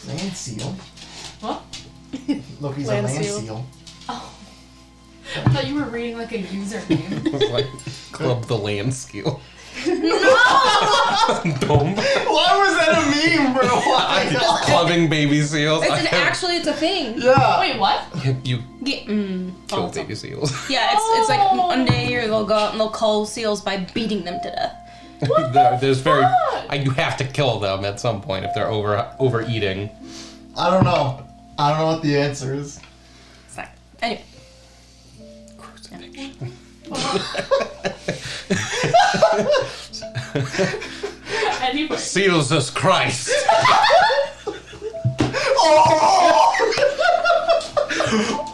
Speaker 5: Land seal.
Speaker 6: What?
Speaker 5: Loki's
Speaker 3: Land
Speaker 5: a land
Speaker 3: seal.
Speaker 5: seal.
Speaker 6: Oh. I thought you were reading like a username.
Speaker 2: It was like Club the Land Skill.
Speaker 3: No!
Speaker 2: Boom.
Speaker 5: Why was that a meme, bro? Why?
Speaker 2: Clubbing baby seals.
Speaker 3: Actually, it's a thing.
Speaker 5: Yeah.
Speaker 6: Wait, what?
Speaker 2: You kill
Speaker 3: it's
Speaker 2: baby seals.
Speaker 3: Yeah, it's like one day they'll go out and they'll cull seals by beating them to death.
Speaker 2: There's very. You have to kill them at some point if they're overeating.
Speaker 5: I don't know. I don't know what the answer is.
Speaker 3: Sorry. Anyway.
Speaker 6: Anyway.
Speaker 2: Jesus Christ!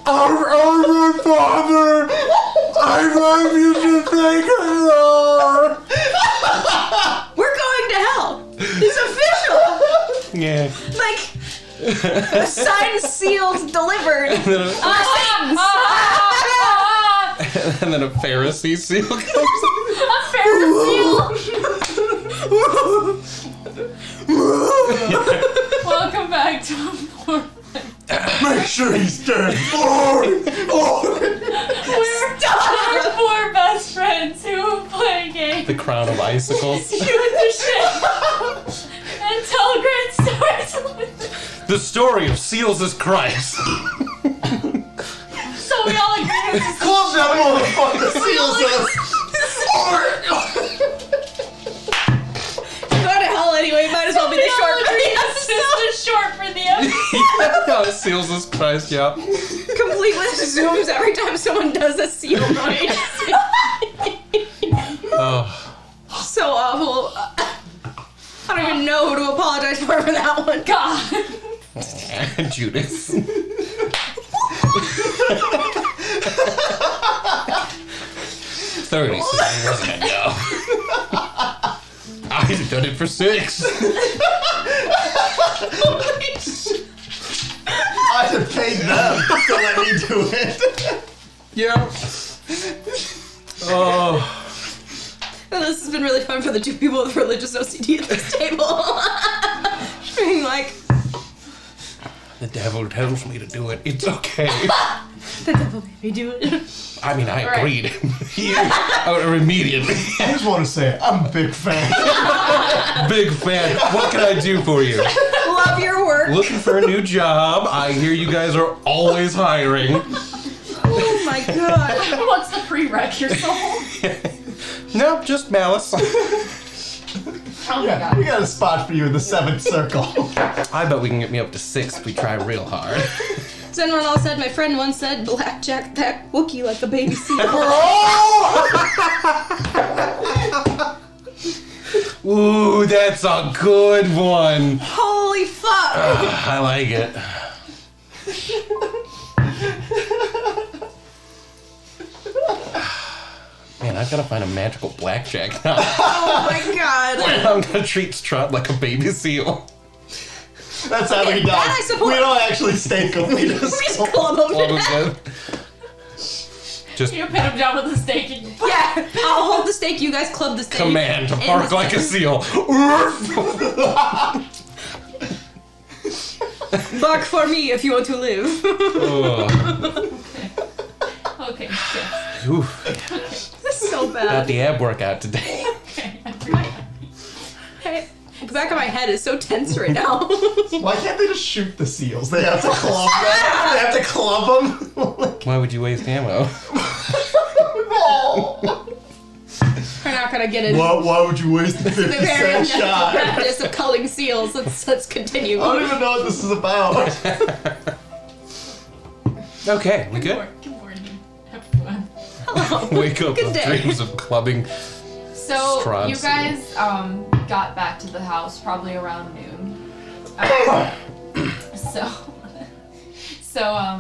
Speaker 2: Our Father, I love you to thank Lord.
Speaker 3: We're going to hell. It's official.
Speaker 2: Yeah.
Speaker 3: Like, signed, sealed, delivered.
Speaker 2: And then a Pharisee seal comes.
Speaker 6: A Pharisee. Welcome back to FourPlay.
Speaker 5: Make sure he's dead.
Speaker 6: We're four best friends who play games.
Speaker 2: The crown of icicles.
Speaker 6: Shoot the shit. And tell great stories.
Speaker 2: The story of Seals is Christ.
Speaker 6: So we all agree this is
Speaker 5: Club that motherfucker seals us.
Speaker 3: Go to hell anyway, might as well be the short for the
Speaker 6: This is the short for the episode.
Speaker 2: Yeah, Seals is Christ, yeah.
Speaker 3: Complete with zooms every time someone does a seal noise.
Speaker 2: Oh.
Speaker 3: So awful. I don't even know who to apologize for that one.
Speaker 6: God.
Speaker 2: Judas. 30 wasn't it? No. I've done it for 6.
Speaker 5: I have paid them to let me do it.
Speaker 2: Yeah. Oh.
Speaker 3: This has been really fun for the two people with religious OCD at this table. Being like,
Speaker 2: The devil tells me to do it. It's okay.
Speaker 3: the devil made me do it.
Speaker 2: I mean, I
Speaker 6: Right.
Speaker 2: agreed. Immediately.
Speaker 5: I just want to say, I'm a big fan.
Speaker 2: Big fan. What can I do for you?
Speaker 3: Love your work.
Speaker 2: Looking for a new job. I hear you guys are always hiring.
Speaker 3: Oh my god.
Speaker 6: What's the prereq, your soul?
Speaker 2: Nope, just malice.
Speaker 6: Oh my
Speaker 5: Yeah,
Speaker 6: god.
Speaker 5: we got a spot for you in the 7th circle.
Speaker 2: I bet we can get me up to 6 if we try real hard.
Speaker 3: Someone else said, my friend once said, blackjack that Wookiee like a baby seal.
Speaker 2: Ooh, that's a good one.
Speaker 3: Holy fuck.
Speaker 2: I like it. Man, I've got to find a magical blackjack now.
Speaker 3: Oh my god.
Speaker 2: I'm gonna treat Strahd like a baby seal.
Speaker 5: That's how we
Speaker 3: that I
Speaker 5: die.
Speaker 3: support.
Speaker 5: We don't actually stake them. We just
Speaker 3: We just club him
Speaker 2: Club
Speaker 3: to
Speaker 2: him
Speaker 3: death.
Speaker 2: good. Just
Speaker 6: You pin him down with a stake and you
Speaker 3: Yeah, I'll hold the stake, you guys club the stake.
Speaker 2: command to bark like a seal.
Speaker 3: Bark for me if you want to live.
Speaker 2: Ugh.
Speaker 6: Okay, yes.
Speaker 2: Oof.
Speaker 3: This is so
Speaker 2: Got
Speaker 3: bad.
Speaker 2: the ab workout today.
Speaker 6: Okay.
Speaker 3: Hey, the back of my head is so tense right now.
Speaker 5: Why can't they just shoot the seals? They have to club them. They have to club them.
Speaker 2: Why would you waste ammo?
Speaker 3: We're not gonna get into
Speaker 5: Why would you waste the 50-cent shot?
Speaker 3: practice of culling seals. Let's continue.
Speaker 5: I don't even know what this is about.
Speaker 2: Okay, we good?
Speaker 6: Good morning. Have fun.
Speaker 2: Wake up
Speaker 3: Good
Speaker 2: with
Speaker 3: day.
Speaker 6: So
Speaker 2: dreams of clubbing. Strahd
Speaker 6: you
Speaker 2: seal.
Speaker 6: guys got back to the house probably around noon. So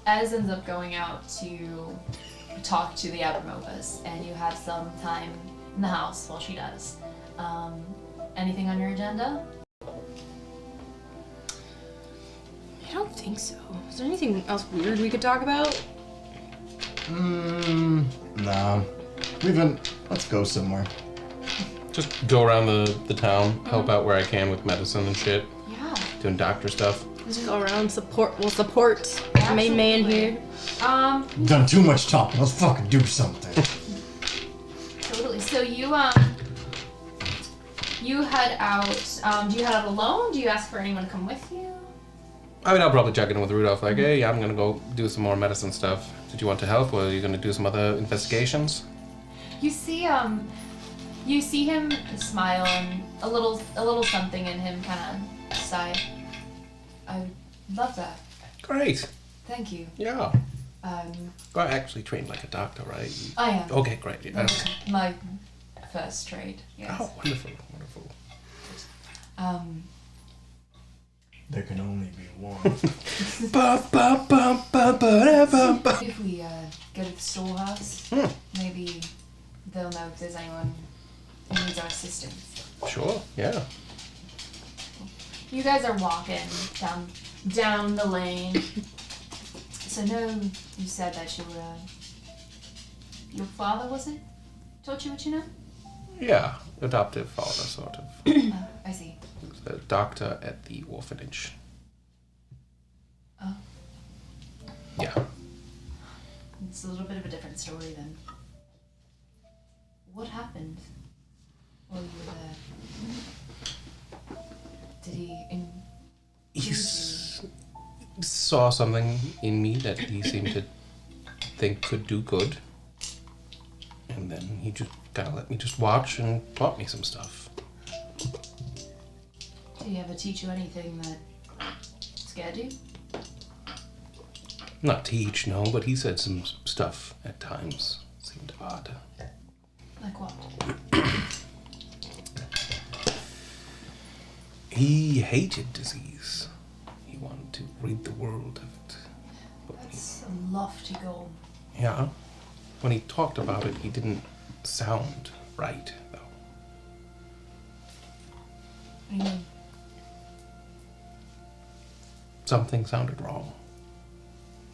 Speaker 6: Ez ends up going out to talk to the Abramovas, and you have some time in the house while she does. Anything on your agenda?
Speaker 3: I don't think so. Is there anything else weird we could talk about?
Speaker 5: Nah. Let's go somewhere.
Speaker 2: Just go around the town, help out where I can with medicine and shit,
Speaker 1: Yeah.
Speaker 2: doing doctor stuff.
Speaker 3: Let's go around, support the main man here.
Speaker 5: You've done too much talking. Let's fucking do something.
Speaker 1: Totally. So you head out. Do you head out alone? Do you ask for anyone to come with you?
Speaker 2: I mean, I'll probably check in with Rudolph, like, hey, I'm gonna go do some more medicine stuff. Did you want to help, or are you gonna do some other investigations?
Speaker 1: You see him smile and a little something in him kind of sigh. I would love that.
Speaker 2: Great.
Speaker 1: Thank you.
Speaker 2: Yeah.
Speaker 1: Um,
Speaker 2: I actually trained like a doctor, right?
Speaker 1: I am.
Speaker 2: Okay, great. Yeah.
Speaker 1: My first trade. Yes.
Speaker 2: Oh, wonderful, wonderful.
Speaker 5: There can only be one.
Speaker 1: If we go to the storehouse, maybe they'll know if there's anyone who needs our assistance.
Speaker 2: Sure, yeah.
Speaker 1: You guys are walking down the lane. So you said that your father, was it? Told you what you know?
Speaker 2: Yeah, adoptive father, sort of.
Speaker 1: Oh, I see.
Speaker 2: He was a doctor at the orphanage.
Speaker 1: Oh.
Speaker 2: Yeah.
Speaker 1: It's a little bit of a different story then. What happened while you were there? Did
Speaker 2: He saw something in me that he seemed to think could do good. And then he just kind of let me just watch and taught me some stuff.
Speaker 1: Did he ever teach you anything that scared you?
Speaker 2: Not teach, no, but he said some stuff at times. Seemed odd.
Speaker 1: Like what?
Speaker 2: He hated disease. He wanted to rid the world of it. But
Speaker 1: That's a lofty goal.
Speaker 2: yeah, when he talked about it, he didn't sound right, though.
Speaker 1: What do you mean?
Speaker 2: Something sounded wrong.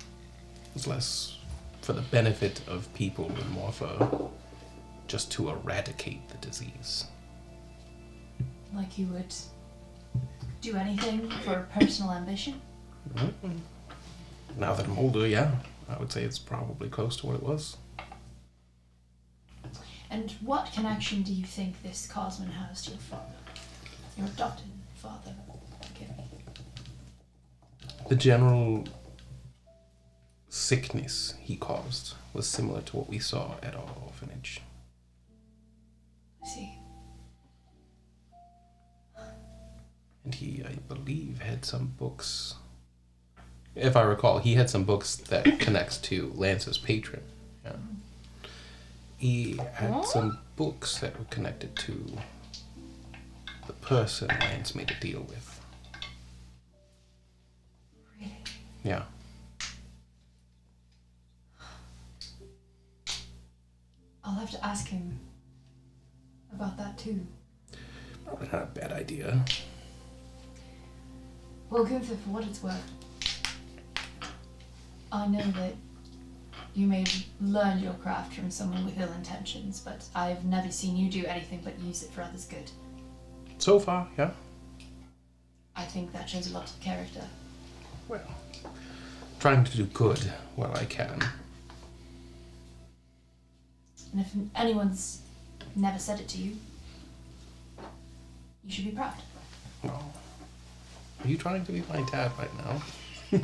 Speaker 2: It was less for the benefit of people and more for just to eradicate the disease.
Speaker 1: Like he would do anything for personal ambition?
Speaker 2: Mm-mm. Now that I'm older, yeah, I would say it's probably close to what it was.
Speaker 1: And what connection do you think this Cosman has to your father? Your adopted father? Forgive me.
Speaker 2: The general sickness he caused was similar to what we saw at our orphanage.
Speaker 1: I see.
Speaker 2: And he, I believe, had some books. If I recall, he had some books that connects to Lance's patron. Yeah. He had some books that were connected to the person Lance made a deal with.
Speaker 1: Really?
Speaker 2: Yeah.
Speaker 1: I'll have to ask him about that too.
Speaker 2: Probably not a bad idea.
Speaker 1: Well, Gunther, for what it's worth, I know that you may have learned your craft from someone with ill intentions, but I've never seen you do anything but use it for others' good.
Speaker 2: So far, yeah.
Speaker 1: I think that shows a lot of character.
Speaker 2: Well, trying to do good while I can.
Speaker 1: And if anyone's never said it to you, you should be proud.
Speaker 2: Oh. Are you trying to be my dad right now?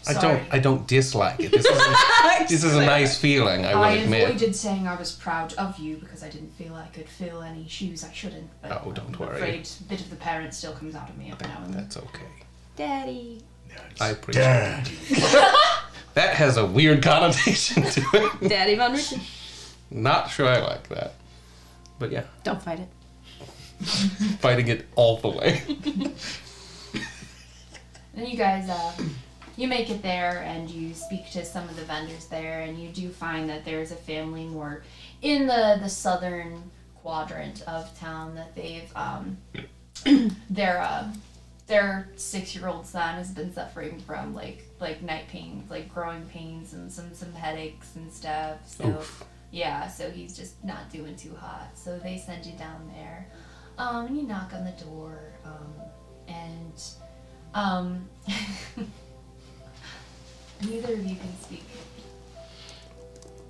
Speaker 1: Sorry.
Speaker 2: I don't dislike it. This is a nice feeling, I will
Speaker 1: I
Speaker 2: admit.
Speaker 1: avoided saying I was proud of you because I didn't feel I could fill any shoes I shouldn't. But
Speaker 2: Oh, don't
Speaker 1: I'm
Speaker 2: worry.
Speaker 1: afraid a bit of the parent still comes out of me every now and then.
Speaker 2: That's okay.
Speaker 3: Daddy.
Speaker 2: I appreciate it. That has a weird connotation to it.
Speaker 3: Daddy Von Richten.
Speaker 2: Not sure I like that. But yeah,
Speaker 3: Don't fight it.
Speaker 2: fighting it all the way.
Speaker 1: Then you guys, you make it there and you speak to some of the vendors there, and you do find that there's a family more in the southern quadrant of town that they've their 6-year-old son has been suffering from like night pains, like growing pains and some headaches and stuff. So
Speaker 2: Oof.
Speaker 6: Yeah, so he's just not doing too hot. So they send you down there. And you knock on the door. Neither of you can speak.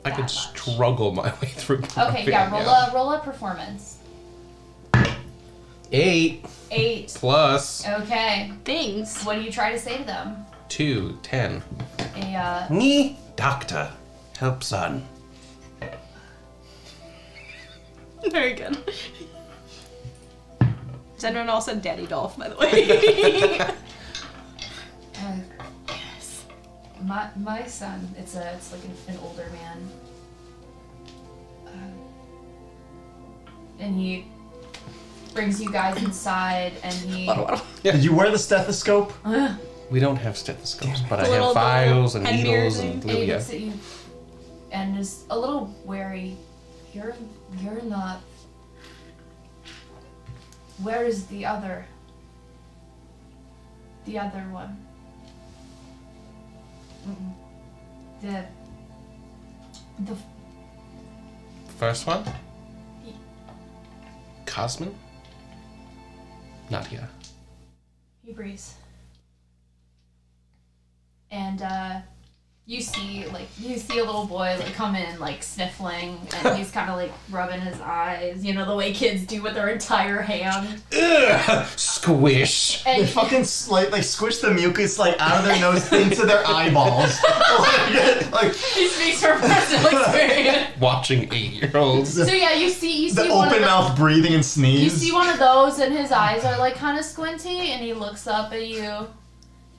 Speaker 2: I could
Speaker 6: much.
Speaker 2: struggle my way through.
Speaker 6: Okay, yeah, roll a performance.
Speaker 2: 8
Speaker 6: 8.
Speaker 2: plus
Speaker 6: Okay.
Speaker 3: Thanks.
Speaker 6: What do you try to say to them?
Speaker 2: 2, 10. Me, doctor, help son.
Speaker 3: Very good. Has anyone else said Daddy Dolph, by the way?
Speaker 6: Yes. My son, it's like an older man. And he brings you guys inside, and he.
Speaker 4: Did you wear the stethoscope?
Speaker 2: We don't have stethoscopes, but I
Speaker 3: The little-
Speaker 2: have files and
Speaker 3: head
Speaker 2: needles
Speaker 3: mirrors
Speaker 2: and
Speaker 6: And he
Speaker 2: yeah.
Speaker 6: looks at you, and is a little wary. You're not. Where is the other? The other one. The
Speaker 2: First one? Cosmin? Not here.
Speaker 6: he breathes. And you see a little boy like come in like sniffling, and he's kind of like rubbing his eyes, you know, the way kids do with their entire hand.
Speaker 2: Ugh, squish.
Speaker 5: They
Speaker 6: And
Speaker 5: fucking like squish the mucus like out of their nose into their eyeballs. like
Speaker 6: he speaks from personal experience.
Speaker 2: Watching 8-year-olds.
Speaker 6: So yeah, you see
Speaker 5: the
Speaker 6: one of
Speaker 5: open
Speaker 6: the-
Speaker 5: mouth breathing and
Speaker 6: You
Speaker 5: sneeze.
Speaker 6: see one of those, and his eyes are like kind of squinty, and he looks up at you.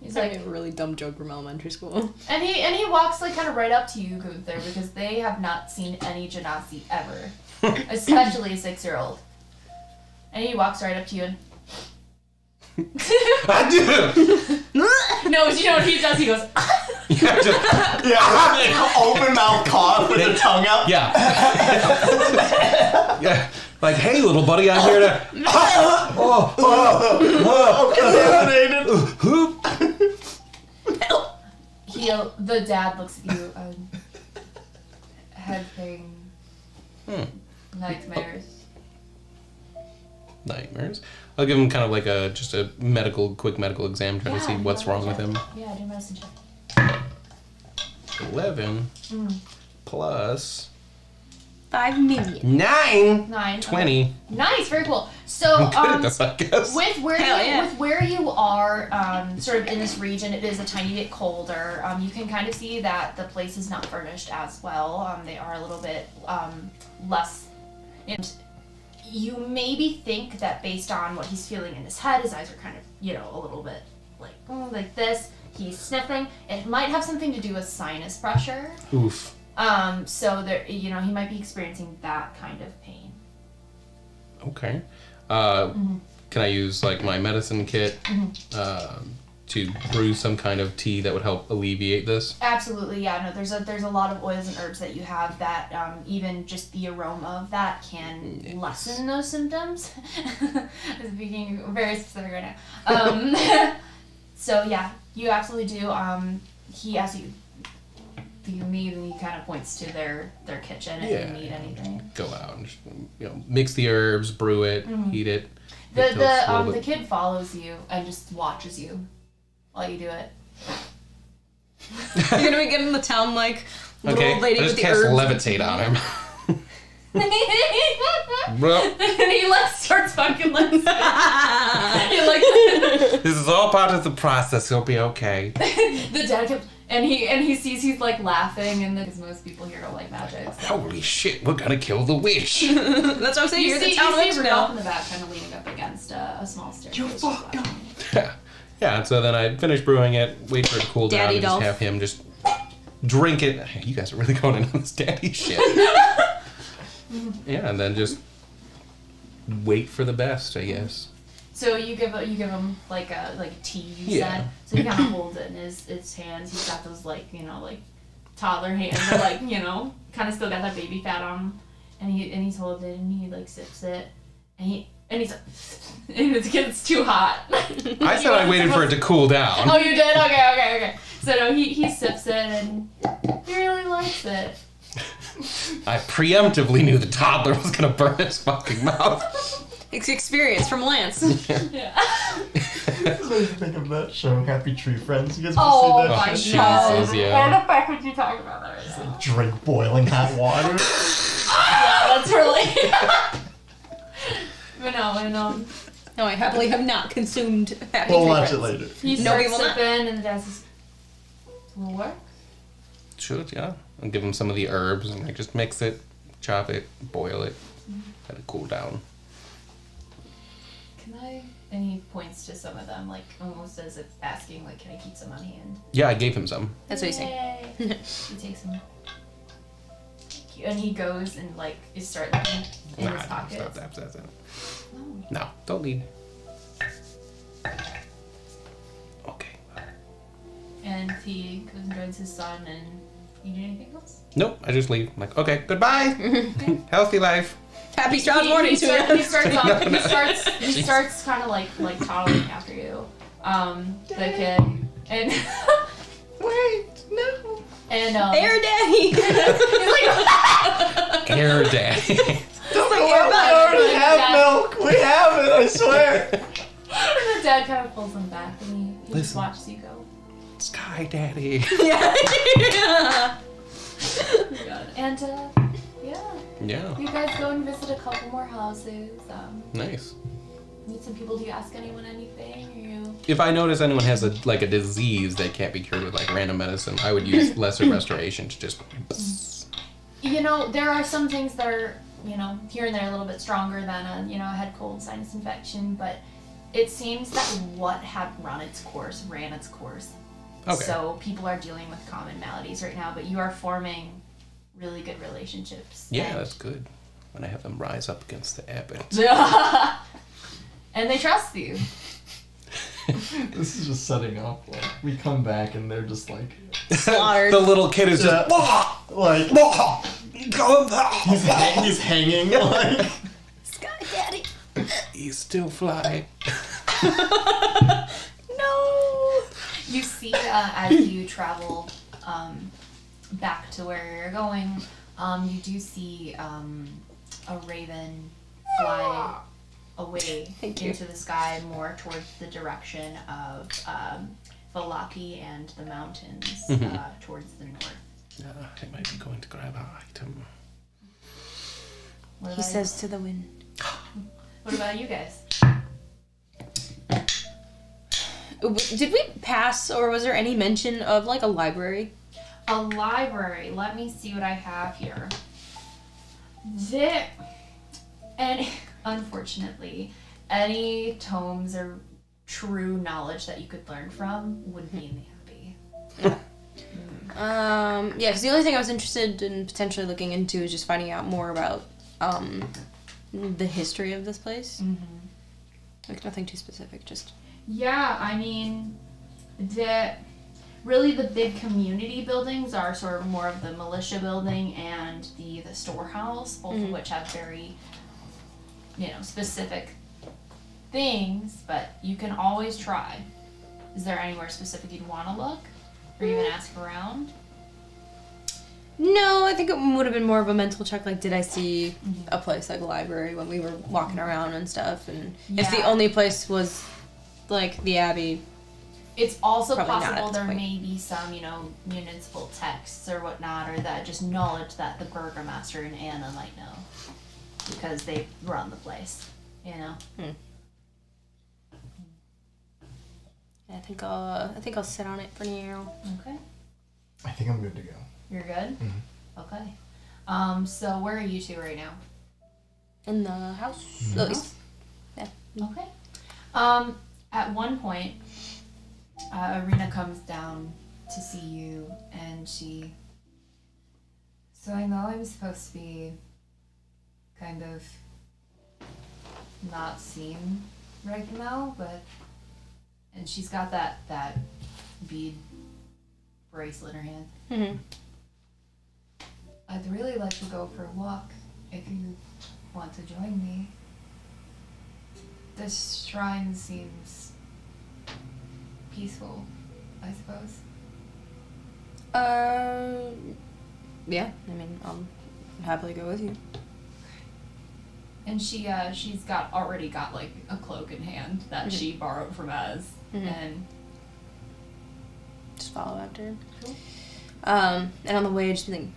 Speaker 6: He's
Speaker 3: I
Speaker 6: like,
Speaker 3: have a really dumb joke from elementary school.
Speaker 6: and he walks like kind of right up to you, Gunther, because they have not seen any Genasi ever, especially a 6-year-old. And he walks right up to you and
Speaker 2: I do.
Speaker 6: no, you know what he does? He goes,
Speaker 2: Yeah, just,
Speaker 5: Yeah, open mouth cough with the tongue out.
Speaker 2: yeah. Yeah. Like, hey, little buddy, I'm here to.
Speaker 6: the dad looks at you, head thing, nightmares.
Speaker 2: Nightmares. I'll give him kind of like just a quick medical exam, trying to see what's wrong with him.
Speaker 6: Yeah, do a medicine check.
Speaker 2: 11 plus
Speaker 3: 5 million.
Speaker 2: 9.
Speaker 6: 9.
Speaker 2: 20.
Speaker 6: Okay. Nice, very cool. So,
Speaker 2: I'm good at this, I guess.
Speaker 6: with where
Speaker 3: Hell
Speaker 6: you,
Speaker 3: yeah.
Speaker 6: with where you are, sort of in this region, it is a tiny bit colder. You can kind of see that the place is not furnished as well. They are a little bit less. And you maybe think that based on what he's feeling in his head, his eyes are kind of, a little bit like this. He's sniffing. It might have something to do with sinus pressure.
Speaker 2: Oof.
Speaker 6: So there, he might be experiencing that kind of pain.
Speaker 2: Okay. Can I use like my medicine kit to brew some kind of tea that would help alleviate this?
Speaker 6: Absolutely, yeah. No, there's a lot of oils and herbs that you have that even just the aroma of that can lessen those symptoms. I'm being very specific right now. So yeah, you absolutely do. He asks you, do you need? And he kind of points to their kitchen if you need anything.
Speaker 2: Go out and just, mix the herbs, brew it, heat it. until it's a little
Speaker 6: The
Speaker 2: bit-
Speaker 6: kid follows you and just watches you while you do it.
Speaker 3: You're gonna be getting the town like little
Speaker 2: Okay,
Speaker 3: old lady
Speaker 2: I
Speaker 3: with
Speaker 2: just
Speaker 3: the
Speaker 2: cast
Speaker 3: herbs.
Speaker 2: levitate on him.
Speaker 6: And he starts fucking like you're like
Speaker 2: This is all part of the process. He'll be okay.
Speaker 6: the dad kept and he sees he's like laughing, and because most people here don't like magic. So.
Speaker 2: Holy shit, we're gonna kill the witch.
Speaker 3: That's what I'm saying.
Speaker 6: You
Speaker 3: You're
Speaker 6: see
Speaker 3: the town witch
Speaker 6: Rudolph in
Speaker 3: now.
Speaker 6: the back, kind of leaning up against a small staircase.
Speaker 3: You fucked up.
Speaker 2: Yeah, and so then I finish brewing it, wait for it to cool down,
Speaker 3: Daddy
Speaker 2: and just
Speaker 3: Dolph.
Speaker 2: have him just drink it. You guys are really going in on this daddy shit. Yeah, and then just wait for the best, I guess.
Speaker 6: So you give him like a tea, you
Speaker 2: Yeah.
Speaker 6: said. So he kind of holds it in his hands. He's got those like toddler hands, but kind of still got that baby fat on him. And he's holding it, and he like sips it, and he's like, and it's too hot.
Speaker 2: I said I waited for it to cool down.
Speaker 6: Oh, you did? Okay. So no, he sips it, and he really likes it.
Speaker 2: I preemptively knew the toddler was gonna burn his fucking mouth.
Speaker 3: It's experience from Lance.
Speaker 1: Yeah.
Speaker 5: This makes me think of that show, Happy Tree Friends. You guys
Speaker 1: Oh
Speaker 5: ever
Speaker 1: my
Speaker 5: see
Speaker 1: god.
Speaker 2: Jesus, yeah.
Speaker 1: Where the fuck would you talk about that right now?
Speaker 5: that? Drink boiling hot water.
Speaker 1: Yeah, that's really. But no, and
Speaker 3: No, I happily have not consumed Happy
Speaker 5: We'll
Speaker 3: Tree
Speaker 5: watch it
Speaker 3: Friends.
Speaker 5: later.
Speaker 1: he
Speaker 3: No, we
Speaker 1: starts
Speaker 3: will not.
Speaker 1: sipping, and the dad says, "Will work."
Speaker 2: Should, yeah. And give him some of the herbs and like just mix it, chop it, boil it, let it cool down.
Speaker 1: Can I? And he points to some of them, like almost as if asking, like, "Can I keep some on hand?"
Speaker 2: Yeah, I gave him some.
Speaker 3: That's what he's saying.
Speaker 1: Yay. He takes them. And he goes and like is start looking in his pockets.
Speaker 2: Stop.
Speaker 1: No.
Speaker 2: No, don't need. Okay.
Speaker 1: And he goes and joins his son. And you do anything else?
Speaker 2: Nope, I just leave. I'm like, okay, goodbye. Healthy life.
Speaker 3: Happy Strahd morning to you.
Speaker 1: He starts kind of like toddling after you, the kid, and
Speaker 5: Wait, no.
Speaker 1: and
Speaker 3: Air Daddy.
Speaker 1: he's like,
Speaker 2: Air daddy.
Speaker 5: Don't
Speaker 3: like
Speaker 5: go
Speaker 3: your
Speaker 5: out. We
Speaker 3: body.
Speaker 5: already have
Speaker 1: Yeah.
Speaker 5: milk. We have it, I swear.
Speaker 1: and the dad kind of pulls him back, and he just
Speaker 2: Listen.
Speaker 1: watches you go.
Speaker 2: Sky daddy.
Speaker 3: Yeah.
Speaker 1: And yeah,
Speaker 2: Yeah,
Speaker 1: you guys go and visit a couple more houses.
Speaker 2: nice.
Speaker 1: Meet some people. Do you ask anyone anything? Or you?
Speaker 2: If I notice anyone has a disease that can't be cured with like random medicine, I would use lesser restoration to just.
Speaker 1: You know, there are some things that are, you know, here and there a little bit stronger than a head cold, sinus infection, but it seems that what had ran its course.
Speaker 2: Okay.
Speaker 1: So people are dealing with common maladies right now, but you are forming really good relationships.
Speaker 2: Yeah,
Speaker 1: And-
Speaker 2: that's good. When I have them rise up against the abbot.
Speaker 1: and they trust you.
Speaker 5: This is just setting up. Like, we come back and they're just like,
Speaker 3: Slaughtered.
Speaker 2: The little kid is just.
Speaker 5: like he's hanging. Like,
Speaker 3: Sky Daddy.
Speaker 2: He's still flying.
Speaker 3: No.
Speaker 1: You see, as you travel back to where you're going, you do see a raven fly away
Speaker 3: Thank you.
Speaker 1: into the sky, more towards the direction of Valaki and the mountains towards the north.
Speaker 2: I might be going to grab an item.
Speaker 1: What
Speaker 3: He
Speaker 1: about
Speaker 3: says to the wind.
Speaker 1: What about you guys?
Speaker 3: Did we pass, or was there any mention of like a library?
Speaker 1: A library. Let me see what I have here. And unfortunately, any tomes or true knowledge that you could learn from would be in the abbey.
Speaker 3: Yeah, because the only thing I was interested in potentially looking into is just finding out more about the history of this place. Like nothing too specific, just.
Speaker 1: Yeah, I mean, the big community buildings are sort of more of the militia building and the storehouse, both of which have very, specific things, but you can always try. Is there anywhere specific you'd want to look? Or even ask around?
Speaker 3: No, I think it would have been more of a mental check. Like, did I see a place like a library when we were walking around and stuff? And if the
Speaker 1: Yeah.
Speaker 3: only place was like the abbey,
Speaker 1: It's also
Speaker 3: Probably not at
Speaker 1: possible
Speaker 3: this
Speaker 1: there
Speaker 3: point.
Speaker 1: may be some, municipal texts or whatnot, or that just knowledge that the burgomaster and Anna might know. Because they run the place,
Speaker 3: yeah, I think I'll sit on it for now.
Speaker 1: Okay.
Speaker 5: I think I'm good to go.
Speaker 1: You're good? Okay. So where are you two right now?
Speaker 3: In the house,
Speaker 5: Mhm.
Speaker 3: at least.
Speaker 1: Okay. At one point, Arena comes down to see you, and she. So I know I'm supposed to be kind of not seen right now, but. And she's got that bead bracelet in her hand.
Speaker 3: Mm-hmm.
Speaker 1: I'd really like to go for a walk if you want to join me. This shrine seems peaceful, I suppose.
Speaker 3: Yeah, I mean, I'll happily go with you.
Speaker 6: And she's already got like a cloak in hand that she borrowed from Az, and
Speaker 3: Just follow after him.
Speaker 6: Cool.
Speaker 3: And on the way, just think,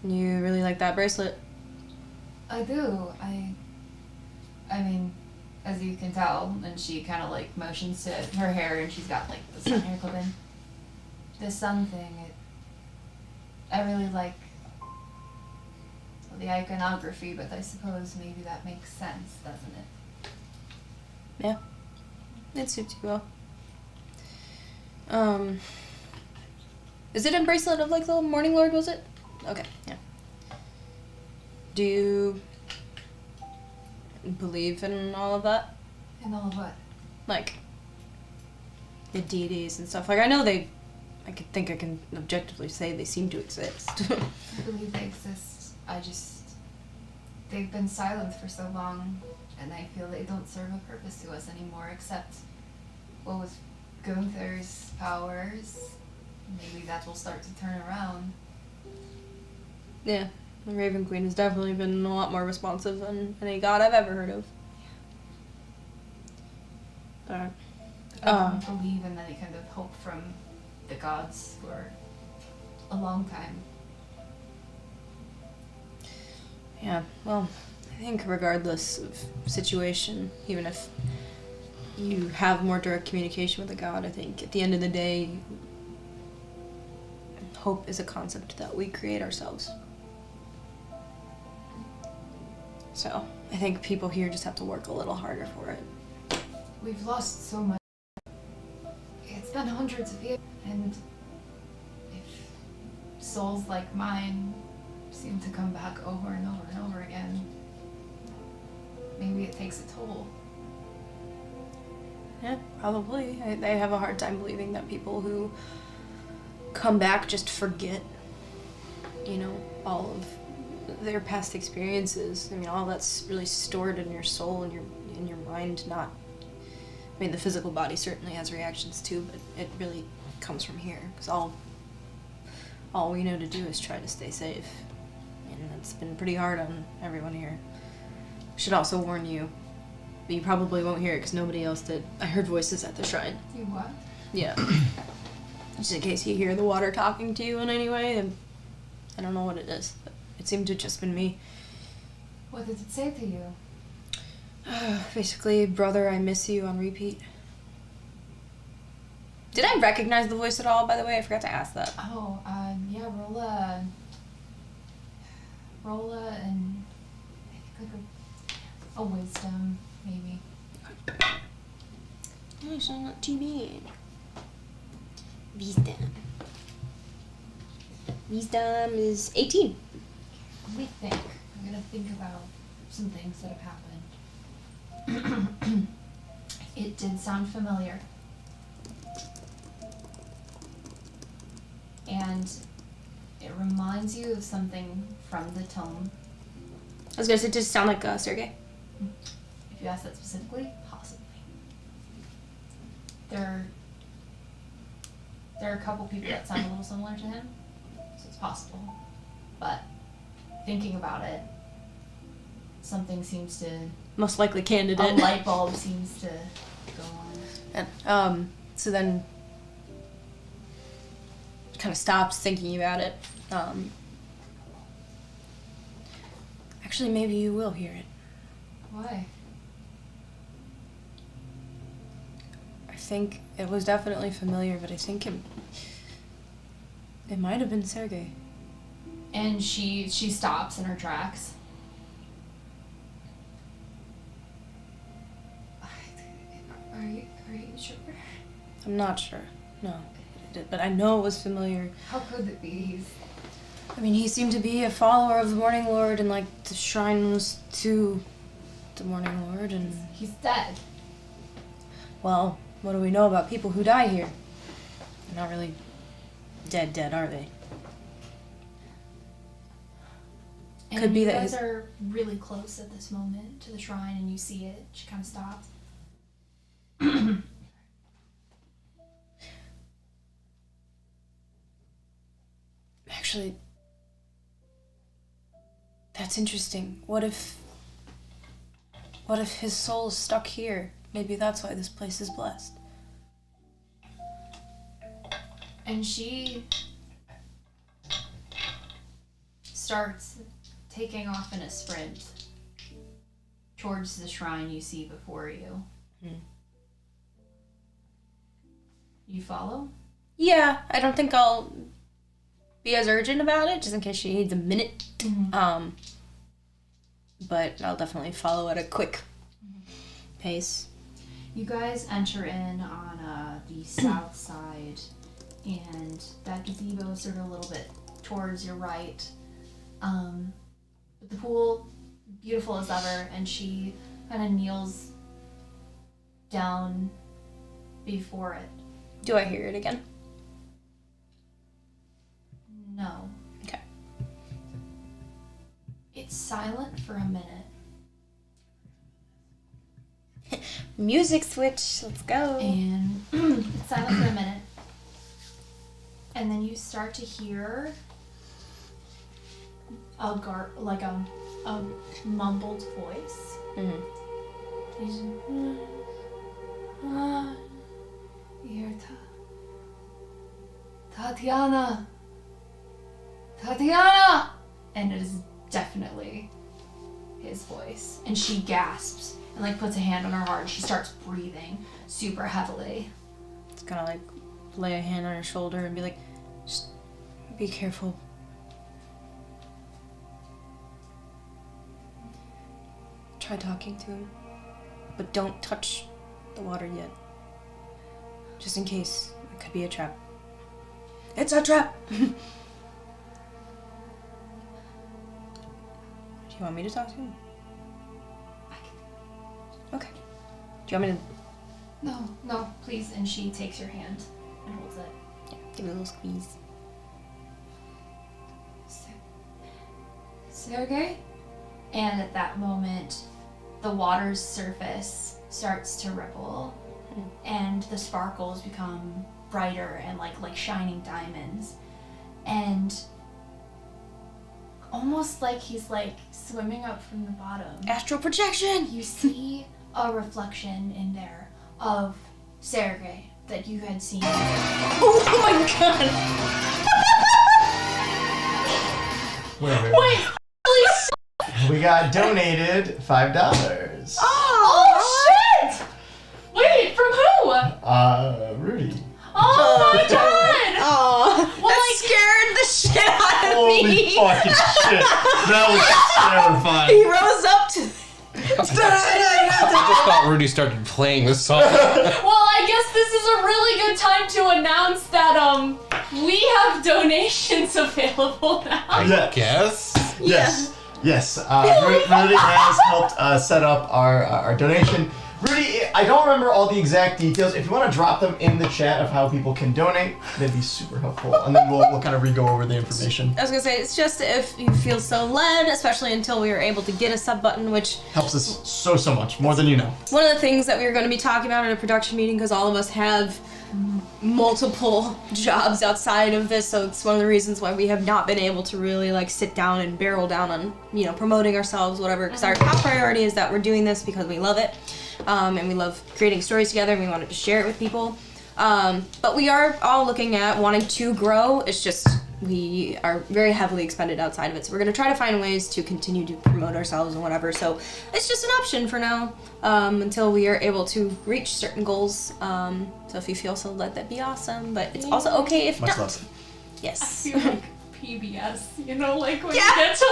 Speaker 3: you really like that bracelet?
Speaker 6: I do. I mean, as you can tell, and she kind of like motions to her hair, and she's got like the sun hair clip in. The sun thing, I really like the iconography, but I suppose maybe that makes sense, doesn't it?
Speaker 3: Yeah. It suits you well. Is it a bracelet of like the Morning Lord, was it? Okay, yeah. Do you believe in all of that?
Speaker 6: And all of what?
Speaker 3: Like the deities and stuff. Like I know I can objectively say they seem to exist.
Speaker 6: I believe they exist. They've been silent for so long, and I feel they don't serve a purpose to us anymore, except, well, with Gunther's powers, maybe that will start to turn around.
Speaker 3: Yeah, the Raven Queen has definitely been a lot more responsive than any god I've ever heard of. But
Speaker 6: I don't believe in any kind of hope from the gods for a long time.
Speaker 3: yeah, well, I think regardless of situation, even if you have more direct communication with a god, I think at the end of the day, hope is a concept that we create ourselves. So I think people here just have to work a little harder for it.
Speaker 6: We've lost so much. It's been hundreds of years, and if souls like mine seem to come back over and over and over again, maybe it takes a toll.
Speaker 3: Yeah, probably. I have a hard time believing that people who come back just forget, all of their past experiences. I mean, all that's really stored in your soul and in your mind. Not, I mean, the physical body certainly has reactions too, but it really comes from here. Because all we know to do is try to stay safe, and it's been pretty hard on everyone here. I should also warn you. But you probably won't hear it because nobody else did. I heard voices at the shrine.
Speaker 6: You what?
Speaker 3: Yeah. Just in case you hear the water talking to you in any way, and I don't know what it is, but it seemed to have just been me.
Speaker 6: What did it say to you?
Speaker 3: Basically, brother, I miss you on repeat. Did I recognize the voice at all, by the way? I forgot to ask that.
Speaker 6: Oh, yeah, Rolla, and I think like a wisdom, maybe.
Speaker 3: Oh, so not too bad. Wisdom is 18.
Speaker 6: Let me think. I'm gonna think about some things that have happened. It did sound familiar. And it reminds you of something from the tome.
Speaker 3: I was gonna say, does it sound like Sergei?
Speaker 6: If you ask that specifically, possibly. There are a couple people that sound a little similar to him, so it's possible. But thinking about it, something seems to...
Speaker 3: Most likely candidate.
Speaker 6: A light bulb seems to go on.
Speaker 3: And, so then kind of stopped thinking about it. Actually, maybe you will hear it.
Speaker 6: Why?
Speaker 3: I think it was definitely familiar, but I think it might have been Sergei.
Speaker 6: And she stops in her tracks. Are you sure?
Speaker 3: I'm not sure. No. But I know it was familiar.
Speaker 6: How could it be?
Speaker 3: I mean, he seemed to be a follower of the Morning Lord, and like the shrine was to the Morning Lord, and
Speaker 6: he's dead.
Speaker 3: Well, what do we know about people who die here? They're not really dead, are they?
Speaker 6: And
Speaker 3: could be that
Speaker 6: you guys are really close at this moment to the shrine, and you see it. She kind of stops.
Speaker 3: Actually, That's interesting. What if his soul is stuck here? Maybe that's why this place is blessed.
Speaker 6: And she starts taking off in a sprint towards the shrine you see before you. You follow?
Speaker 3: Yeah, I don't think I'll be as urgent about it, just in case she needs a minute. But I'll definitely follow at a quick pace.
Speaker 6: You guys enter in on the south side, and that gazebo is sort of a little bit towards your right. But the pool, beautiful as ever, and she kind of kneels down before it.
Speaker 3: Do I hear it again?
Speaker 6: No.
Speaker 3: Okay.
Speaker 6: It's silent for a minute.
Speaker 3: Music switch, let's go.
Speaker 6: And it's silent for a minute. And then you start to hear a mumbled voice. You're Tatiana! Tatiana! And it is definitely his voice. And she gasps and puts a hand on her heart. She starts breathing super heavily.
Speaker 3: It's gonna lay a hand on her shoulder and be like, just be careful. Try talking to him, but don't touch the water yet. Just in case it could be a trap. It's a trap! Do you want me to talk to him? Okay. Do you want me to?
Speaker 6: No, please. And she takes your hand and holds it.
Speaker 3: Yeah, give it a little squeeze.
Speaker 6: Sergey? And at that moment, the water's surface starts to ripple, and the sparkles become brighter and like shining diamonds. And almost like he's swimming up from the bottom.
Speaker 3: Astral projection!
Speaker 6: You see a reflection in there of Sergey that you had seen.
Speaker 3: Oh my god!
Speaker 4: Wait. We got donated $5.
Speaker 6: Oh shit! Wait, from who?
Speaker 4: Rudy.
Speaker 6: Oh my god!
Speaker 3: Oh,
Speaker 6: Well,
Speaker 3: that scared the shit out of
Speaker 4: Holy
Speaker 3: me!
Speaker 4: fucking shit. That was terrifying.
Speaker 3: He rose up to...
Speaker 2: I just thought Rudy started playing the song.
Speaker 6: Well, I guess this is a really good time to announce that we have donations available now.
Speaker 2: I guess.
Speaker 4: Yes. Rudy has helped set up our donation. Rudy, I don't remember all the exact details. If you want to drop them in the chat of how people can donate, that'd be super helpful. And then we'll kind of re-go over the information.
Speaker 3: I was gonna say, it's just if you feel so led, especially until we were able to get a sub button, which
Speaker 4: Helps us so much, more than you know.
Speaker 3: one of the things that we were going to be talking about at a production meeting, because all of us have multiple jobs outside of this, so it's one of the reasons why we have not been able to really sit down and barrel down on promoting ourselves, whatever, because our top priority is that we're doing this because we love it, and we love creating stories together, and we wanted to share it with people, but we are all looking at wanting to grow. It's just we are very heavily expended outside of it, so we're going to try to find ways to continue to promote ourselves and whatever, so it's just an option for now, until we are able to reach certain goals, so if you feel so led, that'd be awesome, but it's also okay if
Speaker 4: Much
Speaker 3: not.
Speaker 4: less.
Speaker 3: Yes.
Speaker 6: I feel like PBS, when you get to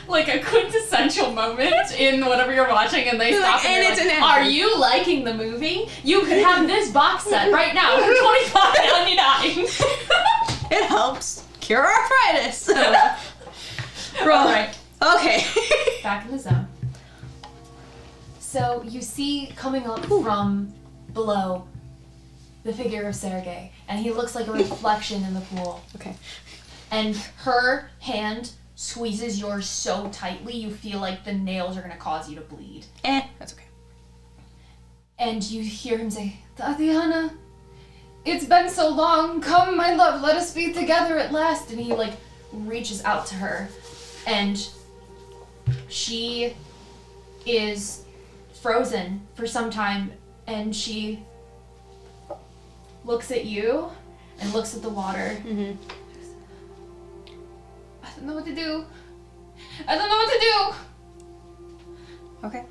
Speaker 6: a quintessential moment in whatever you're watching, and they
Speaker 3: You're
Speaker 6: stop
Speaker 3: like,
Speaker 6: and
Speaker 3: and
Speaker 6: you're
Speaker 3: it's
Speaker 6: like,
Speaker 3: an ad.
Speaker 6: "Are you liking the movie? You could have this box set right now for $25.99."
Speaker 3: It helps cure arthritis.
Speaker 6: All right,
Speaker 3: Okay.
Speaker 6: back in the zone. So you see coming up from below the figure of Sergey, and he looks like a reflection in the pool.
Speaker 3: Okay.
Speaker 6: And her hand squeezes yours so tightly you feel like the nails are gonna cause you to bleed.
Speaker 3: That's okay.
Speaker 6: And you hear him say, "Tatiana, it's been so long. Come, my love, let us be together at last." And he reaches out to her. and she is frozen for some time, and she looks at you and looks at the water.
Speaker 3: Mm-hmm.
Speaker 6: I don't know what to do. I don't know what to do.
Speaker 3: Okay.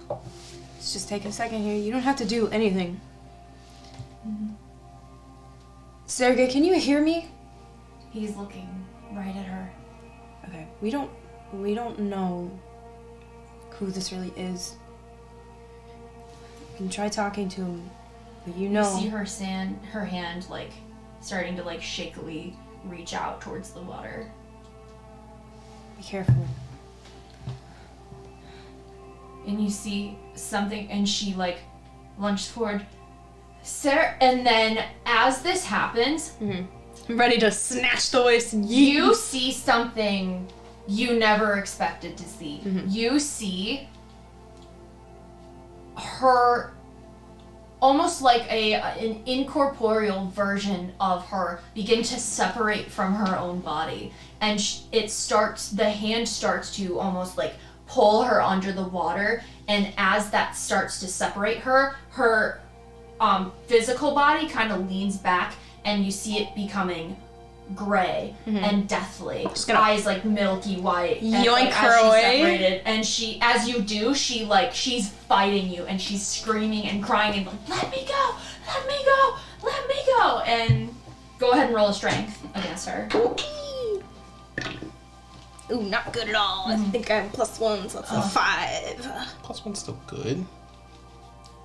Speaker 3: Let's just take a second here. You don't have to do anything.
Speaker 6: Mm-hmm.
Speaker 3: Sergey, can you hear me?
Speaker 6: He's looking right at her.
Speaker 3: Okay. We don't know who this really is. You can try talking to him, but you know.
Speaker 6: You see her hand like starting to like shakily reach out towards the water.
Speaker 3: Be careful.
Speaker 6: And you see something, and she like lunged forward. Sarah, and then as this happens,
Speaker 3: I'm ready to snatch the waist and
Speaker 6: you see something you never expected to see. You see her, almost like an incorporeal version of her, begin to separate from her own body, and the hand starts to almost like pull her under the water, and as that starts to separate her physical body kind of leans back, and you see it becoming gray and deathly. Eyes like milky white.
Speaker 3: Yoink
Speaker 6: and,
Speaker 3: her
Speaker 6: as she's
Speaker 3: away.
Speaker 6: separated, and she, as you do, she's fighting you, and she's screaming and crying and like, let me go, let me go, let me go. And go ahead and roll a strength against her.
Speaker 3: Ooh, not good at all. I think I'm +1, so that's a 5.
Speaker 2: +1's still good.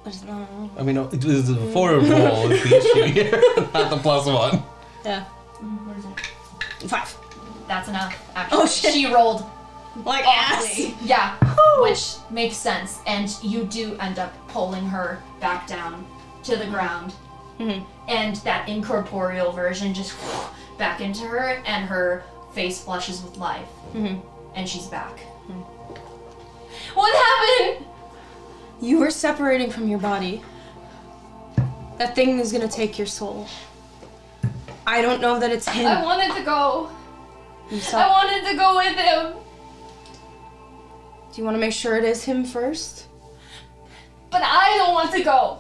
Speaker 3: There's no.
Speaker 2: I mean, no, it was the 4 roll is the issue here, not the +1.
Speaker 3: Yeah.
Speaker 6: What is it?
Speaker 3: 5.
Speaker 6: That's enough, actually.
Speaker 3: Oh, shit.
Speaker 6: She rolled
Speaker 3: Like
Speaker 6: awfully.
Speaker 3: ass.
Speaker 6: Yeah, which makes sense. And you do end up pulling her back down to the ground. And that incorporeal version just back into her, and her face flushes with life. And she's back. What happened?
Speaker 3: You were separating from your body. That thing is gonna take your soul. I don't know that it's him.
Speaker 6: I wanted to go.
Speaker 3: You
Speaker 6: I
Speaker 3: saw-
Speaker 6: wanted to go with him.
Speaker 3: Do you want to make sure it is him first?
Speaker 6: But I don't want to go.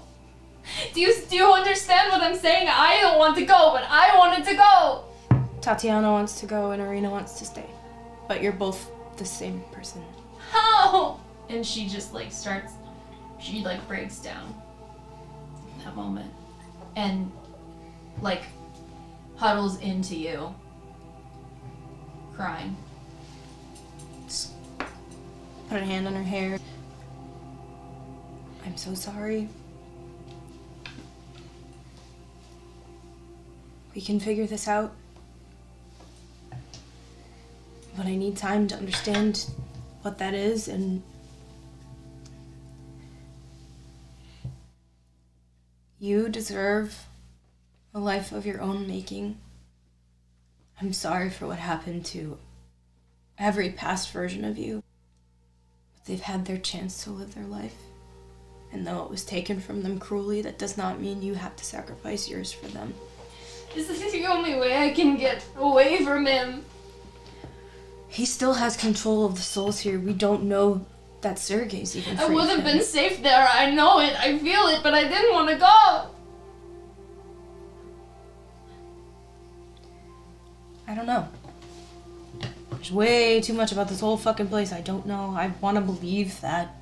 Speaker 6: Do you understand what I'm saying? I don't want to go, but I wanted to go.
Speaker 3: Tatiana wants to go and Arena wants to stay. But you're both the same person.
Speaker 6: How? And she just like she like breaks down in that moment and like huddles into you, crying.
Speaker 3: Put a hand on her hair. I'm so sorry. We can figure this out. But I need time to understand what that is, and you deserve a life of your own making. I'm sorry for what happened to every past version of you. But they've had their chance to live their life. And though it was taken from them cruelly, that does not mean you have to sacrifice yours for them.
Speaker 6: This is the only way I can get away from him.
Speaker 3: He still has control of the souls here. We don't know that Sergei's even free.
Speaker 6: I would have
Speaker 3: of him.
Speaker 6: been safe there. I know it. I feel it, but I didn't want to go.
Speaker 3: I don't know. There's way too much about this whole fucking place I don't know. I want to believe that.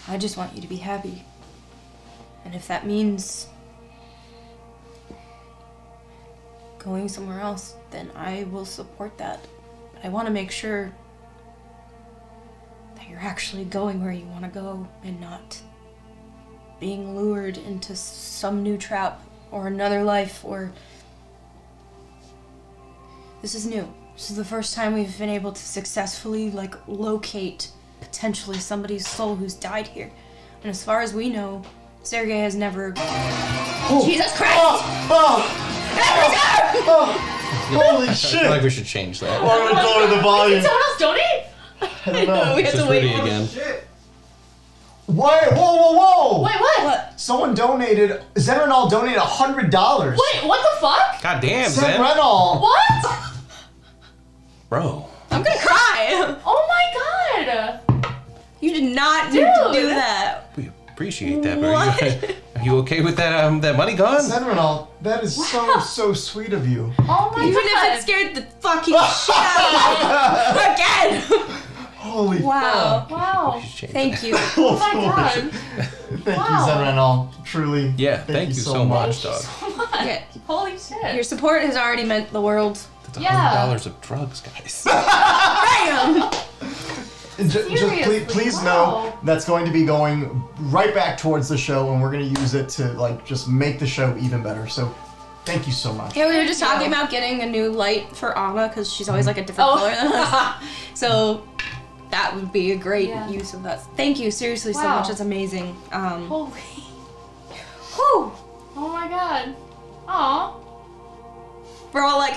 Speaker 3: I just want you to be happy. And if that means going somewhere else, then I will support that. But I want to make sure that you're actually going where you want to go and not being lured into some new trap or another life or... This is new. This is the first time we've been able to successfully, locate potentially somebody's soul who's died here. And as far as we know, Sergei has never...
Speaker 4: Oh.
Speaker 3: Jesus Christ!
Speaker 4: Holy
Speaker 2: I
Speaker 4: shit!
Speaker 2: feel like we should change that.
Speaker 4: Why would we lower the volume?
Speaker 6: Did someone else donate?
Speaker 4: I don't know.
Speaker 3: We have
Speaker 2: Just
Speaker 3: to wait.
Speaker 2: Rudy again.
Speaker 4: Wait, whoa!
Speaker 6: Wait, what?
Speaker 3: What?
Speaker 4: Someone donated, Zenrenal donated $100.
Speaker 6: Wait, what the fuck?
Speaker 2: God damn, Zen.
Speaker 4: Zenrenal!
Speaker 6: What?
Speaker 2: Bro.
Speaker 3: I'm gonna cry.
Speaker 6: Oh my god!
Speaker 3: You did not
Speaker 6: Dude.
Speaker 3: do that.
Speaker 2: We appreciate that, but
Speaker 3: What?
Speaker 2: are you okay with that that money gone?
Speaker 5: Senrinal, that is so sweet of you.
Speaker 6: Oh my
Speaker 3: Even
Speaker 6: god!
Speaker 3: if it scared the fucking shit out of me again.
Speaker 5: Holy
Speaker 3: Wow.
Speaker 6: Wow.
Speaker 2: We should change
Speaker 3: Thank
Speaker 2: that.
Speaker 3: you.
Speaker 6: Oh my god.
Speaker 5: Thank
Speaker 6: Wow.
Speaker 5: you, Senrinal. Truly.
Speaker 2: Yeah, thank you so much, dog.
Speaker 6: So much.
Speaker 3: Yeah.
Speaker 6: Holy shit.
Speaker 3: Your support has already meant the world.
Speaker 2: That's
Speaker 6: Yeah.
Speaker 2: $100 of drugs, guys.
Speaker 3: Bam!
Speaker 5: Just
Speaker 6: Seriously,
Speaker 5: please
Speaker 6: wow.
Speaker 5: know that's going to be going right back towards the show, and we're going to use it to like just make the show even better. So, thank you so much.
Speaker 3: Yeah, we were just
Speaker 6: Thank
Speaker 3: talking
Speaker 6: you.
Speaker 3: about getting a new light for Anna because she's always like a different
Speaker 6: Oh.
Speaker 3: color than us. So that would be a great
Speaker 6: Yeah.
Speaker 3: use of that. Thank you, seriously, so
Speaker 6: Wow.
Speaker 3: much. It's amazing.
Speaker 6: Holy.
Speaker 3: Whew.
Speaker 6: Oh my god. Aw.
Speaker 3: We're all like,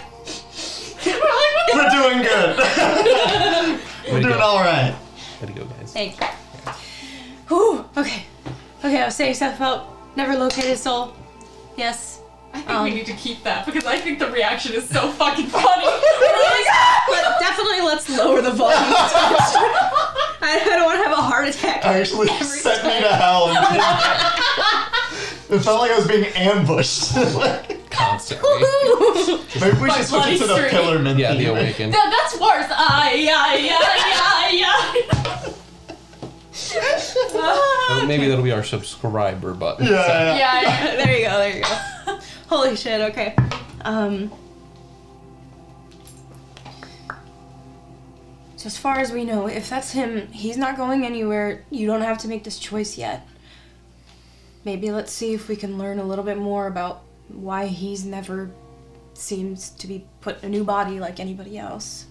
Speaker 5: We're doing good. We're
Speaker 2: Way to
Speaker 5: doing
Speaker 2: go.
Speaker 5: all right.
Speaker 2: Way to go, guys.
Speaker 3: thank you. Whew. Okay. Okay, I was saying stuff about never located soul. Yes.
Speaker 6: I think we need to keep that because I think the reaction is so fucking funny.
Speaker 3: But definitely let's lower the volume. I don't want to have a heart attack.
Speaker 5: Actually,
Speaker 3: Every
Speaker 5: sent me
Speaker 3: time.
Speaker 5: to hell. It felt like I was being ambushed.
Speaker 2: Constantly.
Speaker 5: Maybe we should switch it to the
Speaker 6: bloody
Speaker 5: Pillarman
Speaker 2: Yeah, the
Speaker 5: theme.
Speaker 2: Awakened.
Speaker 6: No, that's worse.
Speaker 2: Oh, maybe that'll be our subscriber button.
Speaker 5: Yeah.
Speaker 6: Yeah.
Speaker 3: There you go. Holy shit, okay. So as far as we know, if that's him, he's not going anywhere. You don't have to make this choice yet. Maybe let's see if we can learn a little bit more about why he's never seems to be put in a new body like anybody else.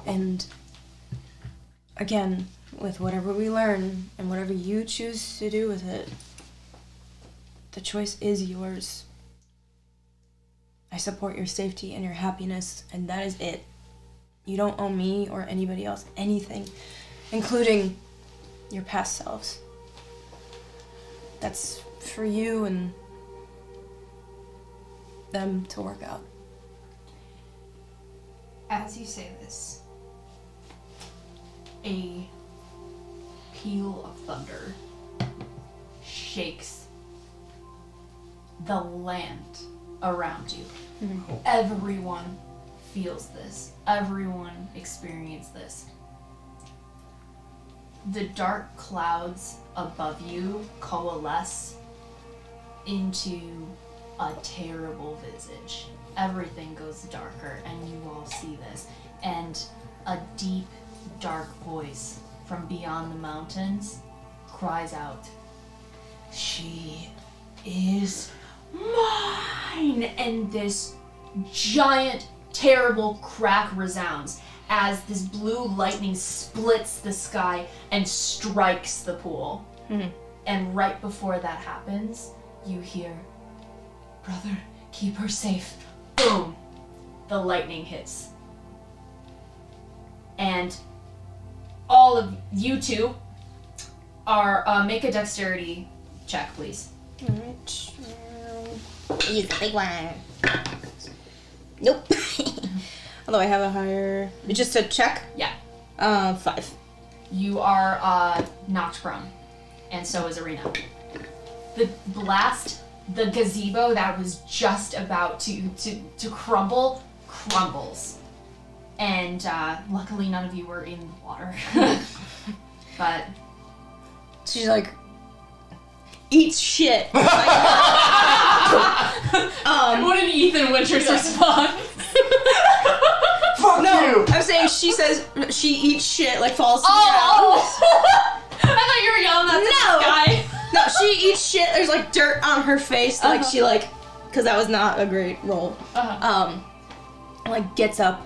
Speaker 3: And again, with whatever we learn and whatever you choose to do with it, the choice is yours. I support your safety and your happiness, and that is it. You don't owe me or anybody else anything, including your past selves. That's for you and them to work out.
Speaker 6: As you say this, a peal of thunder shakes the land around you. Everyone feels this. Everyone experienced this. The dark clouds above you coalesce into a terrible visage. Everything goes darker, and you all see this. And a deep, dark voice from beyond the mountains cries out, "She is mine!" And this giant, terrible crack resounds as this blue lightning splits the sky and strikes the pool. And right before that happens, you hear, "Brother, keep her safe." Boom! The lightning hits. And all of you two are, make a dexterity check, please.
Speaker 3: Alright. Use the big one. Nope. Although I have a higher. Just a check?
Speaker 6: Yeah.
Speaker 3: 5.
Speaker 6: You are knocked prone, and so is Arena. The blast, the gazebo that was just about to crumble, crumbles. And luckily none of you were in the water. But
Speaker 3: She's like, eats shit.
Speaker 6: what an Ethan Winters response.
Speaker 5: Fuck you!
Speaker 3: I'm saying she says she eats shit, like falls to the
Speaker 6: Oh! I thought you were yelling at
Speaker 3: No.
Speaker 6: this guy.
Speaker 3: ground. No, she eats shit. There's like dirt on her face. Like she like, because that was not a great roll. Like gets up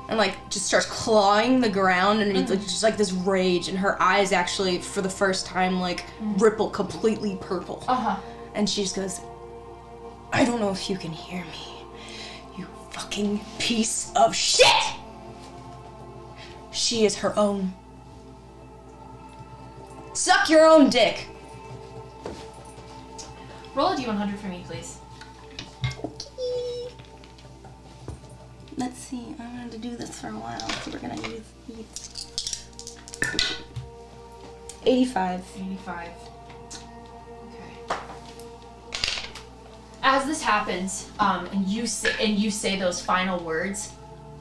Speaker 3: and like just starts clawing the ground and it's like just like this rage, and her eyes actually for the first time like ripple completely purple. And she just goes, "I don't know if you can hear me, you fucking piece of shit! She is her own. Suck your own dick."
Speaker 6: Roll a d100 for me, please.
Speaker 3: Let's see. I'm going to do this for a while, so we're going to use these. 85.
Speaker 1: 85. Okay. As this happens, and you say those final words,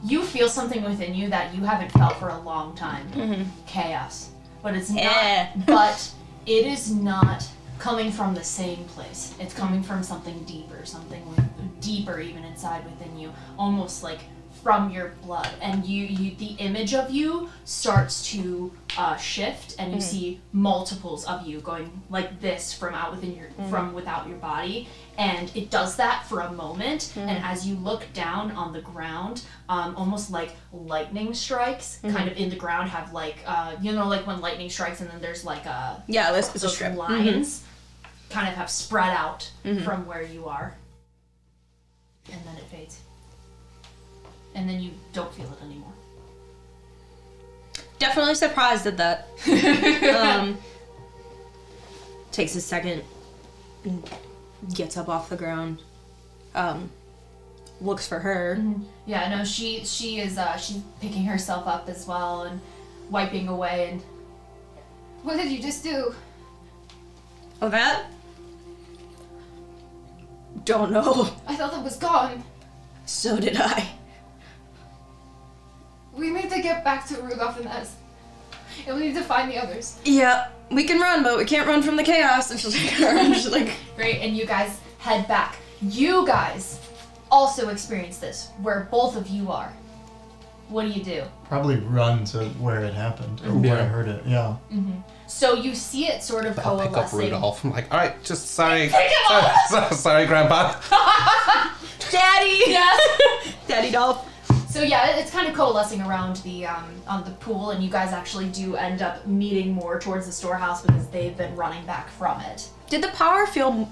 Speaker 1: you feel something within you that you haven't felt for a long time.
Speaker 3: Mm-hmm.
Speaker 1: Chaos. But it's not. But it is not coming from the same place. It's coming from something deeper, deeper even inside within you, almost like from your blood. And the image of you starts to shift, and you see multiples of you going like this from out within your from without your body. And it does that for a moment, and as you look down on the ground, almost like lightning strikes kind of in the ground have like like when lightning strikes and then there's like
Speaker 3: it's a
Speaker 1: those
Speaker 3: strip.
Speaker 1: lines kind of have spread out from where you are, and then it fades, and then you don't feel it anymore.
Speaker 3: Definitely surprised at that. Takes a second, gets up off the ground, looks for her.
Speaker 1: Yeah, no, she is she's picking herself up as well and wiping away. And
Speaker 6: What did you just do?
Speaker 3: Oh, that? Don't know.
Speaker 6: I thought it was gone.
Speaker 3: So did I.
Speaker 6: We need to get back to Rudolph and Ez. And we need to find the others.
Speaker 3: Yeah, we can run, but we can't run from the chaos. And she'll take her and she's like...
Speaker 1: Great, and you guys head back. You guys also experience this, where both of you are. What do you do?
Speaker 5: Probably run to where it happened, or where I heard it, yeah.
Speaker 1: So you see it sort of
Speaker 2: I'll pick up
Speaker 1: coalescing.
Speaker 2: Rudolph. I'm like, alright, just sorry. Sorry, Grandpa.
Speaker 3: Daddy!
Speaker 1: Yeah.
Speaker 3: Daddy doll.
Speaker 1: So yeah, it's kind of coalescing around the on the pool, and you guys actually do end up meeting more towards the storehouse because they've been running back from it.
Speaker 3: Did the power feel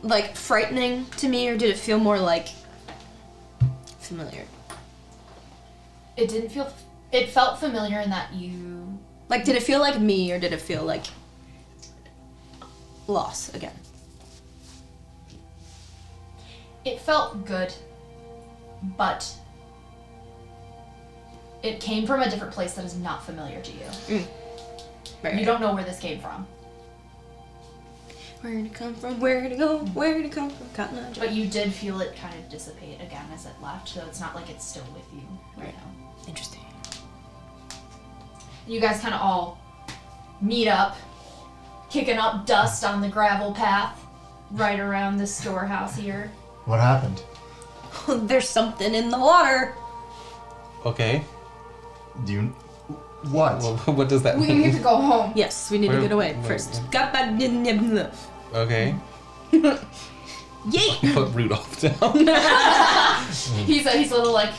Speaker 3: like frightening to me, or did it feel more like familiar?
Speaker 1: It didn't feel. It felt familiar in that you.
Speaker 3: Like, did it feel like me, or did it feel like loss again?
Speaker 1: It felt good, but it came from a different place that is not familiar to you.
Speaker 3: Right.
Speaker 1: You don't know where this came from.
Speaker 3: Where did it come from? Where did it go? Where did it come from? Cotton Eye Joe.
Speaker 1: But you did feel it kind of dissipate again as it left, so it's not like it's still with you right now.
Speaker 3: Interesting.
Speaker 1: You guys kind of all meet up, kicking up dust on the gravel path right around this storehouse here.
Speaker 5: What happened?
Speaker 3: There's something in the water.
Speaker 2: Okay.
Speaker 5: Do you... What?
Speaker 2: Well, what does that
Speaker 6: We
Speaker 2: mean?
Speaker 6: need to go home.
Speaker 3: Yes, we need to get away first.
Speaker 2: Okay.
Speaker 3: Yeet!
Speaker 2: Put Rudolph down.
Speaker 1: He's a little like,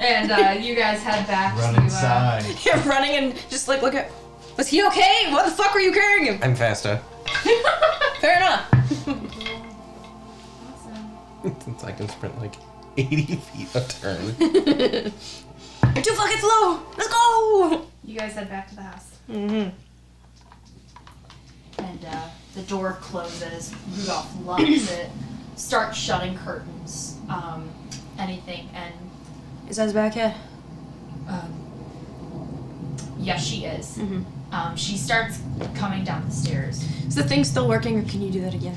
Speaker 1: and you guys head back
Speaker 5: Run
Speaker 1: to
Speaker 5: inside.
Speaker 3: You're running and just like look at. Was he okay? What the fuck were you carrying him?
Speaker 2: I'm faster.
Speaker 3: Fair enough.
Speaker 2: Since I can sprint like 80 feet a turn.
Speaker 3: You're too fucking slow. Let's go.
Speaker 1: You guys head back to the house.
Speaker 3: Mm-hmm.
Speaker 1: And the door closes. Rudolph locks it. Starts shutting curtains. Anything. And
Speaker 3: Is Ez back yet?
Speaker 1: yes, she is.
Speaker 3: Mm-hmm.
Speaker 1: She starts coming down the stairs.
Speaker 3: Is the thing still working, or can you do that again?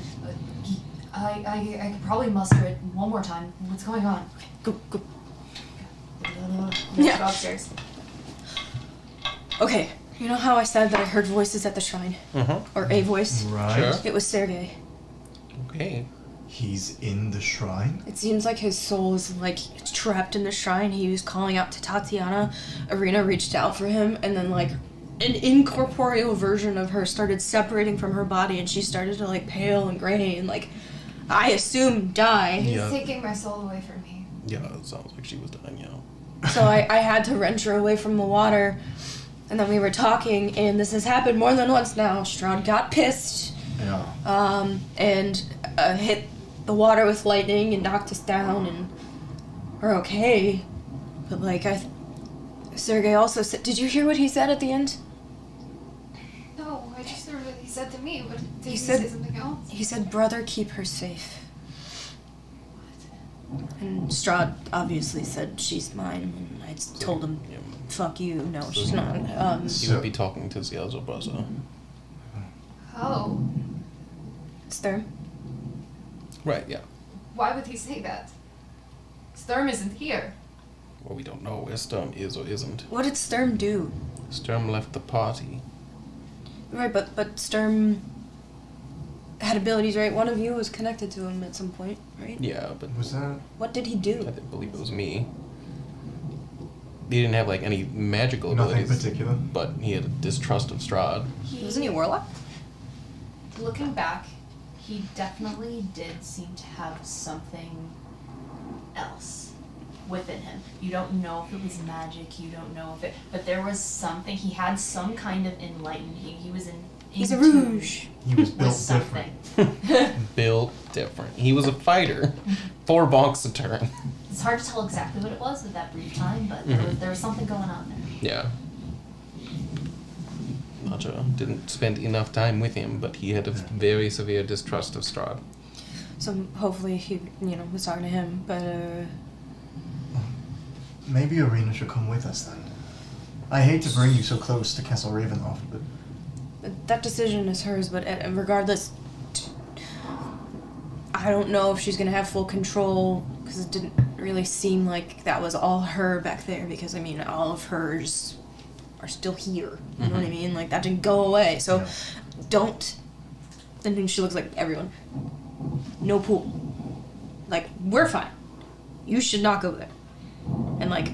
Speaker 1: I could probably muster it one more time. What's going on?
Speaker 3: Go.
Speaker 1: Let's
Speaker 3: Yeah.
Speaker 1: go upstairs.
Speaker 3: Okay. You know how I said that I heard voices at the shrine, or a voice?
Speaker 5: Right.
Speaker 2: Sure.
Speaker 3: It was Sergei.
Speaker 2: Okay.
Speaker 5: He's in the shrine?
Speaker 3: It seems like his soul is like trapped in the shrine. He was calling out to Tatiana. Arena reached out for him, and then like an incorporeal version of her started separating from her body, and she started to like pale and gray and like I assume die.
Speaker 6: He's
Speaker 2: Yeah.
Speaker 6: taking my soul away from me.
Speaker 2: Yeah, it sounds like she was dying, yeah.
Speaker 3: So I had to wrench her away from the water, and then we were talking, and this has happened more than once now. Strahd got pissed,
Speaker 5: Yeah.
Speaker 3: and hit the water with lightning and knocked us down, and we're okay. But like Sergei also said, did you hear what he said at the end?
Speaker 6: No, I just heard what he said to me, but did
Speaker 3: He
Speaker 6: he
Speaker 3: said-
Speaker 6: say something else?
Speaker 3: He said, brother, keep her safe. And Strahd obviously said she's mine, and I told him,
Speaker 2: Yeah.
Speaker 3: fuck you, no, she's not.
Speaker 2: He would be talking to the other brother.
Speaker 6: Oh,
Speaker 3: Sturm?
Speaker 2: Right, yeah.
Speaker 6: why would he say that? Sturm isn't here.
Speaker 2: Well, we don't know where Sturm is or isn't.
Speaker 3: What did Sturm do?
Speaker 2: Sturm left the party.
Speaker 3: Right, but Sturm had abilities, right? One of you was connected to him at some point, right?
Speaker 2: Yeah, but
Speaker 5: Was that?
Speaker 3: What did he
Speaker 2: I
Speaker 3: do?
Speaker 2: didn't believe it was me. He didn't have like any magical
Speaker 5: Nothing
Speaker 2: abilities,
Speaker 5: particular.
Speaker 2: but he had a distrust of Strahd.
Speaker 3: Wasn't he a warlock?
Speaker 1: Looking back, he definitely did seem to have something else within him. You don't know if it was magic, you don't know if it, but there was something. He had some kind of enlightened. He was in.
Speaker 3: He's a
Speaker 1: tune
Speaker 3: rouge.
Speaker 5: He was
Speaker 1: with
Speaker 5: built
Speaker 1: something.
Speaker 5: different.
Speaker 2: Built different. He was a fighter. 4 bonks a turn.
Speaker 1: It's hard to tell exactly what it was at that brief time, but there was something going on there.
Speaker 2: Yeah. Macho didn't spend enough time with him, but he had a very severe distrust of Strahd.
Speaker 3: So hopefully he, was talking to him, but
Speaker 5: Maybe Arena should come with us then. I hate to bring you so close to Castle Ravenloft, but
Speaker 3: that decision is hers, but regardless, I don't know if she's gonna have full control, because it didn't really seem like that was all her back there, because, all of hers are still here, you know what I mean? Like, that didn't go away, so don't, and then she looks like everyone, no pool. Like, we're fine. You should not go there. And, like,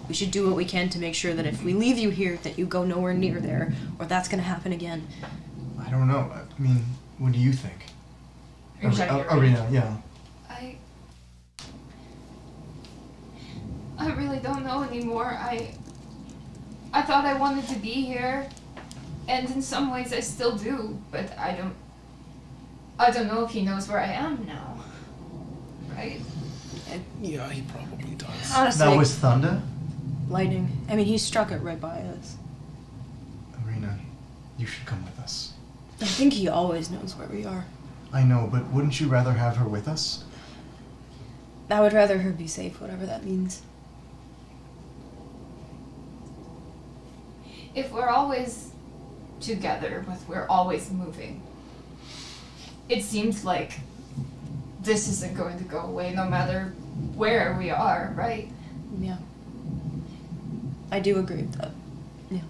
Speaker 3: we should do what we can to make sure that if we leave you here, that you go nowhere near there, or that's gonna happen again.
Speaker 5: I don't know. I mean, what do you think?
Speaker 1: Are you talking about
Speaker 5: Arena, yeah.
Speaker 6: I really don't know anymore. I thought I wanted to be here, and in some ways I still do, but I don't know if he knows where I am now. Right?
Speaker 2: Yeah, he probably does.
Speaker 3: Honestly,
Speaker 5: That was thunder?
Speaker 3: lightning. He struck it right by us.
Speaker 5: Arena, you should come with us.
Speaker 3: I think he always knows where we are.
Speaker 5: I know, but wouldn't you rather have her with us?
Speaker 3: I would rather her be safe, whatever that means.
Speaker 6: If we're always together, we're always moving, it seems like this isn't going to go away no matter where we are, right?
Speaker 3: Yeah. I do agree with that. Yeah.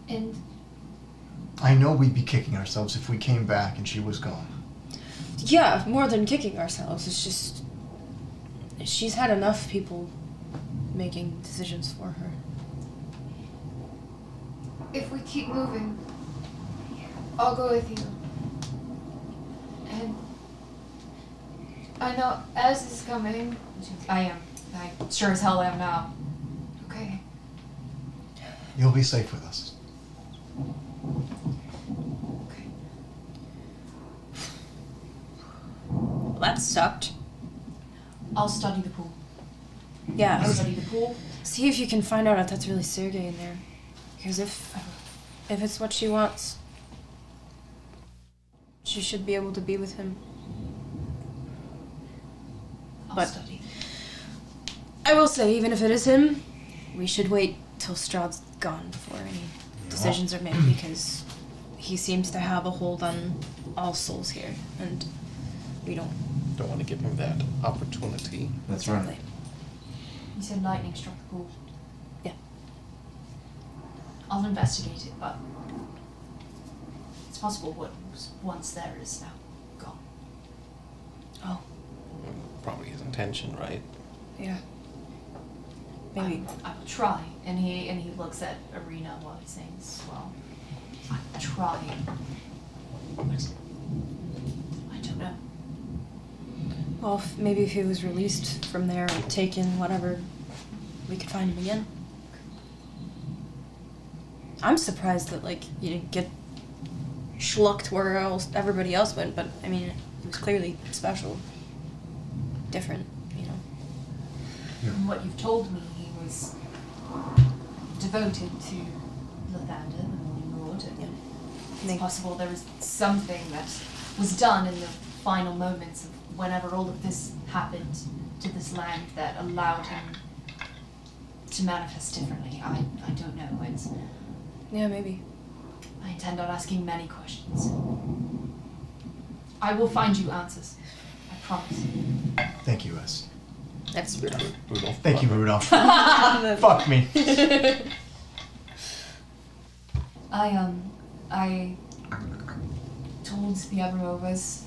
Speaker 6: And
Speaker 5: I know we'd be kicking ourselves if we came back and she was gone.
Speaker 3: Yeah, more than kicking ourselves. It's just... she's had enough people making decisions for her.
Speaker 6: if we keep moving, I'll go with you. And I know Ez is coming. I am. I sure as hell am now. Okay.
Speaker 5: You'll be safe with us.
Speaker 6: Okay.
Speaker 3: Well, that sucked.
Speaker 1: I'll study the pool.
Speaker 3: Yeah,
Speaker 1: I'll study the pool.
Speaker 3: see if you can find out if that's really Sergei in there. Because if it's what she wants, she should be able to be with him.
Speaker 1: I'll
Speaker 3: But-
Speaker 1: study.
Speaker 3: I will say, even if it is him, we should wait till Strahd's gone before any decisions are made, because he seems to have a hold on all souls here, and we don't.
Speaker 2: Don't want to give him that opportunity.
Speaker 5: That's right.
Speaker 3: Exactly.
Speaker 1: You said lightning struck the pool.
Speaker 3: Yeah.
Speaker 1: I'll investigate it, but it's possible what was once there is now gone.
Speaker 3: Oh,
Speaker 2: Probably his intention, right?
Speaker 3: yeah. Maybe.
Speaker 1: I will try. And he looks at Arena while he's saying this as well. I'm trying. But I don't know.
Speaker 3: Well, maybe if he was released from there or taken, whatever, we could find him again. I'm surprised that, like, you didn't get schlucked where everybody else went, but, I mean, it was clearly special. Different, you know.
Speaker 1: From what you've told me, he was devoted to Lathander, the Morning Lord, and it's
Speaker 3: Maybe.
Speaker 1: possible there was something that was done in the final moments of
Speaker 6: whenever all of this happened to this land that allowed him to manifest differently. I don't know.
Speaker 3: Yeah, maybe.
Speaker 6: I intend on asking many questions. I will find you answers. I promise.
Speaker 5: Thank you, Wes.
Speaker 3: That's Rudolph.
Speaker 2: Rudolph.
Speaker 5: Thank you, Rudolph. Fuck me.
Speaker 6: I told the Abramovas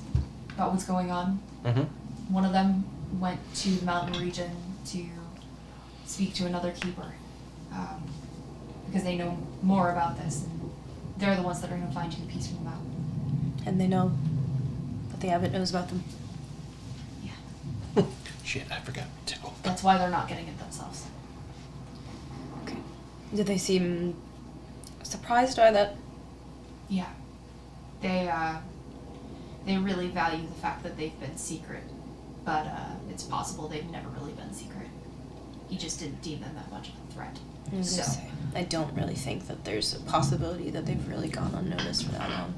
Speaker 6: about what's going on.
Speaker 2: Mm-hmm.
Speaker 6: One of them went to the mountain region to speak to another keeper, because they know more about this, and they're the ones that are going to find you the piece from the map.
Speaker 3: And they know that the abbot knows about them.
Speaker 6: Yeah.
Speaker 2: Shit, I forgot too.
Speaker 6: That's why they're not getting it themselves.
Speaker 3: Okay. Did they seem surprised by that?
Speaker 6: Yeah. They really value the fact that they've been secret, but it's possible they've never really been secret. He just didn't deem them that much of a threat.
Speaker 3: I was gonna
Speaker 6: So-
Speaker 3: say, I don't really think that there's a possibility that they've really gone unnoticed for that long.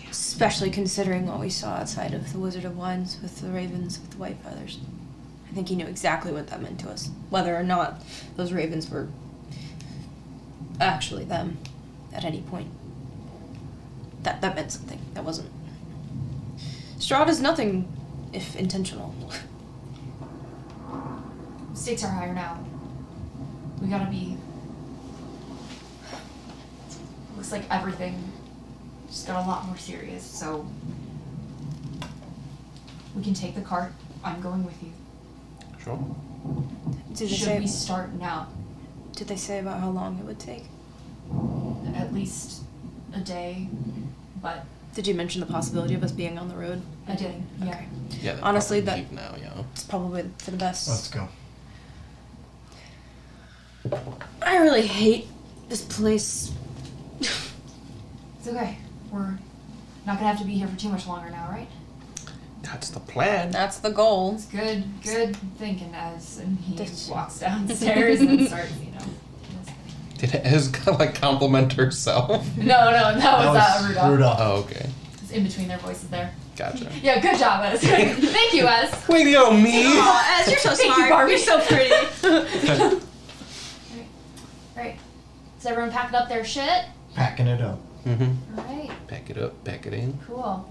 Speaker 3: Especially considering what we saw outside of the Wizard of Wines with the ravens with the white feathers. I think he knew exactly what that meant to us. Whether or not those ravens were actually them at any point. That meant something. That wasn't. Strahd is nothing if intentional.
Speaker 6: Stakes are higher now. We gotta be. Looks like everything just got a lot more serious, so. We can take the cart. I'm going with you.
Speaker 2: Sure.
Speaker 3: Did they
Speaker 6: Should we
Speaker 3: say?
Speaker 6: start now?
Speaker 3: Did they say about how long it would take?
Speaker 6: At least a day, but
Speaker 3: Did you mention the possibility of us being on the road?
Speaker 6: I did. Yeah.
Speaker 3: Okay.
Speaker 2: Yeah. they'll
Speaker 3: Honestly,
Speaker 2: probably
Speaker 3: that-
Speaker 2: leave now, yeah.
Speaker 3: It's probably for the best.
Speaker 5: Let's go.
Speaker 3: I really hate this place.
Speaker 6: It's okay. We're not gonna have to be here for too much longer now, right?
Speaker 2: That's the plan.
Speaker 3: That's the goal.
Speaker 6: It's good thinking, as and he
Speaker 3: This-
Speaker 6: walks downstairs and starts,
Speaker 2: Did Ez kind of like compliment herself?
Speaker 6: No, that was Rudolph.
Speaker 5: Rudolph.
Speaker 2: Oh, okay.
Speaker 6: It's in between their voices there.
Speaker 2: Gotcha.
Speaker 6: Yeah, good job, Ez. Thank you, Ez.
Speaker 2: Way to go, me!
Speaker 3: Oh, Ez, you're so
Speaker 6: Thank you,
Speaker 3: smart.
Speaker 6: Barbie.
Speaker 3: You're so pretty.
Speaker 6: Right. Is everyone packing up their shit?
Speaker 5: Packing it up.
Speaker 2: Mm-hmm.
Speaker 6: Alright,
Speaker 2: Pack it up, pack it in.
Speaker 6: cool.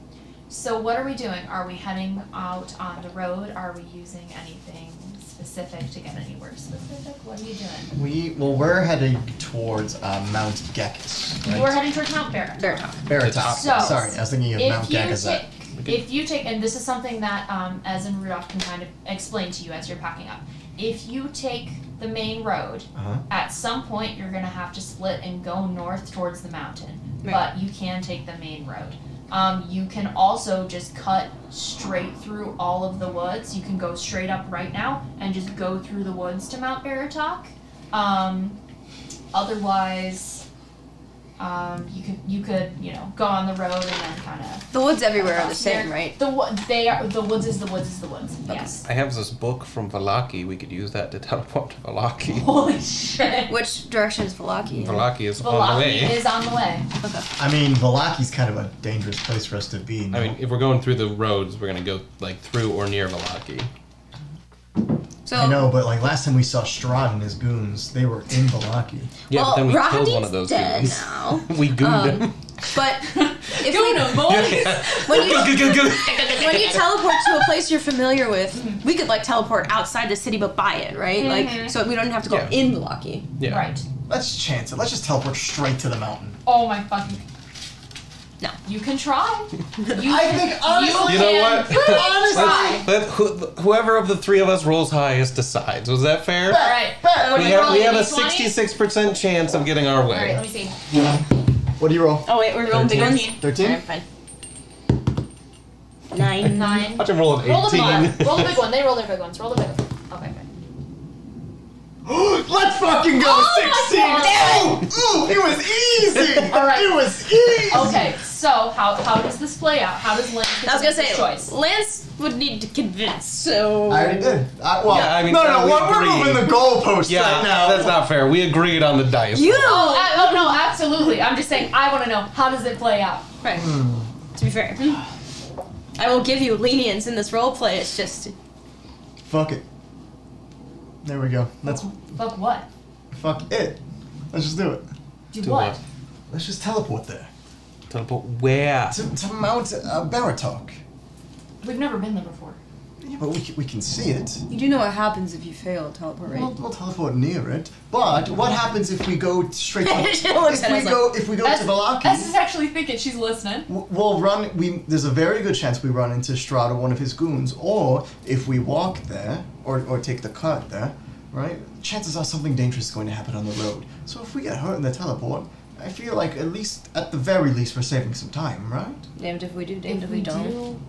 Speaker 6: So what are we doing? Are we heading out on the road? Are we using anything specific to get anywhere specific? What are you doing?
Speaker 5: We're heading towards Mount Gekas. Right?
Speaker 6: We're heading towards Mount Bear.
Speaker 5: Baratop.
Speaker 6: So,
Speaker 5: Sorry, I was thinking of Mount Gekas.
Speaker 6: If you take, and this is something that Ez and Rudolph can kind of explain to you as you're packing up. If you take the main road,
Speaker 5: Uh-huh.
Speaker 6: at some point you're gonna have to split and go north towards the mountain.
Speaker 3: Right.
Speaker 6: But you can take the main road. You can also just cut straight through all of the woods. You can go straight up right now and just go through the woods to Mount Baratok. Otherwise, you could go on the road and then kind of.
Speaker 3: The woods everywhere are the same, right?
Speaker 6: The woods is the woods. Yes.
Speaker 2: I have this book from Valaki. We could use that to teleport to Valaki.
Speaker 6: Holy shit.
Speaker 3: Which direction is Valaki?
Speaker 2: Valaki is on the
Speaker 6: Valaki
Speaker 2: way.
Speaker 6: is on the way.
Speaker 5: I mean, Valaki's kind of a dangerous place for us to be. No?
Speaker 2: I mean, if we're going through the roads, we're gonna go like through or near Valaki.
Speaker 3: So,
Speaker 5: I know, but like last time we saw Strahd and his goons, they were in Valaki.
Speaker 2: Yeah,
Speaker 3: well,
Speaker 2: but then we killed
Speaker 3: Rahadi's
Speaker 2: one of those
Speaker 3: dead
Speaker 2: goons.
Speaker 3: now.
Speaker 2: We gooned him.
Speaker 3: But if
Speaker 6: Goon
Speaker 3: when you teleport to a place you're familiar with, we could like teleport outside the city but by it, right? Like, so we don't have to go
Speaker 2: Yeah.
Speaker 3: in Valaki.
Speaker 2: Yeah.
Speaker 6: Right.
Speaker 5: Let's chance it. Let's just teleport straight to the mountain.
Speaker 6: Oh my fucking.
Speaker 3: No.
Speaker 6: You can try.
Speaker 5: I think honestly,
Speaker 2: You know what?
Speaker 6: Try.
Speaker 2: Let whoever of the three of us rolls highest decides. Was that fair?
Speaker 6: Alright.
Speaker 5: Bet.
Speaker 2: We have a 66% chance of getting our
Speaker 6: Alright,
Speaker 2: way.
Speaker 6: let me see.
Speaker 5: What do you roll?
Speaker 3: Oh wait, we're rolling big ones.
Speaker 5: 13?
Speaker 3: Alright, fine. 9.
Speaker 6: 9.
Speaker 2: Watch him roll an 18.
Speaker 6: Roll the big one. Roll the big one. They roll their big ones. Roll the big one. Okay, fine.
Speaker 5: Let's fucking go!
Speaker 6: Oh
Speaker 5: 16! Ooh, it was easy!
Speaker 6: Alright.
Speaker 5: It was easy!
Speaker 6: Okay, so how does this play out? How does Lance get
Speaker 3: I was gonna
Speaker 6: to make
Speaker 3: say,
Speaker 6: this choice?
Speaker 3: Lance would need to convince, so...
Speaker 5: I already did. Well,
Speaker 2: Yeah, I mean,
Speaker 5: no,
Speaker 2: we
Speaker 5: we're
Speaker 2: agreed.
Speaker 5: moving the goalposts
Speaker 2: Yeah,
Speaker 5: right now.
Speaker 2: that's not fair. We agreed on the dice.
Speaker 3: You!
Speaker 6: Oh no, absolutely. I'm just saying I want to know how does it play out.
Speaker 3: Right. To be fair. I will give you lenience in this roleplay. It's just...
Speaker 5: Fuck it. There we go.
Speaker 6: Fuck what?
Speaker 5: Fuck it. Let's just do it.
Speaker 6: Do
Speaker 2: Do
Speaker 6: what?
Speaker 2: what?
Speaker 5: Let's just teleport there.
Speaker 2: Teleport where?
Speaker 5: To Mount Baratok.
Speaker 6: We've never been there before.
Speaker 5: Yeah, but we can see it.
Speaker 3: You do know what happens if you fail teleport, right?
Speaker 5: We'll teleport near it. But what happens if we go straight to
Speaker 3: She looks at us like-
Speaker 5: if we go to Valaki?
Speaker 6: S is actually thinking she's listening.
Speaker 5: We'll run. There's a very good chance we run into Strahd or one of his goons, or if we walk there or take the cut there, right? Chances are something dangerous is going to happen on the road. So if we get hurt in the teleport, I feel like at the very least, we're saving some time, right?
Speaker 3: Damned if we do, damned if we don't.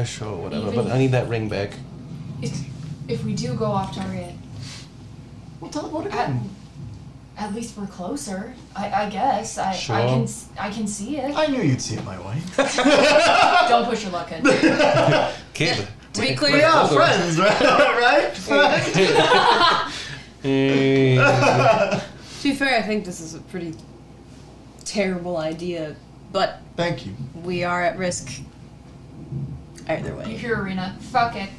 Speaker 2: Sure, whatever.
Speaker 6: Even-
Speaker 2: But I need that ring back.
Speaker 6: If we do go off target,
Speaker 5: We'll teleport again.
Speaker 6: at least we're closer. I guess.
Speaker 2: Sure.
Speaker 6: I can see it.
Speaker 5: I knew you'd see it my way.
Speaker 6: Don't push your luck in.
Speaker 2: Kid.
Speaker 3: To be
Speaker 5: We
Speaker 3: clear,
Speaker 5: are friends, right?
Speaker 3: to be fair, I think this is a pretty terrible idea, but
Speaker 5: Thank you.
Speaker 3: we are at risk either
Speaker 6: You
Speaker 3: way.
Speaker 6: hear Arena. Fuck it.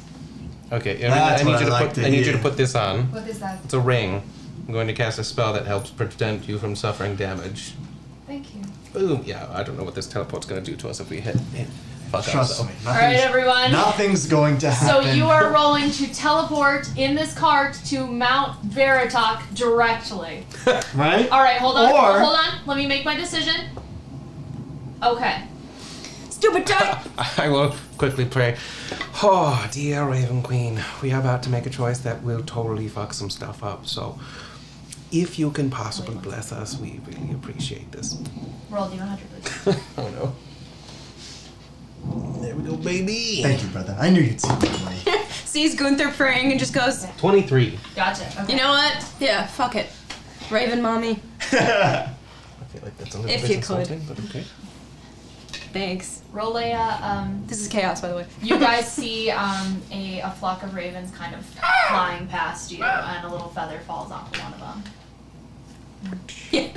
Speaker 2: Okay,
Speaker 5: That's
Speaker 2: I need
Speaker 5: what
Speaker 2: you to
Speaker 5: I like
Speaker 2: put.
Speaker 5: to
Speaker 2: I need you
Speaker 5: hear.
Speaker 2: to put this on.
Speaker 6: What is that?
Speaker 2: It's a ring. I'm going to cast a spell that helps prevent you from suffering damage.
Speaker 6: Thank you.
Speaker 2: Boom. Yeah, I don't know what this teleport's going to do to us if we hit. Fuck
Speaker 5: Trust
Speaker 2: up,
Speaker 5: me.
Speaker 6: All right, everyone.
Speaker 5: Nothing's going to
Speaker 6: So
Speaker 5: happen.
Speaker 6: you are rolling to teleport in this cart to Mount Veritok directly.
Speaker 5: right.
Speaker 6: All right, hold on.
Speaker 5: Or-
Speaker 6: Hold on. Let me make my decision. Okay.
Speaker 3: Stupid duck!
Speaker 2: I will quickly pray. Oh, dear Raven Queen, we are about to make a choice that will totally fuck some stuff up. So, if you can possibly bless us, we really appreciate this.
Speaker 6: Roll D100, please.
Speaker 2: Oh no. There we go, baby.
Speaker 5: Thank you, brother. I knew you'd see it my way.
Speaker 3: Sees Gunther praying and just goes,
Speaker 2: 23.
Speaker 6: Gotcha. Okay.
Speaker 3: you know what? Yeah, fuck it. Raven mommy.
Speaker 2: I feel like that's a little
Speaker 3: If
Speaker 2: bit
Speaker 3: you could.
Speaker 2: insulting, but okay.
Speaker 3: Thanks.
Speaker 6: Roll a
Speaker 3: This is chaos, by the way.
Speaker 6: You guys see a flock of ravens kind of flying past you, and a little feather falls off of one of them.
Speaker 3: Yeah.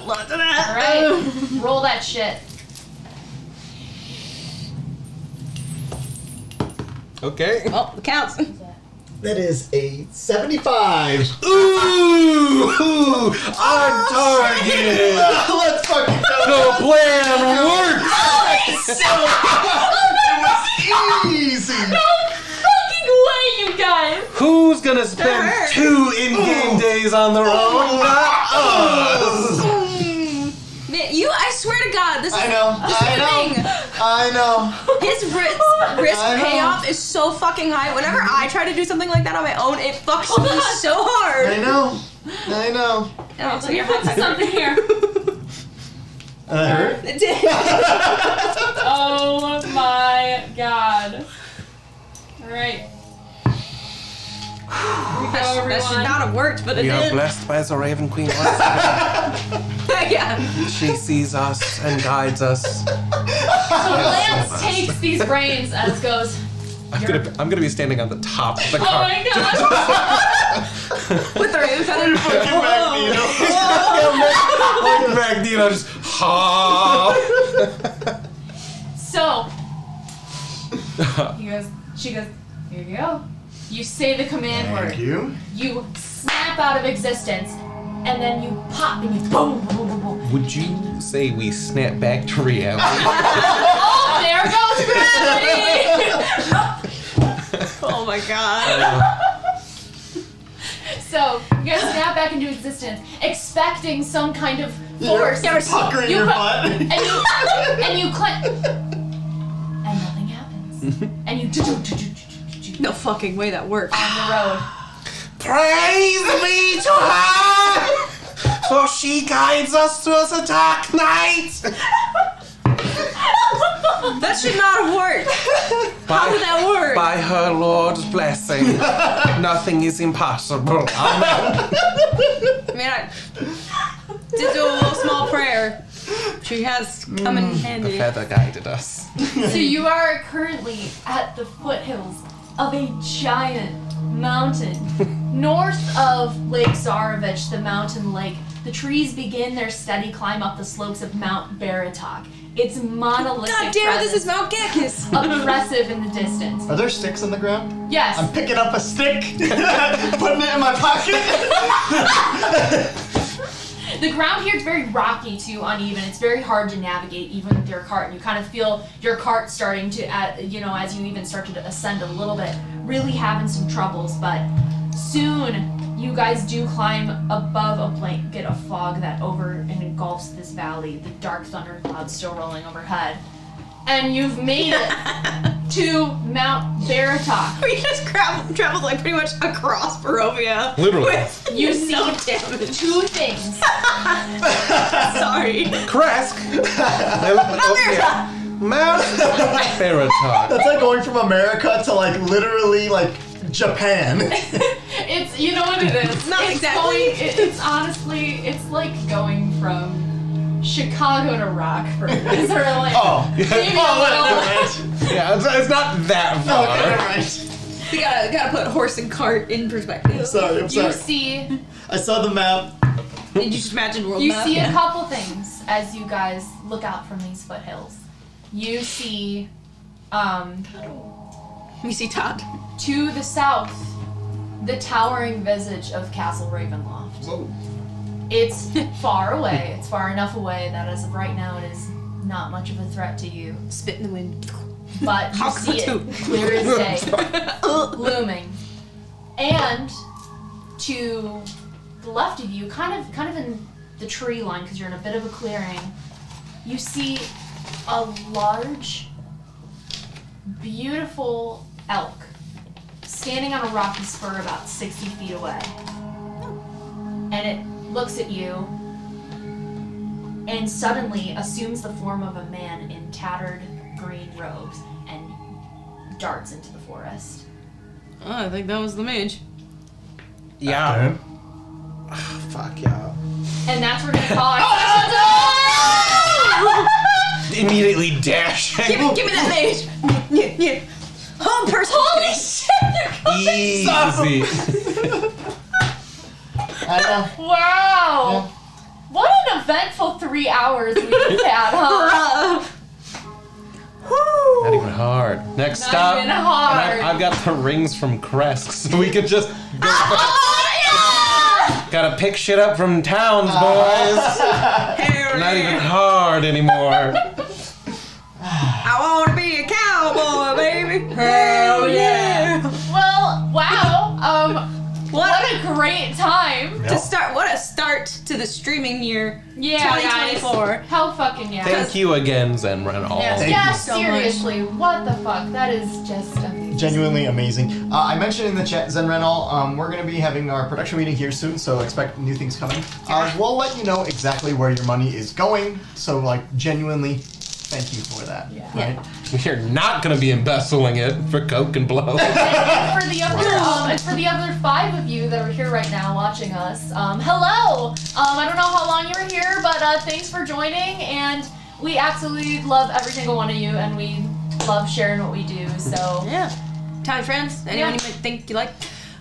Speaker 3: Lots of
Speaker 6: All
Speaker 3: that.
Speaker 6: right, roll that shit.
Speaker 2: Okay.
Speaker 3: Well, it counts.
Speaker 5: That is a 75.
Speaker 2: Ooh! On target!
Speaker 5: Let's fucking go.
Speaker 2: The plan works!
Speaker 5: It was easy.
Speaker 6: Fucking way, you guys!
Speaker 2: Who's gonna spend
Speaker 3: hurt.
Speaker 2: 2 in-game days on the road? Not us!
Speaker 3: Man, I swear to God, this is
Speaker 5: I know.
Speaker 3: the thing.
Speaker 5: I know.
Speaker 3: His risk
Speaker 5: I know.
Speaker 3: payoff is so fucking high. Whenever I try to do something like that on my own, it fucks me so hard.
Speaker 5: I know. I know.
Speaker 3: Oh, so
Speaker 6: Let me
Speaker 3: you're
Speaker 6: put something here.
Speaker 5: That hurt.
Speaker 3: It did.
Speaker 6: Oh my god. Alright. Here we go,
Speaker 3: That
Speaker 6: everyone.
Speaker 3: should not have worked, but it
Speaker 2: We are
Speaker 3: did.
Speaker 2: blessed by the Raven Queen once again.
Speaker 3: Yeah.
Speaker 2: She sees us and guides us.
Speaker 6: So Lance takes these brains as goes,
Speaker 2: I'm gonna be standing on the top of the
Speaker 6: oh
Speaker 2: car.
Speaker 6: my god!
Speaker 3: With the raven feather.
Speaker 2: Like Magneto just ha.
Speaker 6: So, she goes, here you go. You say the command word.
Speaker 5: Thank you.
Speaker 6: You snap out of existence, and then you pop and you boom, boom, boom, boom, boom.
Speaker 2: Would you say we snap back to reality?
Speaker 6: Oh, there goes gravity!
Speaker 3: Oh my God.
Speaker 6: So, you guys snap back into existence, expecting some kind of force.
Speaker 5: You're puckering your butt.
Speaker 6: And you click. And nothing happens. And you
Speaker 3: No fucking way that works.
Speaker 6: on the road.
Speaker 2: Praise be to her, for she guides us through the dark night.
Speaker 3: That should not have worked. How did that work?
Speaker 2: By her Lord's blessing, nothing is impossible. Amen.
Speaker 3: I mean, I did do a little small prayer. She has come in
Speaker 2: The
Speaker 3: handy.
Speaker 2: feather guided us.
Speaker 6: So you are currently at the foothills of a giant mountain. North of Lake Zarovich, the mountain lake, the trees begin their steady climb up the slopes of Mount Baratok.
Speaker 1: its monolithic
Speaker 3: God damn it, this is
Speaker 1: presence
Speaker 3: Mount Gacchus.
Speaker 1: oppressive in the distance.
Speaker 4: Are there sticks on the ground?
Speaker 1: Yes.
Speaker 4: I'm picking up a stick, putting it in my pocket.
Speaker 1: The ground here is very rocky too, uneven. It's very hard to navigate even with your cart. And you kind of feel your cart starting to, as you even start to ascend a little bit, really having some troubles. But soon, you guys do climb above a blanket of fog that engulfs this valley. The dark thunder clouds still rolling overhead. And you've made it to Mount Baratok.
Speaker 3: We just traveled like pretty much across Barovia.
Speaker 2: Literally.
Speaker 3: With
Speaker 1: You see
Speaker 3: no damage.
Speaker 1: two things.
Speaker 3: Sorry.
Speaker 2: Kresk. Mount Baratok.
Speaker 4: That's like going from America to like literally like Japan.
Speaker 1: It's, you know what it is.
Speaker 3: Not
Speaker 1: it's
Speaker 3: exactly.
Speaker 1: It's honestly, it's like going from Chicago to Rockford. Is there like maybe a little?
Speaker 2: Yeah, it's not that far.
Speaker 4: Okay, right.
Speaker 3: We gotta put horse and cart in perspective.
Speaker 4: Sorry, I'm
Speaker 1: You
Speaker 4: sorry.
Speaker 1: see,
Speaker 4: I saw the map.
Speaker 3: Did you just imagine world
Speaker 1: you
Speaker 3: map?
Speaker 1: see a couple things as you guys look out from these foothills. You see,
Speaker 3: We see Todd.
Speaker 1: to the south, the towering visage of Castle Ravenloft.
Speaker 2: Whoa.
Speaker 1: It's far away. It's far enough away that as of right now, it is not much of a threat to you.
Speaker 3: Spit in the wind.
Speaker 1: But you
Speaker 3: How
Speaker 1: see
Speaker 3: could
Speaker 1: it clear as day, looming. And to the left of you, kind of in the tree line, because you're in a bit of a clearing, you see a large, beautiful elk standing on a rocky spur about 60 feet away. And it looks at you and suddenly assumes the form of a man in tattered green robes and darts into the forest.
Speaker 3: Oh, I think that was the mage.
Speaker 2: Yeah. Fuck yeah.
Speaker 1: And that's what we're gonna call our
Speaker 2: Immediately dashing.
Speaker 3: Give me that mage. Yeah. Home person.
Speaker 1: Holy shit!
Speaker 2: Easy.
Speaker 4: I know.
Speaker 1: Wow!
Speaker 4: Yeah.
Speaker 1: What an eventful 3 hours we just had, huh?
Speaker 2: Not even hard. Next
Speaker 1: Not
Speaker 2: stop.
Speaker 1: even hard.
Speaker 2: and I've got the rings from Kresk, so we could just go back.
Speaker 1: Oh yeah!
Speaker 2: Gotta pick shit up from towns, boys. Not even hard anymore.
Speaker 3: I wanna be a cowboy, baby.
Speaker 1: Hell yeah! Well, wow. What a great time.
Speaker 3: To start, what a start to the streaming year.
Speaker 1: Yeah,
Speaker 3: 2024.
Speaker 1: guys. Hell fucking yeah.
Speaker 2: Thank you again, Zen Renal.
Speaker 1: Yes,
Speaker 4: Thank
Speaker 1: yeah,
Speaker 4: you
Speaker 3: so much.
Speaker 1: seriously. What the fuck? That is just amazing.
Speaker 4: Genuinely amazing. I mentioned in the chat, Zen Renal, we're going to be having our production meeting here soon, so expect new things coming. We'll let you know exactly where your money is going, so like genuinely, thank you for that.
Speaker 1: Yeah.
Speaker 4: Right?
Speaker 2: We're not gonna be embezzling it for coke and blow.
Speaker 1: And for the other 5 of you that are here right now watching us, hello. I don't know how long you were here, but thanks for joining, and we absolutely love every single one of you, and we love sharing what we do. So
Speaker 3: Yeah. Time friends. Anyone you might think you like.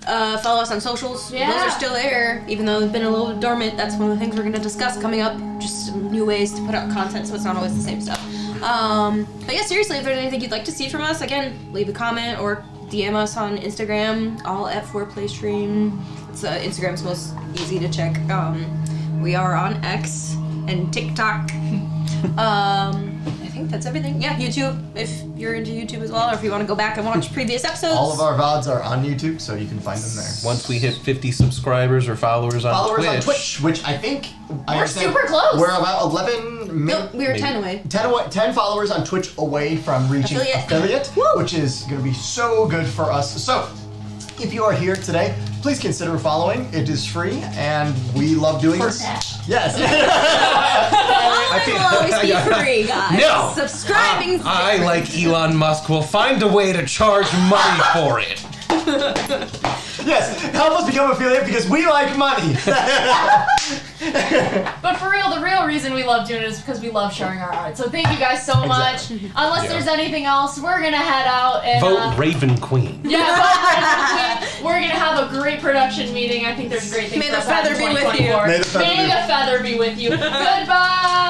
Speaker 3: Follow us on socials.
Speaker 1: Yeah.
Speaker 3: Those are still there, even though they've been a little dormant. That's one of the things we're going to discuss coming up. Just some new ways to put out content so it's not always the same stuff. But yeah, seriously, if there's anything you'd like to see from us, again, leave a comment or DM us on Instagram, all at FourPlay Stream. It's Instagram's most easy to check. We are on X and TikTok. I think that's everything. Yeah, YouTube, if you're into YouTube as well, or if you want to go back and watch previous episodes.
Speaker 4: All of our VODs are on YouTube, so you can find them there.
Speaker 2: Once we hit 50 subscribers or followers on
Speaker 4: On Twitch, which I think
Speaker 1: We're super close.
Speaker 4: We're about 11
Speaker 3: Nope, we were 10 away.
Speaker 4: 10 followers on Twitch away from reaching affiliate, which is going to be so good for us. So, if you are here today, please consider following. It is free, and we love doing this. Yes.
Speaker 3: It will always be free, guys.
Speaker 2: No.
Speaker 3: Subscribing.
Speaker 2: I, like Elon Musk, will find a way to charge money for it.
Speaker 4: Yes, help us become affiliate because we like money.
Speaker 1: But for real, the real reason we love doing it is because we love sharing our art. So thank you guys so much. Unless
Speaker 2: Yeah.
Speaker 1: there's anything else, we're gonna head out and
Speaker 2: Vote Raven Queen.
Speaker 1: yeah, vote Raven Queen. We're gonna have a great production meeting. I think there's great things
Speaker 3: May
Speaker 1: for
Speaker 3: the
Speaker 1: us to have
Speaker 3: feather
Speaker 1: in
Speaker 3: be with you.
Speaker 1: 2024.
Speaker 4: May the feather
Speaker 1: May
Speaker 4: be-
Speaker 1: the feather be with you. Goodbye.